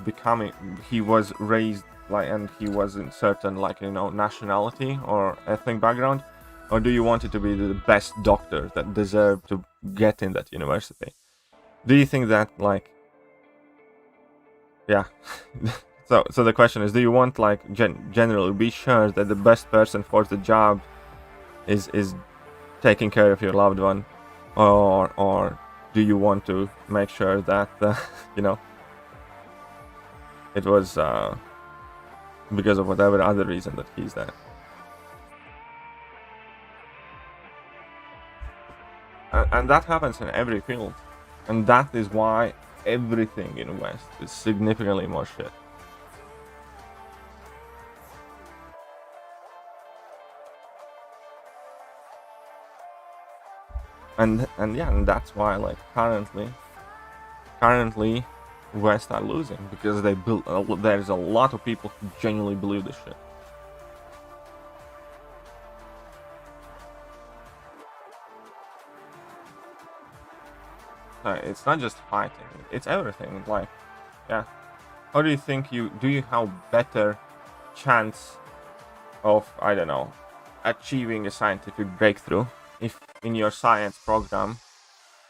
raised like, and he was in certain like, you know, nationality or ethnic background, or do you want it to be the best doctor that deserved to get in that university? Do you think that like, yeah. so the question is, do you want like generally be sure that the best person for the job is taking care of your loved one, or do you want to make sure that you know, it was because of whatever other reason that he's there? And that happens in every field, and that is why everything in the West is significantly more shit. And yeah, and that's why like currently West are losing, because there's a lot of people who genuinely believe this shit. It's not just fighting, it's everything. Like, yeah, how do you think you have better chance of, I don't know, achieving a scientific breakthrough if in your science program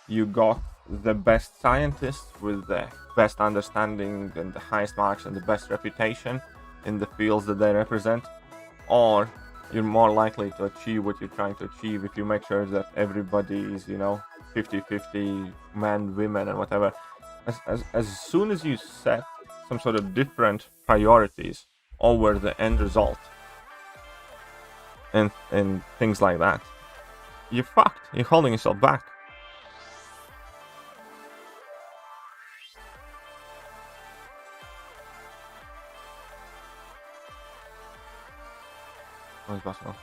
you got the best scientists with the best understanding and the highest marks and the best reputation in the fields that they represent, or you're more likely to achieve what you're trying to achieve if you make sure that everybody is, you know, 50-50 men, women, and whatever. As soon as you set some sort of different priorities over the end result and things like that, you're fucked. You're holding yourself back. What's possible?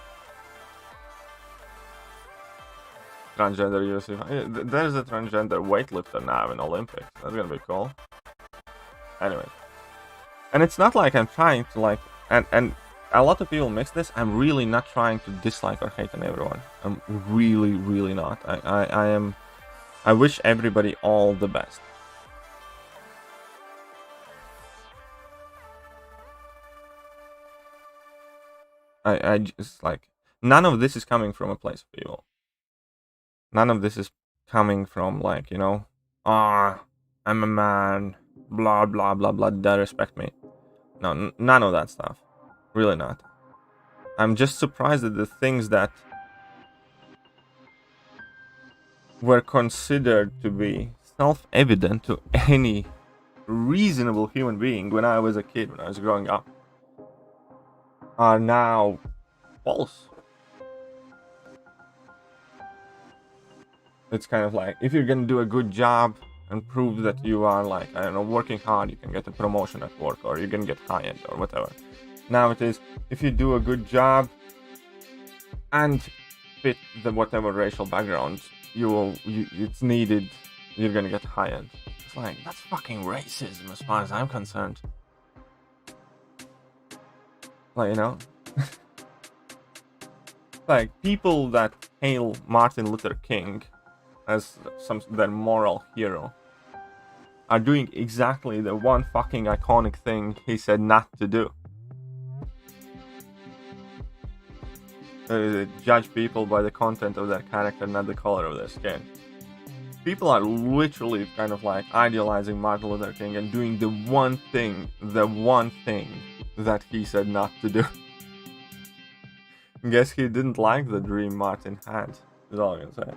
Transgender UFC. There's a transgender weightlifter now in Olympics. That's gonna be cool. Anyway, and it's not like I'm trying to like, and a lot of people mix this. I'm really not trying to dislike or hate on everyone. I'm really not. I am. I wish everybody all the best. I just like, none of this is coming from a place of evil. None of this is coming from like, you know, I'm a man, blah blah blah blah, they respect me. No, none of that stuff. Really not. I'm just surprised at the things that were considered to be self-evident to any reasonable human being when I was a kid, when I was growing up, are now false. It's kind of like, if you're gonna do a good job and prove that you are like, I don't know, working hard, you can get a promotion at work, or you can get hired or whatever. Now it is, if you do a good job and fit the whatever racial background it's needed, you're gonna get hired. It's like, that's fucking racism as far as I'm concerned. Like, you know, like people that hail Martin Luther King as their moral hero are doing exactly the one fucking iconic thing he said not to do. Judge people by the content of their character, not the color of their skin. People are literally kind of like idealizing Martin Luther King and doing the one thing that he said not to do. Guess he didn't like the dream Martin had, is all I'm gonna say.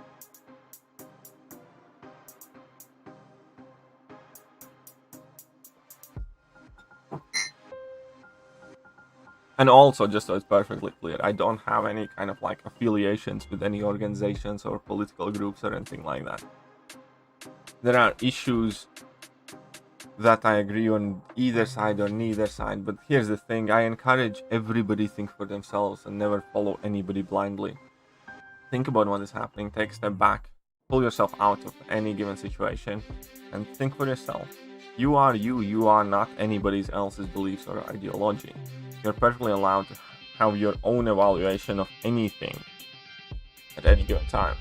And also, just so it's perfectly clear, I don't have any kind of like affiliations with any organizations or political groups or anything like that. There are issues that I agree on either side or neither side, but here's the thing, I encourage everybody to think for themselves and never follow anybody blindly. Think about what is happening, take a step back, pull yourself out of any given situation, and think for yourself. You are you, you are not anybody else's beliefs or ideology. You're perfectly allowed to have your own evaluation of anything at any given time.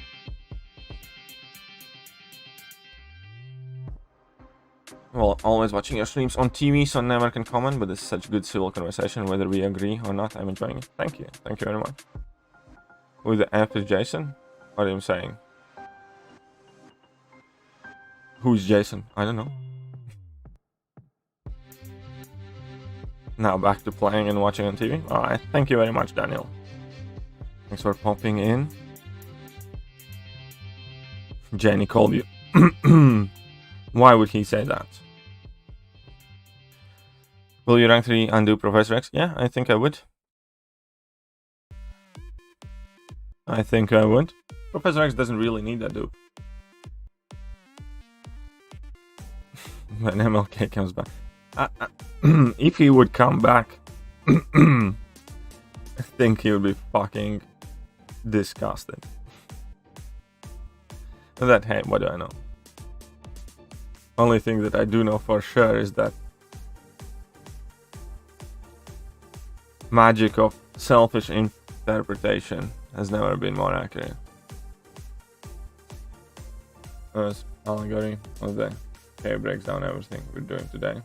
Well, always watching your streams on TV, so never can comment, but it's such good civil conversation, whether we agree or not. I'm enjoying it. Thank you very much. Who the F is Jason? What are you saying? Who's Jason? I don't know. Now back to playing and watching on TV. Alright, thank you very much, Daniel. Thanks for popping in. Jenny called you. Why would he say that? Will you rank 3 undo Professor X? Yeah, I think I would. I think I would. Professor X doesn't really need that dupe. When MLK comes back. If he would come back, I think he would be fucking disgusting. That, hey, what do I know? Only thing that I do know for sure is that magic of selfish interpretation has never been more accurate. As allegory of the cave breaks down everything we're doing today.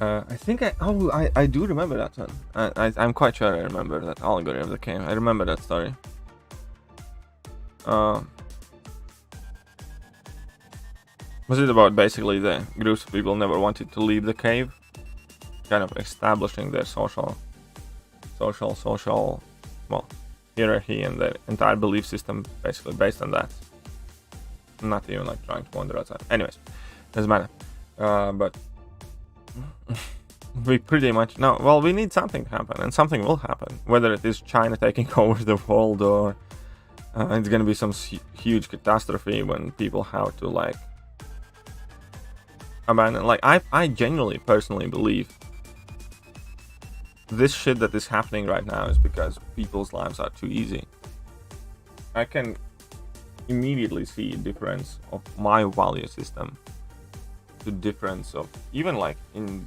I think I do remember that one. I'm quite sure I remember that allegory of the cave. I remember that story. Was it about basically the groups of people never wanted to leave the cave? Kind of establishing their social, well, hierarchy and their entire belief system basically based on that. Not even like trying to wander outside. Anyways, doesn't matter. But we pretty much know, well, we need something to happen, and something will happen. Whether it is China taking over the world, or it's gonna be some huge catastrophe when people have to like abandon. Like I genuinely personally believe this shit that is happening right now is because people's lives are too easy. I can immediately see a difference of my value system to difference of even like in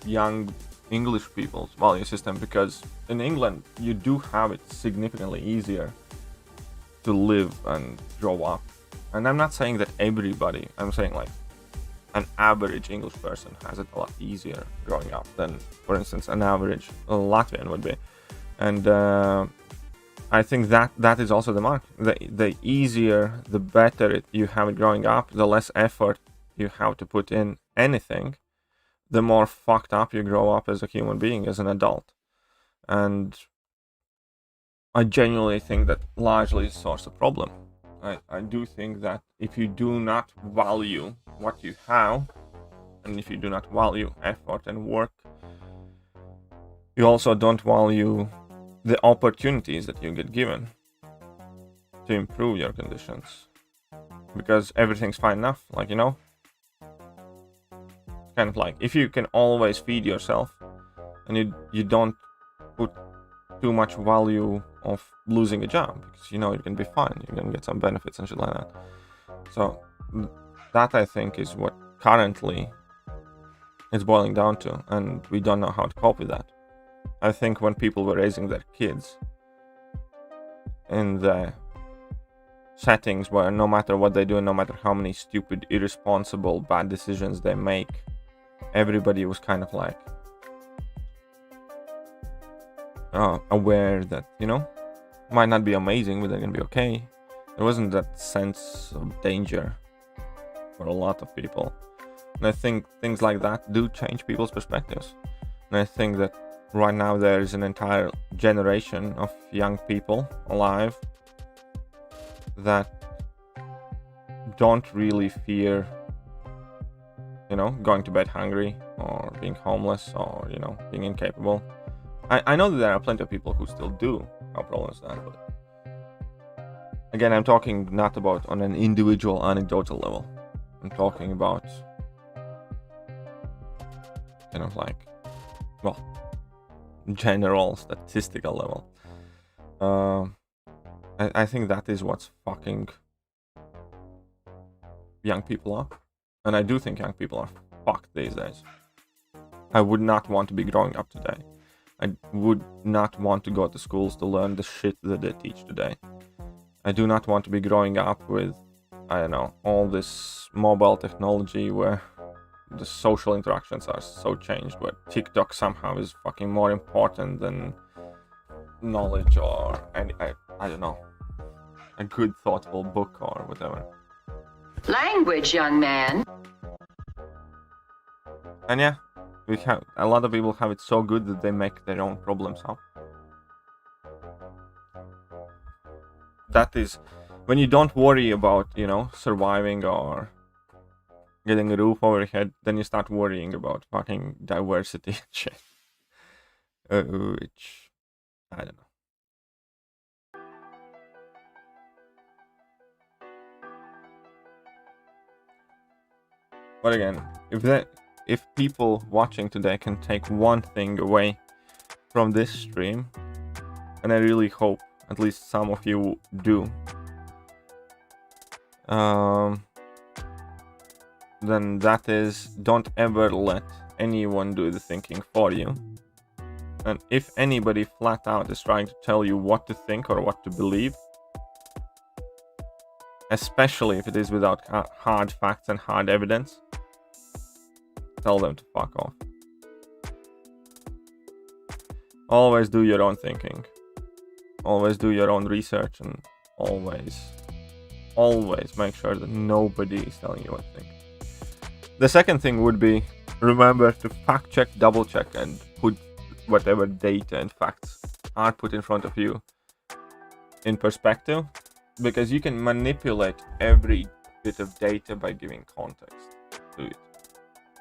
young English people's value system, because in England you do have it significantly easier to live and grow up. And I'm not saying that everybody, I'm saying like an average English person has it a lot easier growing up than, for instance, an average Latvian would be. And I think that is also the mark. The easier, the better you have it growing up, the less effort you have to put in anything, the more fucked up you grow up as a human being, as an adult. And I genuinely think that largely is a source of problem. I do think that if you do not value what you have, and if you do not value effort and work, you also don't value the opportunities that you get given to improve your conditions, because everything's fine enough. Like, you know, kind of like if you can always feed yourself and you don't put too much value of losing a job, because you know you're gonna be fine, you're gonna get some benefits and shit like that. So that, I think, is what currently it's boiling down to, and we don't know how to cope with that. I think when people were raising their kids in the settings where no matter what they do and no matter how many stupid, irresponsible, bad decisions they make, everybody was kind of like aware that, you know, might not be amazing, but they're gonna be okay. There wasn't that sense of danger for a lot of people. And I think things like that do change people's perspectives. And I think that right now there is an entire generation of young people alive that don't really fear, you know, going to bed hungry or being homeless or, you know, being incapable. I know that there are plenty of people who still do have problems with that, but again, I'm talking not about on an individual anecdotal level. I'm talking about kind of like, well, general statistical level. I think that is what's fucking young people up. And I do think young people are fucked these days. I would not want to be growing up today. I would not want to go to schools to learn the shit that they teach today. I do not want to be growing up with, I don't know, all this mobile technology where the social interactions are so changed, where TikTok somehow is fucking more important than knowledge or any, I don't know, a good thoughtful book or whatever. Language, young man. And yeah, we have a lot of people have it so good that they make their own problems up. That is when you don't worry about, you know, surviving or getting a roof over your head, then you start worrying about fucking diversity and shit. Which, I don't know. But again, if people watching today can take one thing away from this stream, and I really hope At least some of you do. Then that is, don't ever let anyone do the thinking for you. And if anybody flat out is trying to tell you what to think or what to believe, especially if it is without hard facts and hard evidence, tell them to fuck off. Always do your own thinking. Always do your own research, and always make sure that nobody is telling you what to think. The second thing would be, remember to fact check, double check, and put whatever data and facts are put in front of you in perspective, because you can manipulate every bit of data by giving context to it,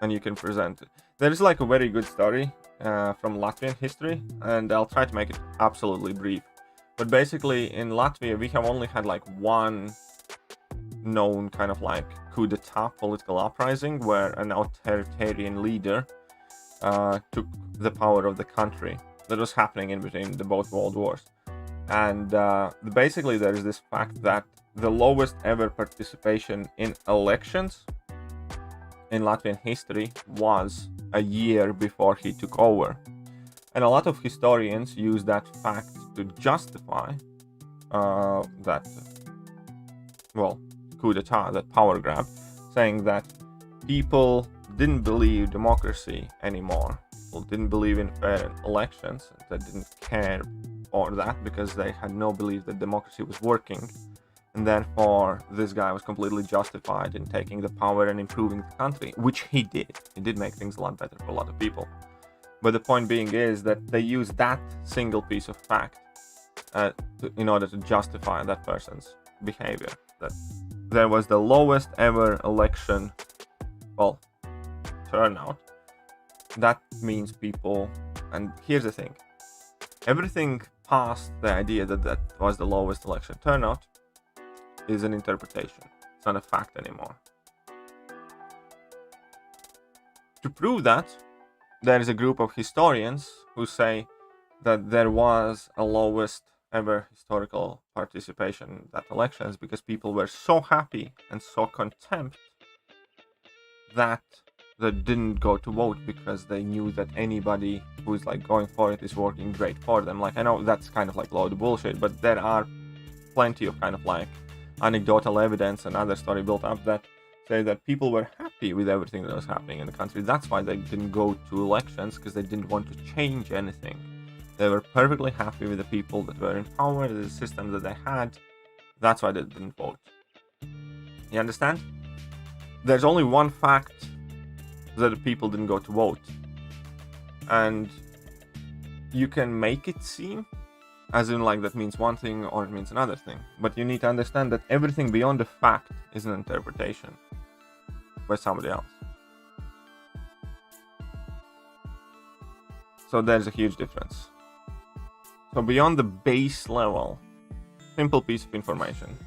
and you can present it. There is like a very good story from Latvian history, and I'll try to make it absolutely brief. But basically in Latvia we have only had like one known kind of like coup d'etat political uprising where an authoritarian leader took the power of the country. That was happening in between the both world wars. And basically there is this fact that the lowest ever participation in elections in Latvian history was a year before he took over. And a lot of historians use that fact to justify that, well, coup d'etat, that power grab, saying that people didn't believe democracy anymore. People didn't believe in fair elections. They didn't care or that because they had no belief that democracy was working. And therefore, this guy was completely justified in taking the power and improving the country, which he did. He did make things a lot better for a lot of people. But the point being is that they use that single piece of fact in order to justify that person's behavior. That there was the lowest ever election, well, turnout. That means people, and here's the thing, everything past the idea that that was the lowest election turnout is an interpretation. It's not a fact anymore. To prove that, there is a group of historians who say that there was a lowest ever historical participation in that elections because people were so happy and so content that they didn't go to vote because they knew that anybody who's like going for it is working great for them. Like, I know that's kind of like load of bullshit, but there are plenty of kind of like anecdotal evidence and other story built up that say that people were happy with everything that was happening in the country. That's why they didn't go to elections, because they didn't want to change anything. They were perfectly happy with the people that were in power, the system that they had. That's why they didn't vote. You understand? There's only one fact that the people didn't go to vote. And you can make it seem as in like that means one thing or it means another thing. But you need to understand that everything beyond the fact is an interpretation by somebody else. So there's a huge difference. So beyond the base level, simple piece of information,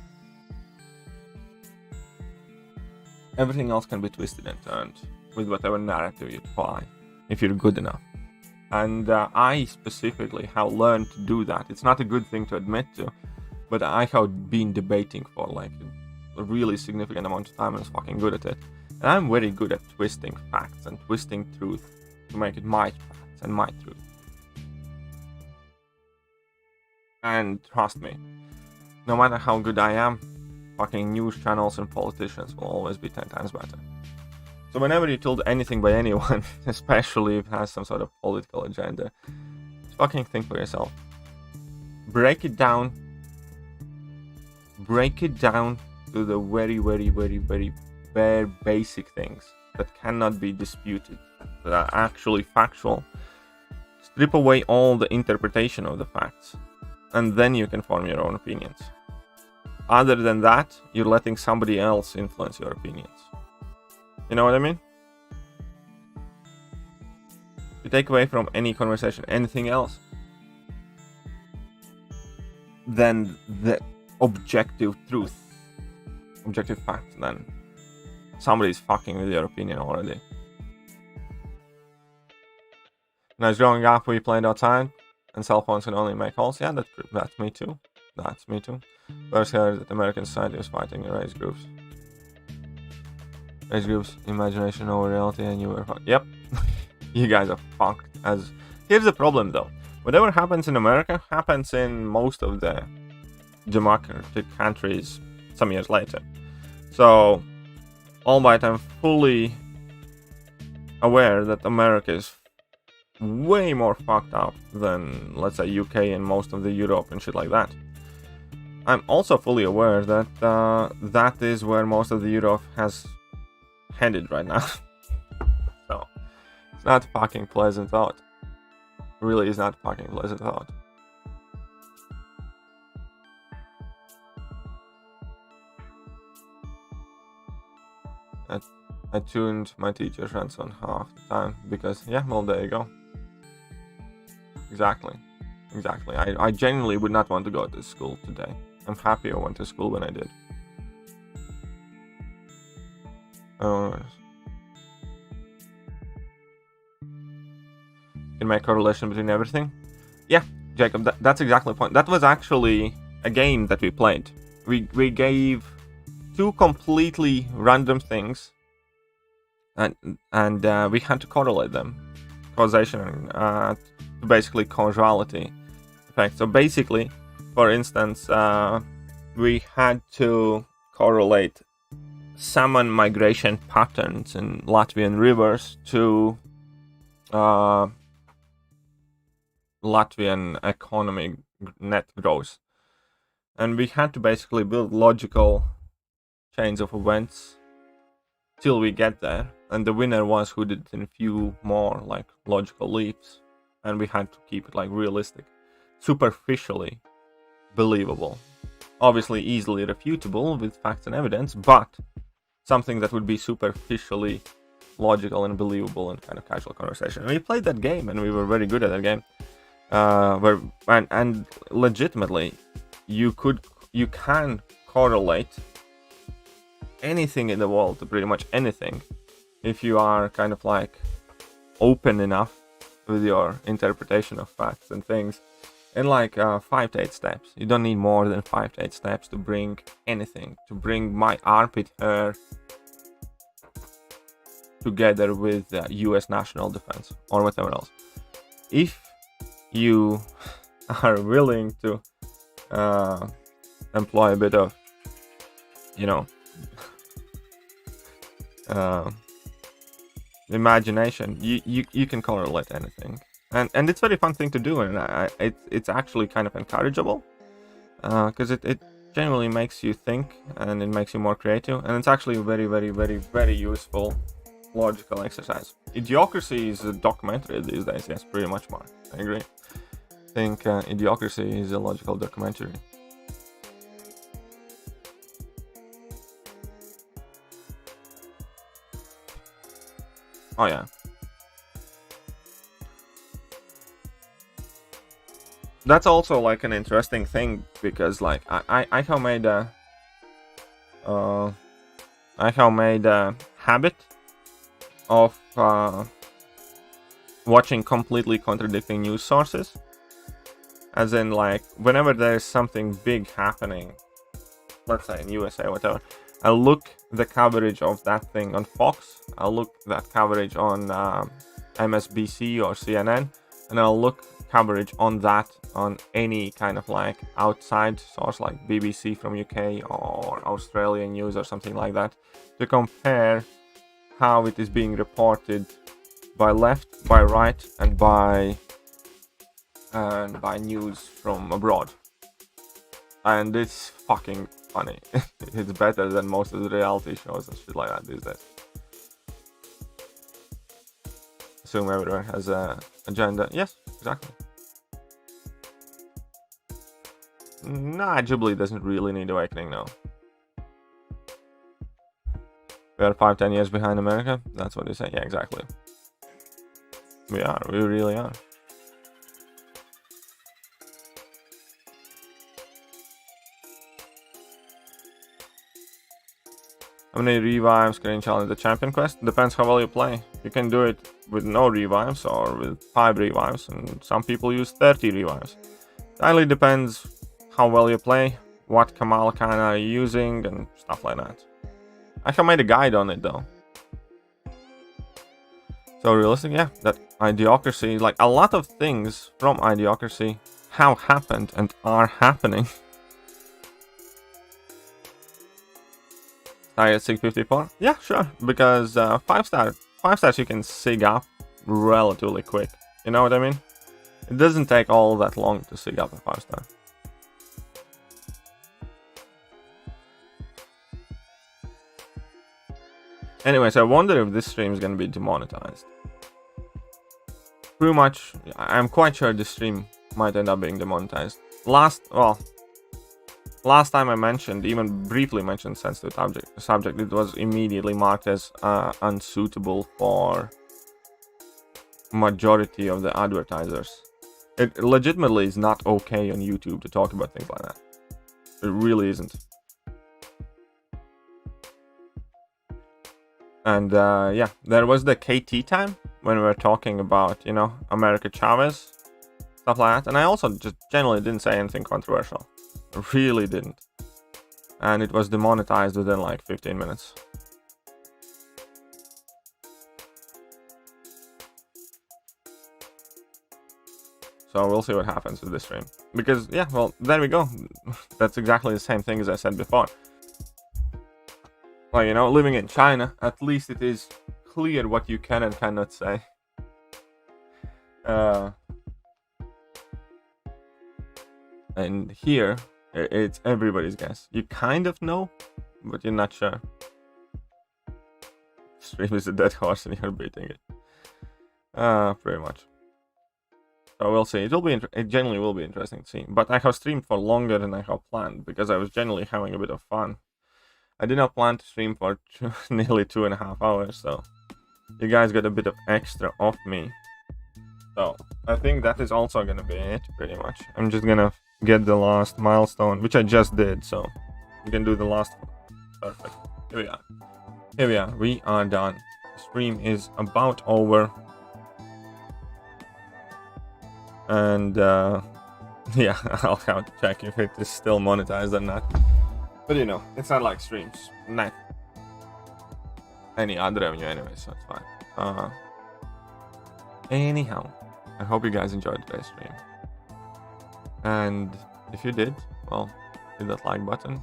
everything else can be twisted and turned with whatever narrative you apply, if you're good enough. And I specifically have learned to do that. It's not a good thing to admit to, but I have been debating for like a really significant amount of time and I was fucking good at it. And I'm very good at twisting facts and twisting truth to make it my facts and my truth. And trust me, no matter how good I am, fucking news channels and politicians will always be 10 times better. So whenever you're told anything by anyone, especially if it has some sort of political agenda, just fucking think for yourself. Break it down to the very, very, very, very bare basic things that cannot be disputed, that are actually factual. Strip away all the interpretation of the facts, and then you can form your own opinions. Other than that, you're letting somebody else influence your opinions. You know what I mean? You take away from any conversation anything else, then the objective truth, objective fact, then somebody's fucking with your opinion already. When I was growing up, we played outside, and cell phones can only make calls. Yeah, that's me too. That's me too. First heard that American society was fighting in race groups. Race groups, imagination over reality, and you were fucked. Yep. You guys are fucked. Here's the problem though. Whatever happens in America happens in most of the democratic countries some years later. So, albeit I'm fully aware that America is way more fucked up than, let's say, UK and most of the Europe and shit like that. I'm also fully aware that that is where most of the Europe has headed right now. So, it's not a fucking pleasant thought. It really is not a fucking pleasant thought. I tuned my teacher's friends on half the time because, yeah, well, there you go. Exactly. I genuinely would not want to go to school today. I'm happy I went to school when I did. Can make correlation between everything. Yeah, Jacob, that's exactly the point. That was actually a game that we played. We gave two completely random things, and we had to correlate them, causation, to basically causality effect. So basically, for instance, we had to correlate salmon migration patterns in Latvian rivers to Latvian economy net growth, and we had to basically build logical chains of events till we get there, and the winner was who did in few more like logical leaps, and we had to keep it like realistic, superficially believable, obviously easily refutable with facts and evidence, but something that would be superficially logical and believable in kind of casual conversation. And we played that game and we were very good at that game, and legitimately you can correlate anything in the world to pretty much anything if you are kind of like open enough with your interpretation of facts and things in like 5 to 8 steps. You don't need more than 5 to 8 steps to bring anything, to bring my armpit hair together with the US national defense or whatever else. If you are willing to employ a bit of, you know, imagination, you can correlate anything, and it's a very fun thing to do, and it's actually kind of encourageable because it generally makes you think and it makes you more creative, and it's actually a very, very, very, very useful logical exercise. Idiocracy is a documentary these days. Yes, pretty much, Mark. I agree. I think Idiocracy is a logical documentary. Oh yeah. That's also like an interesting thing because like I have made a habit of watching completely contradicting news sources. As in, like, whenever there's something big happening, let's say in USA or whatever, I'll look the coverage of that thing on Fox, I'll look that coverage on MSNBC or CNN, and I'll look coverage on that on any kind of like outside source like BBC from UK or Australian news or something like that, to compare how it is being reported by left, by right, and by news from abroad. And it's fucking funny. It's better than most of the reality shows and shit like that these days. Assume everyone has an agenda. Yes, exactly. Nah, Ghibli doesn't really need awakening now. We are 5-10 years behind America. That's what they say. Yeah, exactly. We are. We really are. How many revives can you challenge the champion quest? Depends how well you play. You can do it with no revives or with 5 revives, and some people use 30 revives. It highly depends how well you play, what Cavalcanda are you using, and stuff like that. I have made a guide on it though. So realistic, yeah, that Ideocracy, like a lot of things from Ideocracy have happened and are happening. Start at 654? Yeah, sure, because 5 stars you can sig up relatively quick. You know what I mean? It doesn't take all that long to sig up a 5 star. Anyways, I wonder if this stream is gonna be demonetized. Pretty much, I'm quite sure this stream might end up being demonetized. Last time I mentioned, even briefly mentioned sensitive subject, it was immediately marked as unsuitable for majority of the advertisers. It legitimately is not okay on YouTube to talk about things like that. It really isn't. And yeah, there was the KT time when we were talking about, you know, America Chavez, stuff like that. And I also just generally didn't say anything controversial. I really didn't. And it was demonetized within like 15 minutes. So we'll see what happens with this stream. Because, yeah, well, there we go. That's exactly the same thing as I said before. Like, you know, living in China, at least it is clear what you can and cannot say. And here, it's everybody's guess. You kind of know, but you're not sure. Stream is a dead horse and you're beating it. Pretty much. So we'll see. It generally will be interesting to see. But I have streamed for longer than I have planned because I was generally having a bit of fun. I did not plan to stream for nearly 2.5 hours, so you guys got a bit of extra off me. So I think that is also gonna be it, pretty much. I'm just gonna get the last milestone, which I just did, so we can do the last one. Perfect. Here we are. Here we are. We are done. The stream is about over. And yeah, I'll have to check if it is still monetized or not. But you know, it's not like streams. Not any other revenue anyway, so it's fine. Anyhow, I hope you guys enjoyed today's stream. And if you did, well, hit that like button.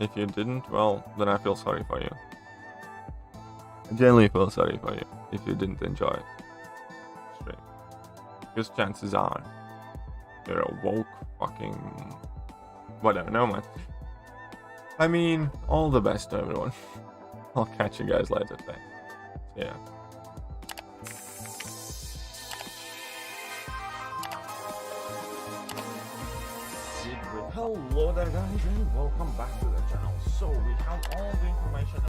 If you didn't, well, then I feel sorry for you. I genuinely feel sorry for you if you didn't enjoy the stream. Because chances are, you're a woke fucking... whatever, no man. I mean, all the best to everyone. I'll catch you guys later today. So, yeah. Hello there guys and welcome back to the channel. So we have all the information.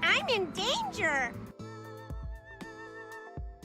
I'm in danger!